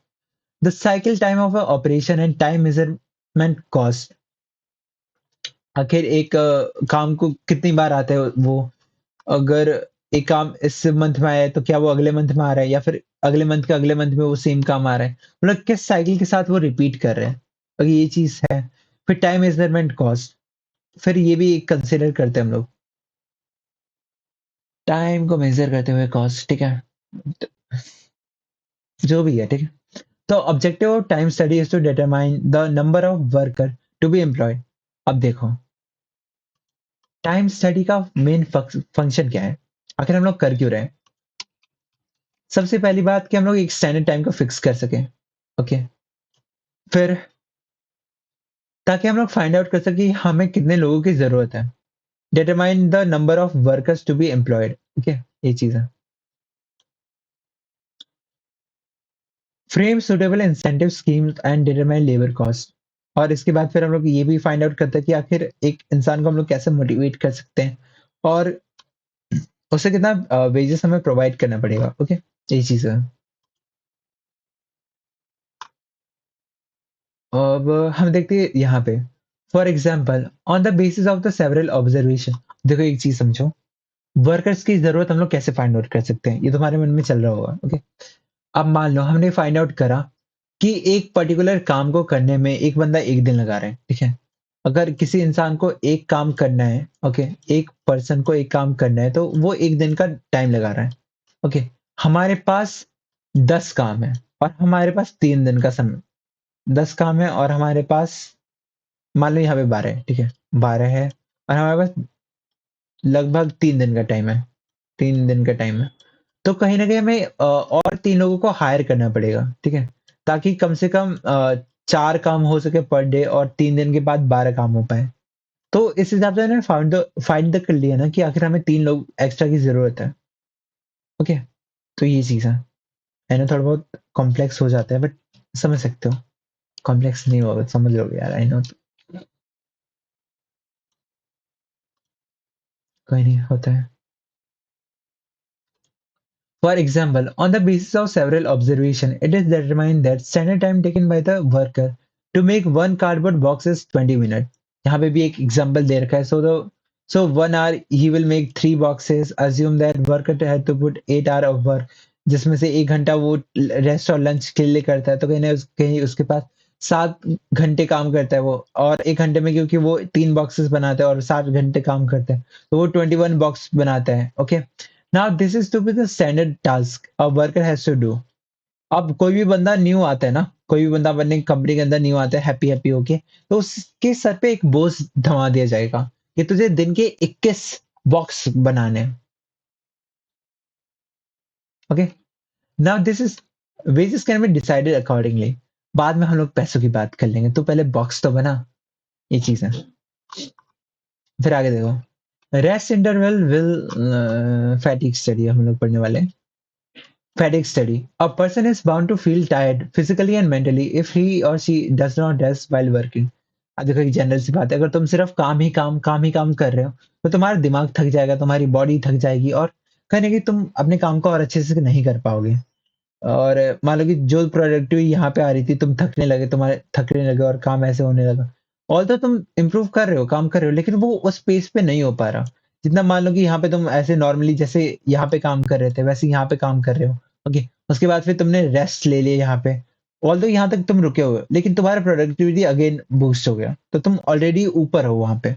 The cycle time of a operation and time measurement cost। आखिर एक काम को कितनी बार आता है वो, अगर एक काम इस मंथ में आया है तो क्या वो अगले मंथ में आ रहा है या फिर अगले मंथ के अगले मंथ में वो सेम काम आ रहा है, मतलब किस साइकिल के साथ वो रिपीट कर रहे हैं। अगर ये चीज है, फिर टाइम मेजरमेंट कॉस्ट, फिर ये भी कंसिडर करते हैं हम लोग, टाइम को मेजर करते हुए कॉस्ट, ठीक है। तो जो भी है, ठीक है। तो objective of time study is to determine the number of worker to be employed. अब देखो, टाइम स्टडी का मेन फंक्शन क्या है, आखिर हम लोग कर क्यों रहे हैं। सबसे पहली बात कि हम लोग एक स्टैंडर्ड टाइम को फिक्स कर सकें। ओके, फिर ताकि हम लोग फाइंड आउट कर सकें कि हमें कितने लोगों की जरूरत है। Determine the number of workers to be employed. Okay, ये चीज है। Frame suitable incentive schemes and determine labour cost. और इसके बाद फिर हम लोग ये भी फाइंड आउट करते हैं कि आखिर एक इंसान को हम लोग कैसे मोटिवेट कर सकते हैं और उसे कितना वेजेस हमें प्रोवाइड करना पड़ेगा। ओके, यही चीज है। अब हम देखते हैं यहाँ पे, for example on the basis of the several observation. देखो एक चीज समझो, वर्कर्स की जरूरत हम लोग कैसे फाइंड आउट कर सकते हैं, ये तुम्हारे मन में चल रहा होगा। ओके, अब मान लो हमने फाइंड आउट करा कि एक पर्टिकुलर काम को करने में एक बंदा 1 दिन लगा रहा है, ठीक है। अगर किसी इंसान को एक काम करना है, ओके, एक पर्सन को एक काम करना है तो वो 1 दिन का टाइम लगा रहा है। ओके, हमारे पास 10 काम है और हमारे पास 3 दिन का समय। 10 काम है और हमारे पास मान लो यहाँ पे 12 है, ठीक है। 12 है और हमारे पास लगभग 3 दिन का टाइम है। 3 दिन का टाइम है तो कहीं ना कहीं हमें और 3 लोगों को हायर करना पड़ेगा, ठीक है। ताकि कम से कम 4 काम हो सके पर डे और 3 दिन के बाद 12 काम हो पाए। तो इस हिसाब से मैंने फाइंड द कर लिया ना कि आखिर हमें 3 लोग एक्स्ट्रा की ज़रूरत है। ओके, तो ये चीज़ है। है ना, थोड़ा बहुत कॉम्प्लेक्स हो जाता है बट समझ सकते हो। कॉम्प्लेक्स नहीं होगा, समझ लोगे यार, आई नो। कोई नहीं, होता है। For example, on the basis of several observations, it is determined that standard time taken by the worker to make one cardboard box is 20 minutes. यहाँ पे भी एक एग्जांपल दे रखा है. So 1 hour he will make 3 boxes. Assume that worker had to put 8 hour of work, जिसमें से 1 घंटा वो रेस्ट और लंच के लिए करता है. तो कहीं उसके पास 7 घंटे काम करता है वो, और 1 घंटे में क्योंकि वो 3 बॉक्सेस बनाता है और 7 घंटे काम करता है, तो वो 21 बॉक्स बनाता है. Okay, now this is to be the standard task a worker has to do. अब कोई भी बंदा न्यू आता है ना, कोई भी बंदा अपने कंपनी के अंदर न्यू आता है हैप्पी हैप्पी होके, तो उसके सर पे एक बोझ थमा दिया जाएगा कि तुझे दिन के 21 बॉक्स बनाने हैं. Okay, now this is wages can be decided accordingly. बाद में हम लोग पैसों की बात कर लेंगे, तो पहले बॉक्स तो बना. ये चीज है. फिर आगे देखो, रेस्ट इंटरवल विल फैटिक स्टडी हम लोग पढ़ने वाले हैं. Fatigue study. A person is bound to feel tired physically and mentally if he or she does not rest while working. अब देखो एक जनरल सी बात है, अगर तुम सिर्फ काम ही काम कर रहे हो, तो तुम्हारा दिमाग थक जाएगा, तुम्हारी बॉडी थक जाएगी, और कहीं न कहीं तुम अपने काम को और अच्छे से नहीं कर पाओगे. और मान लो कि जो प्रोडक्टिविटी यहाँ पे आ रही थी, तुम थकने लगे और काम ऐसे होने लगा. ऑल्दो तुम इम्प्रूव कर रहे हो, काम कर रहे हो, लेकिन वो उस पेस पे नहीं हो पा रहा. जितना मान लो कि यहाँ पे तुम ऐसे नॉर्मली जैसे यहाँ पे काम कर रहे थे, वैसे यहाँ पे काम कर रहे हो. ओके, उसके बाद फिर तुमने रेस्ट ले लिया यहाँ पे. ऑल्दो यहाँ तक तुम रुके हुए हो, लेकिन तुम्हारा प्रोडक्टिविटी अगेन बूस्ट हो गया. तो तुम ऑलरेडी ऊपर हो वहाँ पे.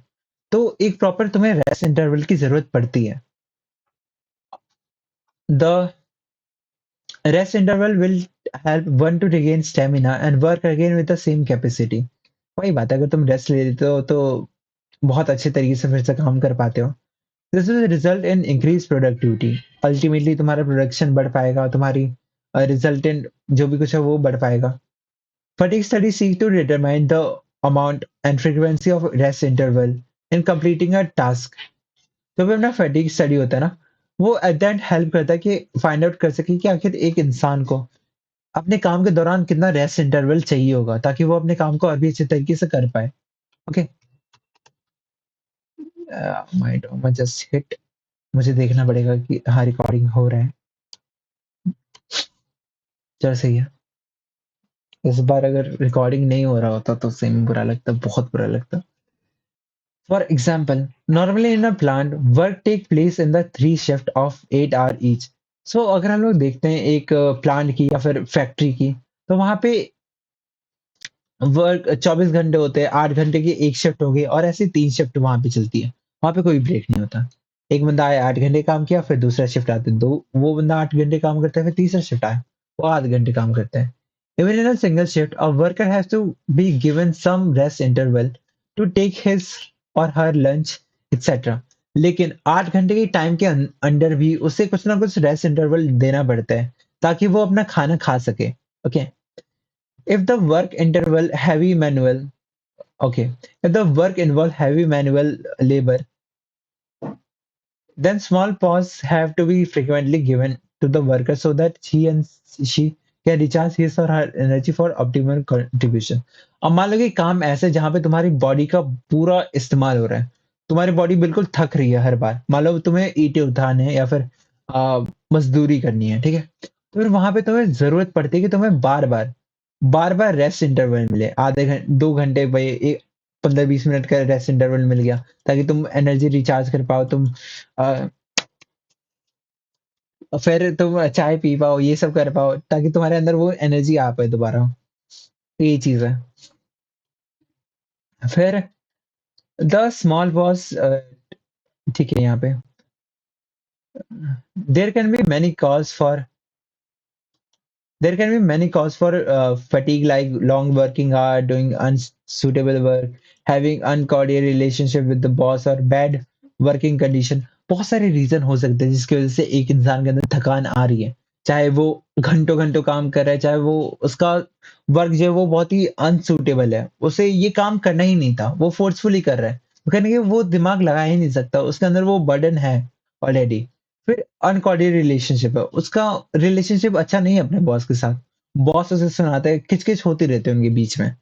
तो एक प्रॉपर तुम्हें रेस्ट इंटरवल की ज़रूरत पड़ती है. The rest interval will help one to regain stamina and work again with the same capacity. वही बात है, अगर तुम रेस्ट ले लेते हो तो बहुत अच्छे तरीके से फिर से काम कर पाते हो. This will result in increase productivity. Ultimately तुम्हारा प्रोडक्शन बढ़ पाएगा, तुम्हारी रिजल्टेंट जो भी कुछ है वो बढ़ पाएगा. Fatigue studies seek to determine the amount and frequency of rest interval in completing a task. जो भी अपना फैटिग स्टडी होता है ना, वो एट द एंड हेल्प करता है कि फाइंड आउट कर सके कि आखिर एक इंसान को अपने काम के दौरान कितना रेस्ट इंटरवल चाहिए होगा ताकि वो अपने काम को और भी अच्छे तरीके से कर पाए. Okay, my Doma just hit. मुझे देखना पड़ेगा कि हाँ रिकॉर्डिंग हो रहा है. चल सही है. इस बार अगर रिकॉर्डिंग नहीं हो रहा होता तो सही में बुरा लगता, बहुत बुरा लगता. For example, normally in a plant work take place in the 3 shift of 8 hour each. So अगर हम लोग देखते हैं एक प्लांट की या फिर फैक्ट्री की, तो वहां पे वर्क 24 घंटे होते हैं, 8 घंटे की एक शिफ्ट होगी और ऐसी 3 शिफ्ट वहां पे चलती है. वहां पे कोई ब्रेक नहीं होता. एक बंदा आया 8 घंटे काम किया, फिर दूसरा शिफ्ट आते दो, वो बंदा 8 घंटे काम करता है, फिर तीसरा शिफ्ट आया, वो 8 घंटे काम करता है. Even in a single shift a worker has to be given some rest interval to take his or her lunch etcetera. लेकिन 8 घंटे के टाइम के अंडर भी उसे कुछ ना कुछ रेस्ट इंटरवल देना पड़ता है ताकि वो अपना खाना खा सके. Okay, if the work interval heavy manual okay if the work involve heavy manual labor, then small pause have to be frequently given to the worker so that she can recharge his or her energy for optimal contribution. अब मान लो कि काम ऐसे है जहां पे तुम्हारी body का पूरा इस्तेमाल हो रहा है, तुम्हारी बॉडी बिल्कुल थक रही है हर बार. मान लो तुम्हें ईंटें उठाने हैं या फिर मजदूरी करनी है, ठीक है, तो फिर वहां पे तुम्हें जरूरत पड़ती है कि तुम्हें बार बार रेस्ट इंटरवल मिले. आधे घंटे 2 घंटे भाई, एक 15-20 मिनट का रेस्ट इंटरवल मिल गया ताकि तुम एनर्जी रिचार्ज कर पाओ, तुम अ, फिर तुम चाय पी पाओ, ये सब कर पाओ ताकि तुम्हारे अंदर वो एनर्जी आ पाए दोबारा. तो ये चीज है. फिर द स्मॉल बॉस, ठीक है, यहाँ पे there can be many cause for There can be many causes for fatigue, like long working hour, doing unsuitable work, having uncordial relationship with the boss, और bad working condition. बहुत सारे reason हो सकते हैं जिसकी वजह से एक इंसान के अंदर थकान आ रही है. चाहे वो घंटों घंटों काम कर रहा है, चाहे वो उसका वर्क जो है वो बहुत ही अनसूटेबल है, उसे ये काम करना ही नहीं था, वो फोर्सफुली कर रहा है. वो कहने कि वो दिमाग लगा ही नहीं सकता, उसके अंदर वो बर्डन है ऑलरेडी। फिर अनकॉर्डियल रिलेशनशिप है, उसका रिलेशनशिप अच्छा नहीं है अपने बॉस के साथ। बॉस उसे सुनाता है, किच-किच होती रहती है उनके बीच में।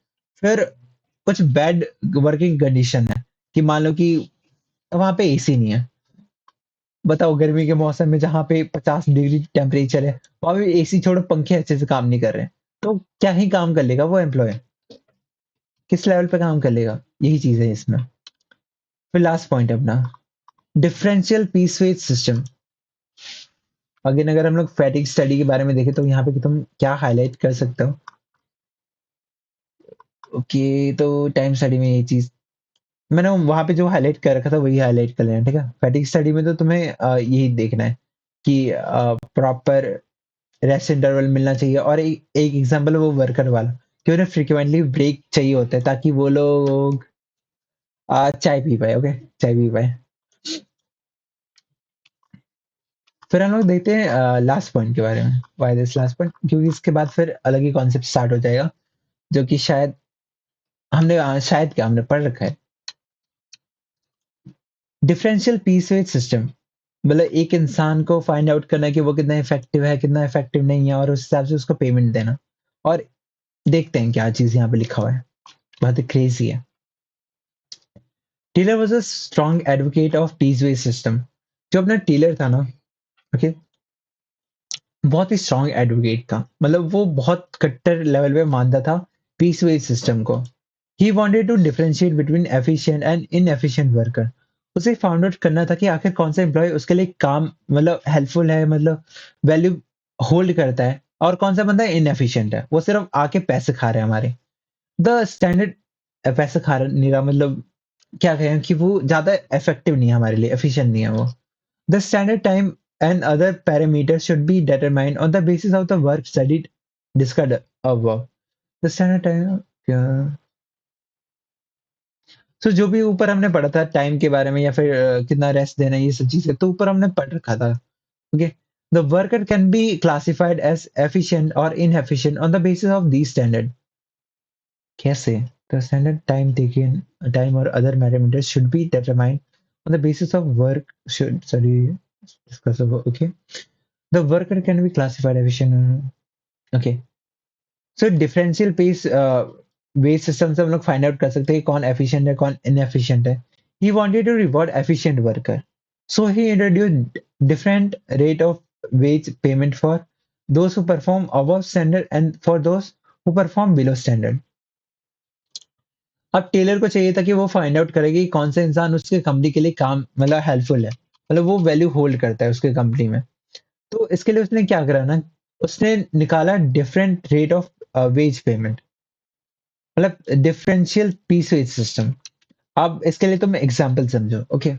फिर कुछ बैड वर्किंग कंडीशन है कि मान लो कि वहाँ पे एसी नहीं है। बताओ गर्मी के मौसम में जहाँ पे 50 डिग्री टेम्परेचर है, वहाँ पे एसी छोड़ो पंखे अच्छे से काम नहीं कर रहे हैं। तो क्या ही काम कर लेगा वो एम्प्लॉयी? किस लेवल पे काम कर लेगा? यही चीज़ है इसमें। फिर लास्ट पॉइंट है अपना, differential piece wage system. Again अगर हम लोग फैटिग स्टडी के बारे में देखें तो यहाँ पे तुम क्या हाइलाइट कर सकते हो? ओके, तो टाइम स्टडी में ये चीज़ मैंने वहाँ पे जो हाइलाइट कर रखा था वही हाइलाइट कर लेना, ठीक है? फैटिग स्टडी में तो तुम्हें यही देखना है कि प्रॉपर रेस्ट इंटरवल मिलना चाहिए, और एक एक एग्जांपल वो वर्कर वाला कि उन्हें फ्रीक्वेंटली ब्रेक चाहिए होता है ताकि वो लोग चाय पी पाए, ओके? चाय पी पाए। फिर हम लोग देखते हैं लास्ट पॉइंट के बारे में, व्हाई दिस लास्ट पॉइंट, क्योंकि इसके बाद फिर अलग ही कॉन्सेप्ट स्टार्ट हो जाएगा, जो कि शायद शायद क्या हमने पढ़ रखा है। डिफरेंशियल पीस वेज सिस्टम, मतलब एक इंसान को फाइंड आउट करना कि वो कितना इफेक्टिव है, कितना इफेक्टिव नहीं है, और उस हिसाब से उसको पेमेंट देना। और देखते हैं क्या चीज़ यहाँ पे लिखा हुआ है, बहुत ही क्रेजी है। Taylor was a strong advocate of piece wage system. जो अपना टेलर था ना, ओके, बहुत ही स्ट्रॉन्ग एडवोकेट था, मतलब वो बहुत कट्टर लेवल पे मानता था पीस वेज सिस्टम को। He wanted to differentiate between efficient and inefficient worker. उसे फाउंड आउट करना था कि आखिर कौन सा एम्प्लॉय उसके लिए काम मतलब हेल्पफुल है, मतलब वैल्यू होल्ड करता है, और कौन सा बंदा इनएफिशिएंट है, वो सिर्फ आके पैसे खा रहे हैं हमारे। द स्टैंडर्ड पैसे खा नहीं रहा, मतलब क्या कहें कि वो ज्यादा इफेक्टिव नहीं है हमारे लिए, एफिशिएंट नहीं है वो। The standard time and other parameters should be determined on the basis of the work studied discussed above. The standard time क्या, so जो भी ऊपर हमने पढ़ा था टाइम के बारे में, या फिर कितना रेस्ट देना, ये सब चीजें तो ऊपर हमने पढ़ रखा था, okay? The worker can be classified as efficient or inefficient on the basis of these standard. कैसे? The standard time taken, time or other parameters should be determined on the basis of work should study discuss above, okay? The worker can be classified efficient. ओके, so differential piece wage system से हम लोग find out कर सकते हैं कि कौन efficient है, कौन इनएफिशिएंट है। He wanted to reward efficient worker, so he introduced different rate of wage payment for those who perform above standard and for those who perform below standard. अब Taylor को चाहिए था कि वो फाइंड आउट करे कि कौन सा इंसान उसके कंपनी के लिए काम मतलब हेल्पफुल है, मतलब वो वैल्यू होल्ड करता है उसके कंपनी में। तो इसके लिए उसने क्या करा ना, उसने निकाला different rate of wage payment, मतलब डिफरेंशियल पीस वेज सिस्टम। अब इसके लिए तुम एग्जांपल समझो, ओके?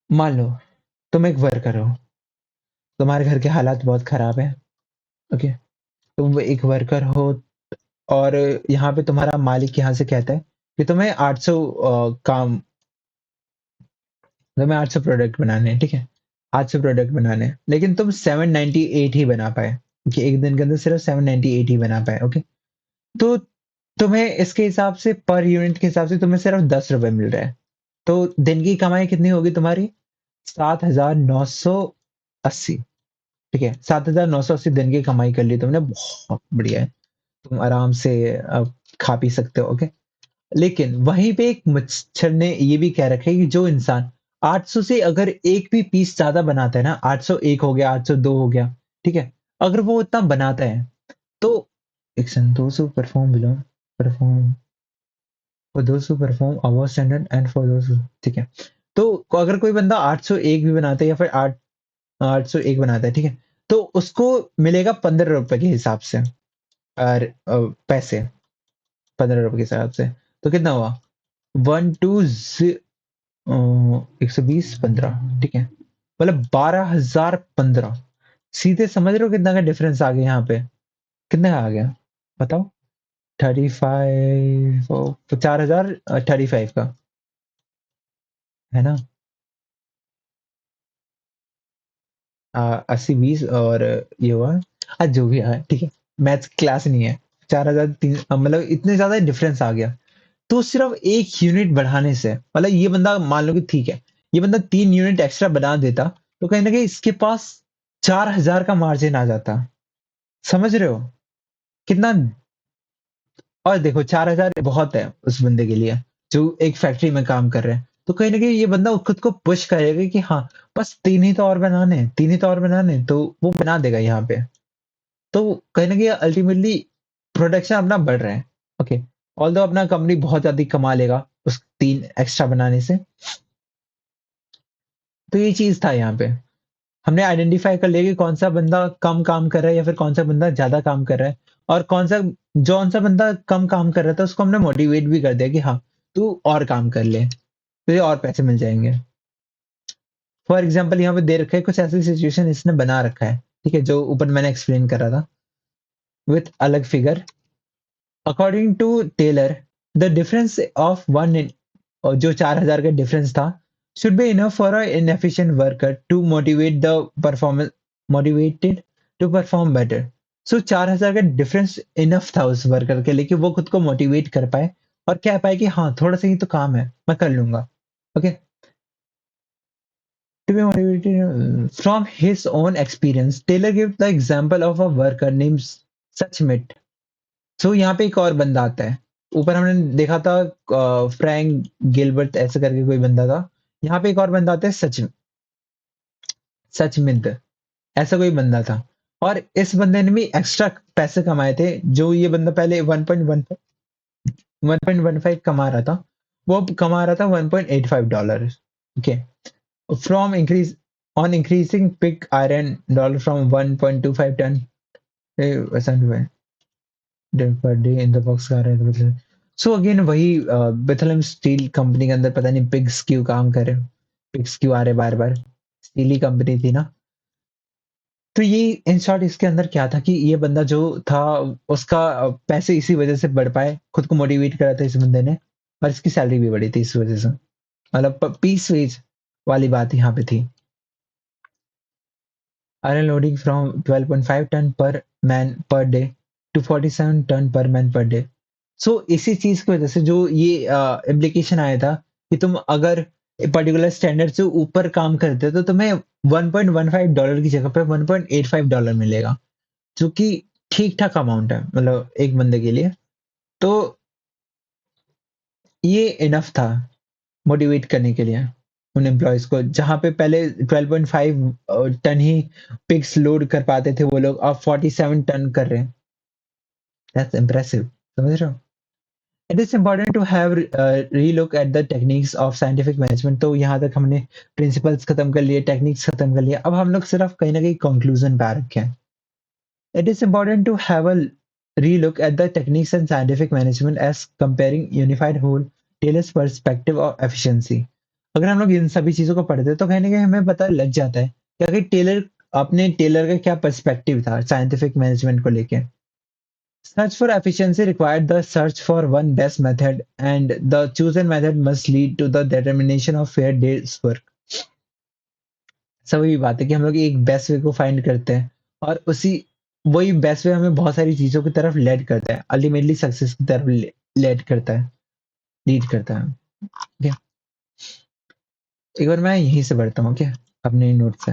मान लो तुम एक वर्कर हो, तुम्हारे घर के हालात बहुत खराब है, ओके? तुम एक वर्कर हो, और यहाँ पे तुम्हारा मालिक यहाँ से कहता है कि तुम्हें 800 काम, तुम्हें 800 प्रोडक्ट बनाने हैं, ठीक है? 800 प्रोडक्ट बनाने हैं, लेकिन तुम 798 ही बना पाए, कि एक दिन के अंदर सिर्फ 798 ही बना पाए, ओके? तो तुम्हें इसके हिसाब से पर यूनिट के हिसाब से तुम्हें सिर्फ 10 रुपए मिल रहा है। तो दिन की कमाई कितनी होगी तुम्हारी? 7,980, ठीक है? 7,980 दिन की कमाई कर ली तुमने, बहुत बढ़िया है। तुम आराम से खा पी सकते हो, ओके? लेकिन वहीं पे एक मच्छर ने ये भी कह रखा है कि जो इंसान 800 से अगर एक भी पीस ज्यादा बनाता है ना, 801 हो गया, 802 हो गया, ठीक है? अगर वो इतना बनाता है, तो एक संतोष परफॉर्म बिलो परफॉर्म फॉर दोस्त who perform above standard and for दोस्त ठीक है? तो अगर कोई बंदा 801 भी बनाता है, या फिर 801 बनाता है, ठीक है? तो उसको मिलेगा 15 रुपए के हिसाब से, और पैसे 15 रुपए के हिसाब से। तो कितना हुआ? वन टू 120 15, ठीक है? मतलब 12,015। सीधे समझ रहे हो कितना का डिफरेंस आ गया यहाँ पे? कितना का आ गया बताओ? 35, 4,000, 35 का, है ना? 80 20 और ये हुआ, आज जो भी है, ठीक है? मैथ्स क्लास नहीं है। 4,003, मतलब इतने ज्यादा डिफरेंस आ गया। तो सिर्फ एक यूनिट बढ़ाने से, मतलब ये बंदा मान लो कि ठीक है, ये बंदा 3 यूनिट एक्स्ट्रा बना देता, तो कहीं ना कहीं इसके पास 4,000 का मार्जिन आ जाता। समझ रहे हो कितना? और देखो 4,000 बहुत है उस बंदे के लिए जो एक फैक्ट्री में काम कर रहे हैं। तो कहीं ना कहीं ये बंदा खुद को पुश करेगा कि हाँ, बस 3 ही तो और बनाने, तो वो बना देगा यहाँ पे। तो कहीं ना कहीं अल्टीमेटली प्रोडक्शन अपना बढ़ रहा है। ओके, ऑल्दो अपना कंपनी बहुत ज्यादा कमा लेगा उस 3 एक्स्ट्रा बनाने से। तो ये चीज था यहाँ पे, हमने आइडेंटिफाई कर लिया कि कौन सा बंदा कम काम कर रहा है या फिर कौन सा बंदा ज्यादा काम कर रहा है। और कौन सा बंदा कम काम कर रहा था उसको हमने मोटिवेट भी कर दिया कि हाँ, तू और काम कर ले, तुझे और पैसे मिल जाएंगे। फॉर एग्जाम्पल यहाँ पे दे रखा है कुछ ऐसी सिचुएशन इसने बना रखा है, ठीक है, जो ऊपर मैंने एक्सप्लेन करा था विथ अलग figure. According to Taylor, the difference of one in, और जो 4,000 का डिफरेंस था, should be enough for an inefficient worker to motivate the performance motivated to perform better. So 4,000 का डिफरेंस इनफ था उस वर्कर के लिए कि वो खुद को मोटिवेट कर पाए और कह पाए कि हाँ, थोड़ा सा ही तो काम है, मैं कर लूंगा। Okay, to be motivated from his own experience, Taylor gives the example of a worker named Sachmit. So यहाँ पे एक और बंदा आता है। ऊपर हमने देखा था फ्रैंक गिलबर्ट ऐसे करके कोई बंदा था। यहाँ पे एक और बंदा आता है, सचमिंद ऐसा कोई बंदा था। और इस बंदे ने भी एक्स्ट्रा पैसे कमाए थे। जो ये बंदा पहले 1.15 कमा रहा था, वो अब कमा रहा था $1.85। Okay, from increase on increasing pig iron dollar from 1.25 ton per day in the box आ रहा है। सो अगेन वही बेथलेम स्टील कंपनी के अंदर पता नहीं पिग्स क्यों काम करे, पिग्स क्यों आ रहे बार बार, स्टील ही कंपनी थी ना। तो ये इन शॉर्ट इसके अंदर क्या था कि ये बंदा जो था, उसका पैसे इसी वजह से बढ़ पाए, खुद को मोटिवेट करा था इस बंदे ने, और इसकी सैलरी भी बढ़ी थी इस वजह से। मतलब पीस वेज वाली बात यहाँ पे थी। Iron loading from 12.5 ton per man per day to 47 ton per man per day. So इसी चीज की वजह से जो ये इम्प्लीकेशन आया था कि तुम अगर पर्टिकुलर स्टैंडर्ड से ऊपर काम करते हो तो तुम्हें $1.15 की जगह पे $1.85 मिलेगा, जो कि ठीक ठाक अमाउंट है मतलब एक बंदे के लिए। तो ये इनफ था मोटिवेट करने के लिए उन एम्प्लॉयज को, जहां पे पहले 12.5 टन ही पिक्स लोड कर पाते थे वो लोग, अब 47 टन कर रहे हैं। That's impressive. समझ रहे हो? It is important to have relook at the techniques of scientific management. तो यहाँ तक हमने प्रिंसिपल्स खत्म कर लिए, टेक्निक्स खत्म कर लिया, अब हम लोग सिर्फ कहीं ना कहीं कंक्लूजन पे आ रखे हैं। It is important to have a relook at the techniques and scientific management as comparing unified whole, Taylor's perspective of efficiency. अगर हम लोग इन सभी चीजों को पढ़ते हैं तो कहीं ना कहीं हमें पता लग जाता है कि आखिर टेलर का क्या पर्सपेक्टिव था साइंटिफिक मैनेजमेंट को लेके। Search for efficiency required the search for one best method, and the chosen method must lead to the determination of fair day's work. सब वही बात है कि हम लोग एक बेस्ट वे को फाइंड करते हैं, और उसी वही बेस्ट वे हमें बहुत सारी चीजों की तरफ लेड करता है, अल्टीमेटली सक्सेस की तरफ लेड करता है, लीड करता है। ठीक है, एक बार मैं यहीं से बढ़ता हूँ क्या अपने नोट से।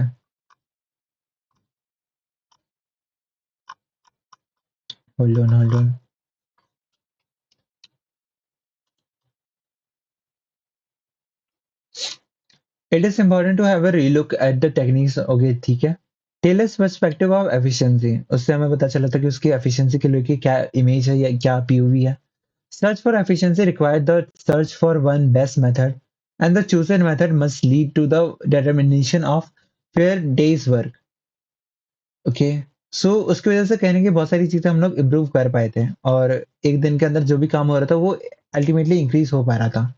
Hold on. It is important to have a relook at the techniques. Okay, ठीक है। टेलर्स पर्सपेक्टिव ऑफ एफिशिएंसी, उससे हमें पता चला था कि उसकी एफिशिएंसी के लिए क्या इमेज है या क्या पीओवी है। Search for efficiency required the search for one best method, and the chosen method must lead to the determination of fair day's work. Okay, so उसकी वजह से कहने की बहुत सारी चीजें हम लोग इम्प्रूव कर पाए थे, और एक दिन के अंदर जो भी काम हो रहा था वो अल्टीमेटली इंक्रीज हो पा रहा था।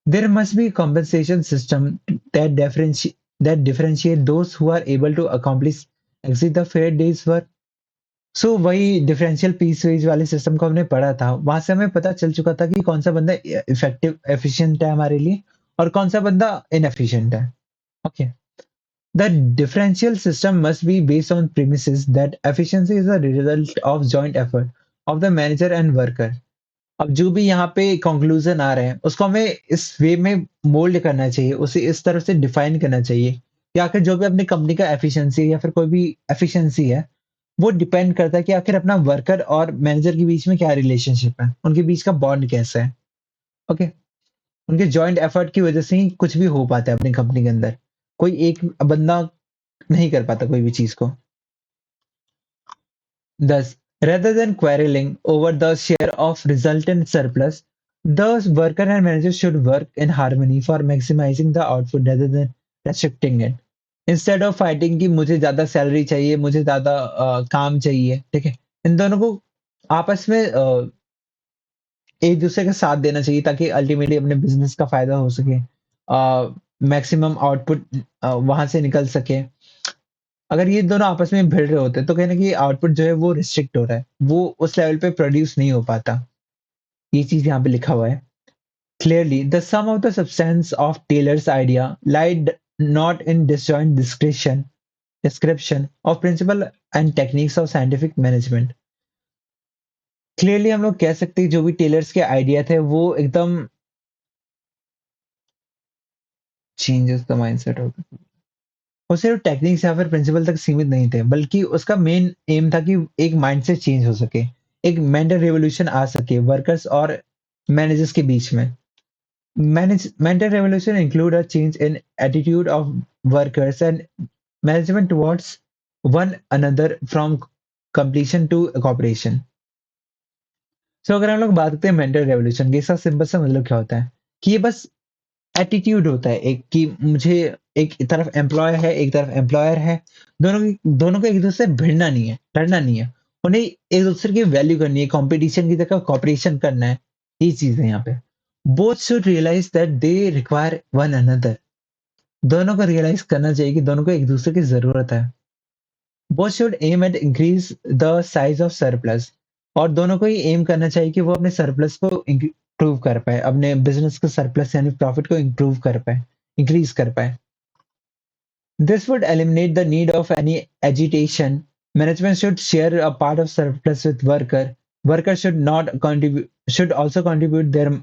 There must be compensation system that differentiate those who are able to accomplish exceed the fair day's work. वही डिफरेंशियल पीस वेज वाले सिस्टम को हमने पढ़ा था, वहां से हमें पता चल चुका था कि कौन सा बंदा इफेक्टिव एफिशिएंट है हमारे लिए और कौन सा बंदा इनएफिशिएंट है। Okay, the differential system must be based on premises that efficiency is a result of joint effort of the manager and worker. अब जो भी यहाँ पे कंक्लूजन आ रहे हैं, उसको हमें इस वे में मोल्ड करना चाहिए, उसे इस तरह से डिफाइन करना चाहिए कि आखिर जो भी अपनी कंपनी का एफिशिएंसी या फिर कोई भी एफिशिएंसी है, वो डिपेंड करता है कि आखिर अपना वर्कर और मैनेजर के बीच में क्या रिलेशनशिप है, उनके बीच का बॉन्ड कैसा है। ओके, उनके जॉइंट एफर्ट की वजह से ही कुछ भी हो पाता है अपनी कंपनी के अंदर। कोई एक बंदा नहीं कर पाता कोई भी चीज को। Thus, rather than quarreling over the share of resultant surplus, the worker and manager should work in harmony for maximizing the output rather than restricting it. Instead of fighting कि मुझे ज़्यादा सैलरी चाहिए, मुझे ज़्यादा काम चाहिए, ठीक है? इन दोनों को आपस में एक दूसरे का साथ देना चाहिए ताकि अल्टीमेटली अपने बिज़नेस का फ़ायदा हो सके। मैक्सिमम आउटपुट वहाँ से निकल सके। अगर ये दोनों आपस में भिड़ रहे होते हैं, तो कहीं न कहीं आउटपुट जो है वो रिस्ट्रिक्ट हो रहा है। वो उस लेवल पे प्रोड्यूस नहीं हो पाता। ये चीज़ यहाँ पे लिखा हुआ है। Clearly, the sum of the substance of Taylor's idea lied not in disjoint description of principle and techniques of scientific management. Clearly हम लोग कह सकते हैं जो भी टेलर्स के आइडिया थे वो एकदम चेंजेस द माइंडसेट ऑफ वो सिर्फ टेक्निक्स या फिर प्रिंसिपल तक सीमित नहीं थे, बल्कि उसका मेन एम था कि एक माइंडसेट चेंज हो सके, एक मेंटल रिवॉल्यूशन आ सके वर्कर्स और मैनेजर्स के बीच में। Mental revolution include a change in attitude of workers and management towards one another from completion to cooperation. So अगर हम लोग बात करते हैं मेंटल रेवोल्यूशन की, इसका सिंपल सा मतलब क्या होता है कि ये बस एटीट्यूड होता है एक कि मुझे एक तरफ एम्प्लॉय है, एक तरफ एम्प्लॉयर है। दोनों को एक-दूसरे से भिड़ना नहीं है, लड़ना नहीं है। उन्हें एक-दूसरे की वैल्यू करनी है, कॉम्पिटिशन की जगह कोऑपरेशन करना है। ये चीज़ है यहाँ पे। Both should realise that they require one another. दोनों को रियलाइज़ करना चाहिए कि दोनों को एक-दूसरे की ज़रूरत है। Both should aim at increase the size of surplus और दोनों को ही एम करना चाहिए कि वो अपने सरप्लस को इम्प्रूव कर पाएँ, अपने बिज़नेस का सरप्लस यानी प्रॉफिट को इम्प्रूव कर पाएँ, इंक्रीज़ कर पाएँ। This would eliminate the need of any agitation. Management should share a part of surplus with worker. Workers should not contribute should also contribute their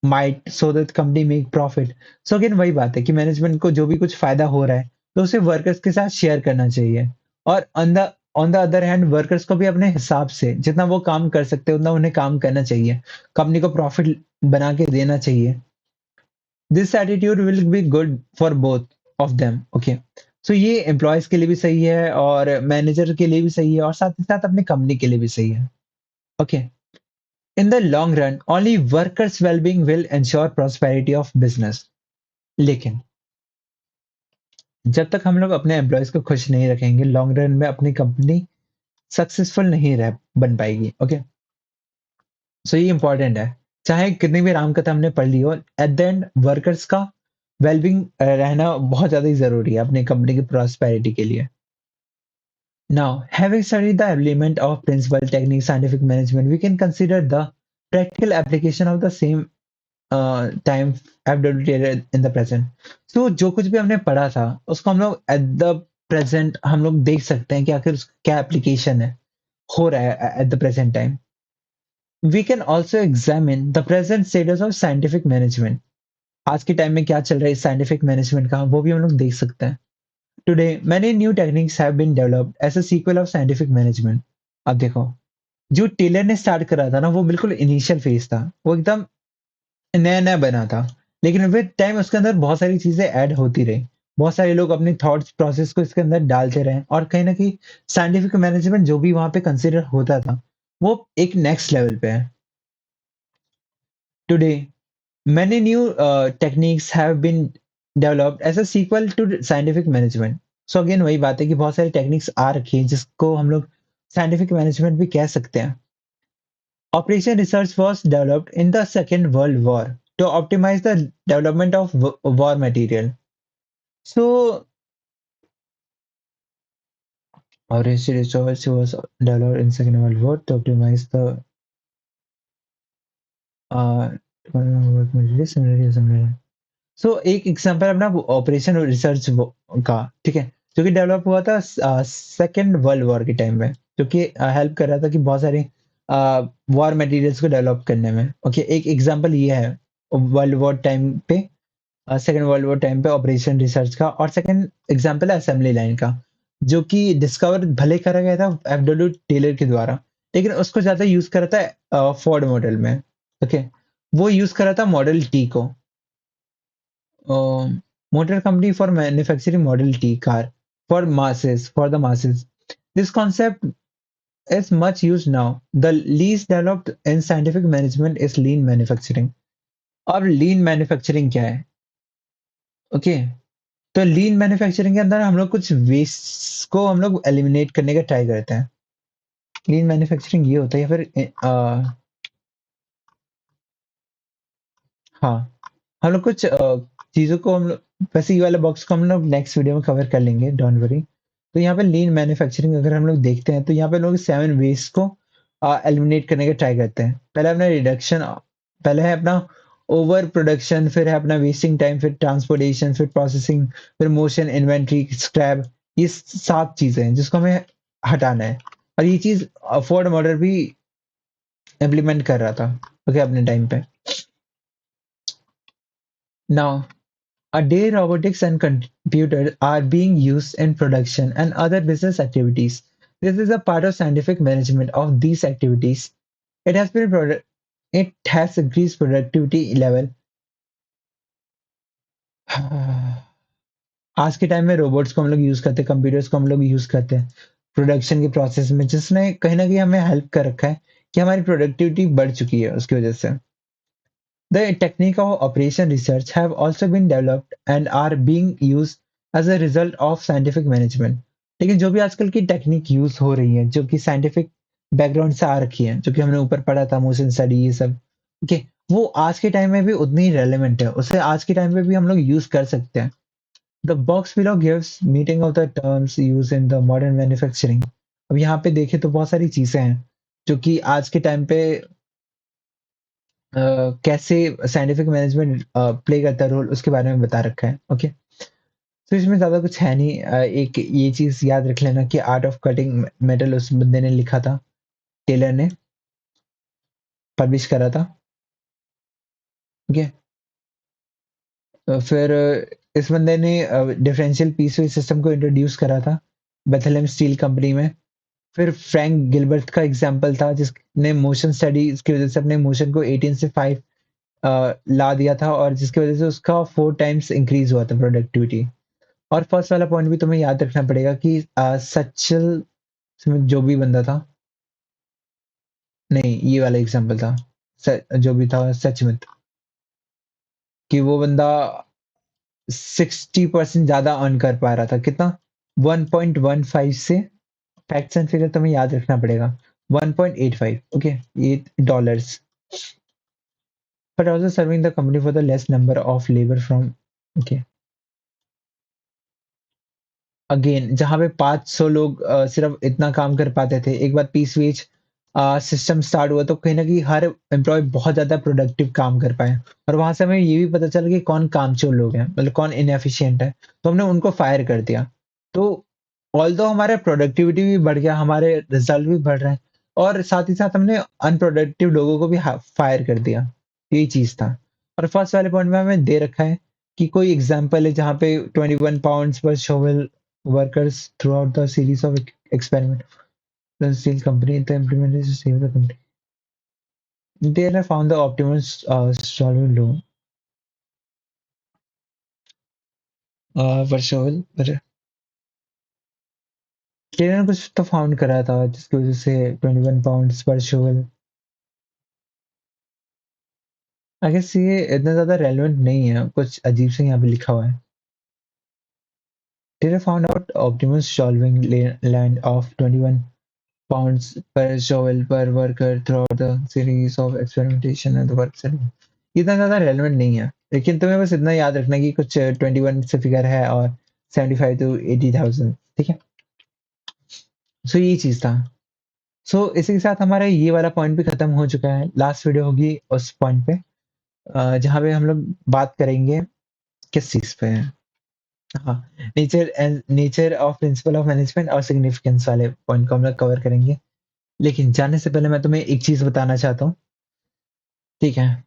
might so that company make profit. So again वही बात है कि management को जो भी कुछ फायदा हो रहा है तो उसे वर्कर्स के साथ शेयर करना चाहिए और on the other hand workers को भी अपने हिसाब से जितना वो काम कर सकते हैं उतना उन्हें काम करना चाहिए। कंपनी को प्रॉफिट बना के देना चाहिए। This attitude will be good for both of them. Okay, so ये एम्प्लॉयज के लिए भी सही है और मैनेजर के लिए भी सही है और साथ ही साथ अपनी कंपनी के लिए भी सही है। Okay, in the long run only workers wellbeing will ensure prosperity of business. लेकिन जब तक हम लोग अपने एम्प्लॉयज को खुश नहीं रखेंगे, लॉन्ग रन में अपनी कंपनी सक्सेसफुल नहीं रह बन पाएगी। ओके, सो ये इंपॉर्टेंट है। चाहे कितनी भी राम कथा हमने पढ़ ली हो, एट द एंड वर्कर्स का वेलबींग रहना बहुत ज़्यादा ही ज़रूरी है अपनी कंपनी की प्रॉस्पेरिटी के लिए। Now, having studied the element of principle, technique, scientific management, we can consider the practical application of the same time FW Taylor in the present. So, जो कुछ भी हमने पढ़ा था, उसको हम लोग at the present हम लोग देख सकते हैं कि आखिर उसका क्या एप्लीकेशन है, हो रहा है at the present time. We can also examine the present status of scientific management. आज के टाइम में क्या चल रहा है साइंटिफिक मैनेजमेंट का, वो भी हम लोग देख सकते हैं। Today, many new techniques have been developed as a sequel of scientific management. अब देखो, जो टेलर ने स्टार्ट करा था ना, वो बिल्कुल इनिशियल फेज था। वो एकदम नया-नया बना था। लेकिन विद टाइम उसके अंदर बहुत सारी चीज़ें ऐड होती रहीं। बहुत सारे लोग अपने थॉट्स प्रोसेस को इसके अंदर डालते रहे और कहीं न कहीं साइंटिफिक मैनेजमेंट जो भी वहाँ पे कंसिडर होता था, वो एक नेक्स्ट लेवल पे है। Today, many new techniques have been developed as a sequel to scientific management. So again वही बात है कि बहुत सारी टेक्निक्स आ रखी हैं जिसको हम लोग साइंटिफिक मैनेजमेंट भी कह सकते हैं। Operation research was developed in the Second World War to optimize the development of war material. So operation research was developed in Second World War to optimize the uh, work material similarly. सो एक example अपना operation research का, ठीक है, जो कि develop हुआ था second world war के टाइम में, जो कि हेल्प कर रहा था कि बहुत सारे वॉर मटेरियल्स को डेवलप करने में। ओके, एक एग्जांपल ये है वर्ल्ड वॉर टाइम पे, सेकंड वर्ल्ड वॉर टाइम पे ऑपरेशन रिसर्च का, और सेकंड एग्जांपल है असेंबली लाइन का, जो कि डिस्कवर भले करा गया था एफडब्ल्यू टेलर के द्वारा, लेकिन उसको ज्यादा यूज करा था फोर्ड मॉडल में। ओके, वो यूज करा था मॉडल टी को, motor company for manufacturing model T car for the masses. This concept is much used now. The least developed in scientific management is lean manufacturing. अब लीन manufacturing क्या है? Okay, तो लीन manufacturing के अंदर हम लोग कुछ वेस्ट को हम लोग एलिमिनेट करने का ट्राई करते हैं। लीन मैन्युफैक्चरिंग ये होता है, या फिर हाँ, हम लोग कुछ चीज़ों को हम लोग, वैसे ये वाला बॉक्स को हम लोग नेक्स्ट वीडियो में कवर कर लेंगे, डोंट वरी। तो यहाँ पे लीन मैन्युफैक्चरिंग अगर हम लोग देखते हैं, तो यहाँ पे लोग 7 वेस्ट को एलिमिनेट करने का ट्राई करते हैं। पहले अपना रिडक्शन, पहले है अपना ओवर प्रोडक्शन, फिर है अपना वेस्टिंग टाइम, फिर ट्रांसपोर्टेशन, फिर प्रोसेसिंग, फिर मोशन, इन्वेंट्री, स्क्रैप। ये 7 चीज़ें हैं जिसको हमें हटाना है, और ये चीज़ फोर्ड मॉडल भी इम्प्लीमेंट कर रहा था, ओके, अपने टाइम पे। Now a day, robotics and computers are being used in production and other business activities. This is a part of scientific management of these activities. It has been it has increased productivity level. आज के time में robots को हम लोग use करते हैं, computers को हम लोग यूज करते हैं प्रोडक्शन के प्रोसेस में, जिसने कहीं ना कहीं हमें हेल्प कर रखा है कि हमारी प्रोडक्टिविटी बढ़ चुकी है उसकी वजह से। The technique of operation research have also been developed and are being used as a result of scientific management. लेकिन जो भी आजकल की टेक्निक यूज हो रही है, जो कि साइंटिफिक बैकग्राउंड से आ रखी है, जो कि हमने ऊपर पढ़ा था, मोशन स्टडी, ये सब, ओके, वो आज के टाइम में भी उतनी ही रेलेवेंट है, उसे आज के टाइम में भी हम लोग यूज कर सकते हैं। The box below gives meeting of the terms use in the modern manufacturing. अब यहाँ पे देखें तो बहुत सारी चीजें हैं जो कि आज के टाइम पे कैसे साइंटिफिक मैनेजमेंट प्ले करता है रोल, उसके बारे में बता रखा है। ओके, तो इसमें ज़्यादा कुछ है नहीं। एक ये चीज़ याद रख लेना कि आर्ट ऑफ कटिंग मेटल उस बंदे ने लिखा था, टेलर ने पब्लिश करा था। ओके, फिर इस बंदे ने डिफरेंशियल पीसवे सिस्टम को इंट्रोड्यूस करा था बेथलेम स्टील कंपनी में। फिर फ्रैंक गिलबर्ट का एग्जाम्पल था, जिसने मोशन स्टडी की वजह से अपने मोशन को 18 से 5 ला दिया था, और जिसकी वजह से उसका 4 टाइम्स इंक्रीज हुआ था प्रोडक्टिविटी। और फर्स्ट वाला पॉइंट भी तुम्हें याद रखना पड़ेगा कि सचल स्मिथ जो भी बंदा था, नहीं, ये वाला एग्जांपल था, जो भी था सचमित, कि वो बंदा 60% ज्यादा अर्न कर पा रहा था। कितना? 1.15 से, फैक्ट्स एंड फिगर तुम्हें याद रखना पड़ेगा, 1.85, ओके, ये dollars, but also serving the company for the less number of labour from. Okay, again जहाँ पे 500 लोग सिर्फ इतना काम कर पाते थे, एक बार पीस वेज सिस्टम स्टार्ट हुआ तो कहीं ना कहीं हर एम्प्लॉय बहुत ज्यादा प्रोडक्टिव काम कर पाए, और वहां से हमें ये भी पता चला कि कौन कामचोर लोग हैं, मतलब कौन इनएफिशिएंट है, तो हमने उनको फायर कर दिया। तो ऑल दो हमारा प्रोडक्टिविटी भी बढ़ गया, हमारे रिजल्ट भी बढ़ रहे हैं, और साथ ही साथ हमने अनप्रोडक्टिव लोगों को भी फायर कर दिया। यही चीज था। और फर्स्ट वाले पॉइंट में हमें दे रखा है कि कोई एग्जाम्पल है जहाँ पे 21 पाउंड्स पर shovel workers throughout the series of experiment. The steel company, the implementation to save the company. They have found the optimal solvent low per shovel, पर टेलर ने कुछ तो फाउंड करा था जिसकी वजह से 21 पाउंड्स पर शोvel। आई गेस ये इतना ज्यादा रेलेवेंट नहीं है, कुछ अजीब से यहाँ पे लिखा हुआ है। Taylor found out optimal solving land of 21 pounds per shovel per worker throughout the series of experimentation and the work setting। इतना ज़्यादा रेलेवेंट नहीं है, लेकिन तुम्हें बस इतना याद रखना कि कुछ 21 से फिगर है और 75 टू 80,000, ठीक है। सो ये चीज़ था। सो इसी के साथ हमारा ये वाला पॉइंट भी खत्म हो चुका है। लास्ट वीडियो होगी उस पॉइंट पे, जहाँ पे हम लोग बात करेंगे किस चीज़ पे। हाँ, nature of principle of management और सिग्निफिकेंस वाले पॉइंट को हम लोग कवर करेंगे। लेकिन जाने से पहले मैं तुम्हें एक चीज़ बताना चाहता हूँ, ठीक है?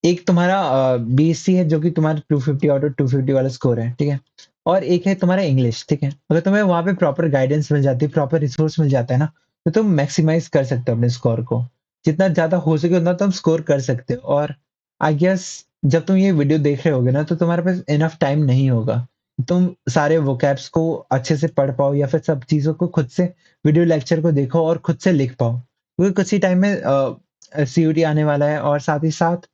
एक तुम्हारा बीएससी है जो कि तुम्हारा 250 आउट ऑफ 250 वाला स्कोर है, ठीक है? और एक है तुम्हारा इंग्लिश, ठीक है? अगर तुम्हें वहाँ पे प्रॉपर गाइडेंस मिल जाती है, प्रॉपर रिसोर्स मिल जाता है ना, तो तुम मैक्सिमाइज़ कर सकते हो अपने स्कोर को। जितना ज़्यादा हो सके उतना तुम स्कोर कर सकते हो और आई गेस जब तुम ये वीडियो देख रहे होगे ना, तो तुम्हारे पास इनफ टाइम नहीं होगा। तुम सारे वोकैब्स को अच्छे से पढ़ पाओ या फिर सब चीज़ों को खुद से वीडियो लेक्चर को देखो और खुद से लिख पाओ। क्योंकि कुछ ही टाइम में सीयूटी आने वाला है और साथ ही साथ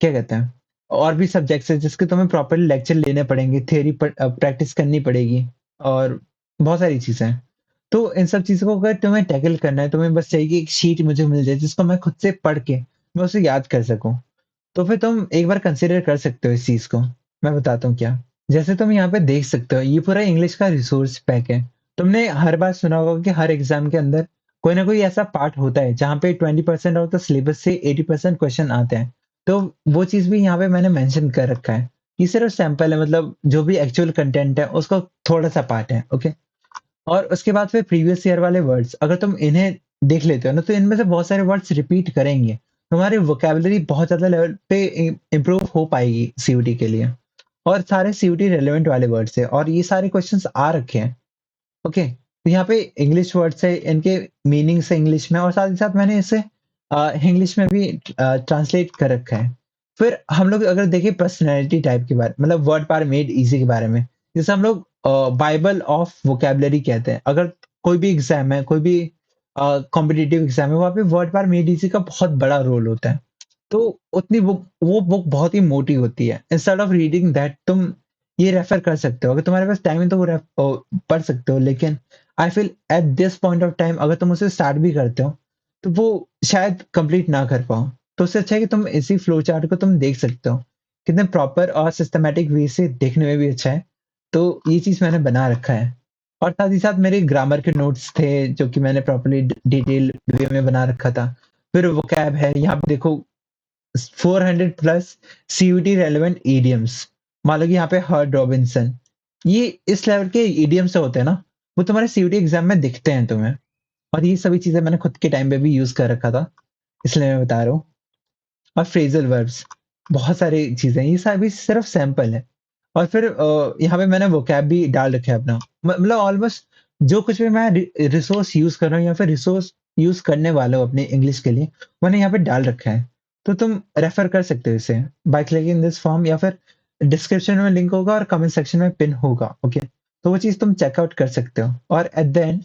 क्या कहते हैं, और भी सब्जेक्ट्स हैं जिसके तुम्हें प्रॉपर्ली लेक्चर लेने पड़ेंगे, थ्योरी प्रैक्टिस करनी पड़ेगी और बहुत सारी चीज़ें हैं। तो इन सब चीज़ों को अगर तुम्हें टैकल करना है, तुम्हें बस चाहिए कि एक शीट मुझे मिल जाए जिसको मैं खुद से पढ़ के मैं उसे याद कर सकूँ। तो फिर तुम एक बार कंसीडर कर सकते हो इस चीज़ को। मैं बताता हूँ क्या। जैसे तुम यहाँ पे देख सकते हो, ये पूरा इंग्लिश का रिसोर्स पैक है। तुमने हर बार सुना होगा कि हर एग्ज़ाम के अंदर कोई ना कोई ऐसा पार्ट होता है जहाँ पे 20% ऑफ द सिलेबस से 80% क्वेश्चन आते हैं। तो वो चीज़ भी यहाँ पे मैंने मेंशन कर रखा है। ये सिर्फ सैंपल है, मतलब जो भी एक्चुअल कंटेंट है उसका थोड़ा-सा पार्ट है, ओके? और उसके बाद फिर प्रीवियस ईयर वाले वर्ड्स, अगर तुम इन्हें देख लेते हो ना, तो इनमें से बहुत सारे वर्ड्स रिपीट करेंगे। तुम्हारी वोकैब्युलरी बहुत ज़्यादा लेवल पे इम्प्रूव हो पाएगी सीयूटी के लिए। और सारे सीयूटी रिलेवेंट वाले वर्ड्स हैं और ये सारे क्वेश्चंस आ रखे हैं। ओके, तो यहाँ पे इंग्लिश वर्ड्स है, इनके मीनिंग्स है इंग्लिश में और साथ ही साथ मैंने इसे इंग्लिश में भी ट्रांसलेट कर रखा है। फिर हम लोग अगर देखें पर्सनैलिटी टाइप के बारे, मतलब वर्ड पार मेड ईज़ी के बारे में, जैसे हम लोग बाइबल ऑफ वोकैब्युलरी कहते हैं। अगर कोई भी एग्ज़ाम है, कोई भी कॉम्पिटिटिव एग्ज़ाम है, वहाँ पे वर्ड पार मेड ईज़ी का बहुत बड़ा रोल होता है। तो उतनी बुक, वो बुक बहुत ही मोटी होती है। इंस्टेड ऑफ रीडिंग दैट तुम ये रेफर कर सकते हो। अगर तुम्हारे पास टाइम है तो वो पढ़ सकते हो, लेकिन I feel at this point of time अगर तुम उसे स्टार्ट भी करते हो, तो वो शायद कंप्लीट ना कर पाओ। तो उससे अच्छा है कि तुम इसी फ्लो चार्ट को तुम देख सकते हो। कितने प्रॉपर और सिस्टमैटिक वे से देखने में भी अच्छा है। तो ये चीज़ मैंने बना रखा है। और साथ ही साथ मेरे ग्रामर के नोट्स थे जो कि मैंने प्रॉपर्ली डिटेल वे में बना रखा था। फिर वोकैब है, यहाँ पे देखो 400 प्लस सीयूटी रेलेवेंट इडियम्स। मान लो कि यहाँ पे हर्ड रॉबिन्सन, ये इस लेवल के इडियम्स होते हैं ना, वो तुम्हारे सीयूटी एग्जाम में दिखते हैं तुम्हें। और ये सभी चीजें मैंने खुद के टाइम पे भी यूज कर रखा था, इसलिए मैं बता रहा हूँ। और फ्रेजल वर्ब्स, बहुत सारी चीजें, ये सभी सिर्फ सैंपल है। और फिर यहाँ पे मैंने वोकैब भी डाल रखा है अपना। मतलब ऑलमोस्ट जो कुछ भी मैं रिसोर्स यूज कर रहा हूँ या फिर रिसोर्स यूज करने वाला हूँ अपने इंग्लिश के लिए, मैंने यहाँ पे डाल रखा है। तो तुम रेफर कर सकते हो इसे बाय क्लिकिंग दिस फॉर्म, या फिर डिस्क्रिप्शन में लिंक होगा और कमेंट सेक्शन में पिन होगा, ओके? तो वो चीज़ तुम चेकआउट कर सकते हो। और एट द एंड,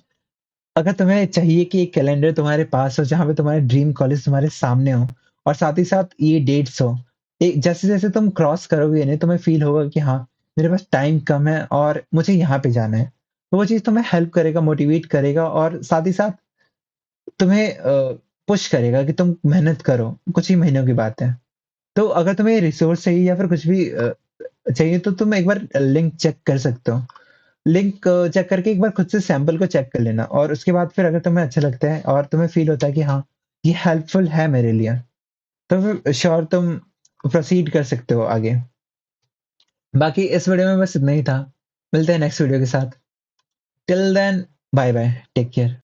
अगर तुम्हें चाहिए कि एक कैलेंडर तुम्हारे पास हो जहाँ पे तुम्हारे ड्रीम कॉलेज तुम्हारे सामने हो और साथ ही साथ ये डेट्स हो, जैसे-जैसे तुम क्रॉस करोगे इन्हें, तुम्हें फ़ील होगा कि हाँ, मेरे पास टाइम कम है और मुझे यहाँ पे जाना है। तो वो चीज़ तुम्हें हेल्प करेगा, मोटिवेट करेगा और साथ ही साथ तुम्हें पुश करेगा कि तुम मेहनत करो। कुछ ही महीनों की बात है। तो अगर तुम्हें रिसोर्स चाहिए या फिर कुछ भी चाहिए, तो तुम एक बार लिंक चेक कर सकते हो। लिंक चेक करके एक बार खुद से सैंपल को चेक कर लेना और उसके बाद फिर अगर तुम्हें अच्छा लगता है और तुम्हें फ़ील होता है कि हाँ, ये हेल्पफुल है मेरे लिए, तो फिर श्योर तुम प्रोसीड कर सकते हो आगे। बाकी इस वीडियो में बस इतना ही था। मिलते हैं नेक्स्ट वीडियो के साथ। Till then, bye bye, take care.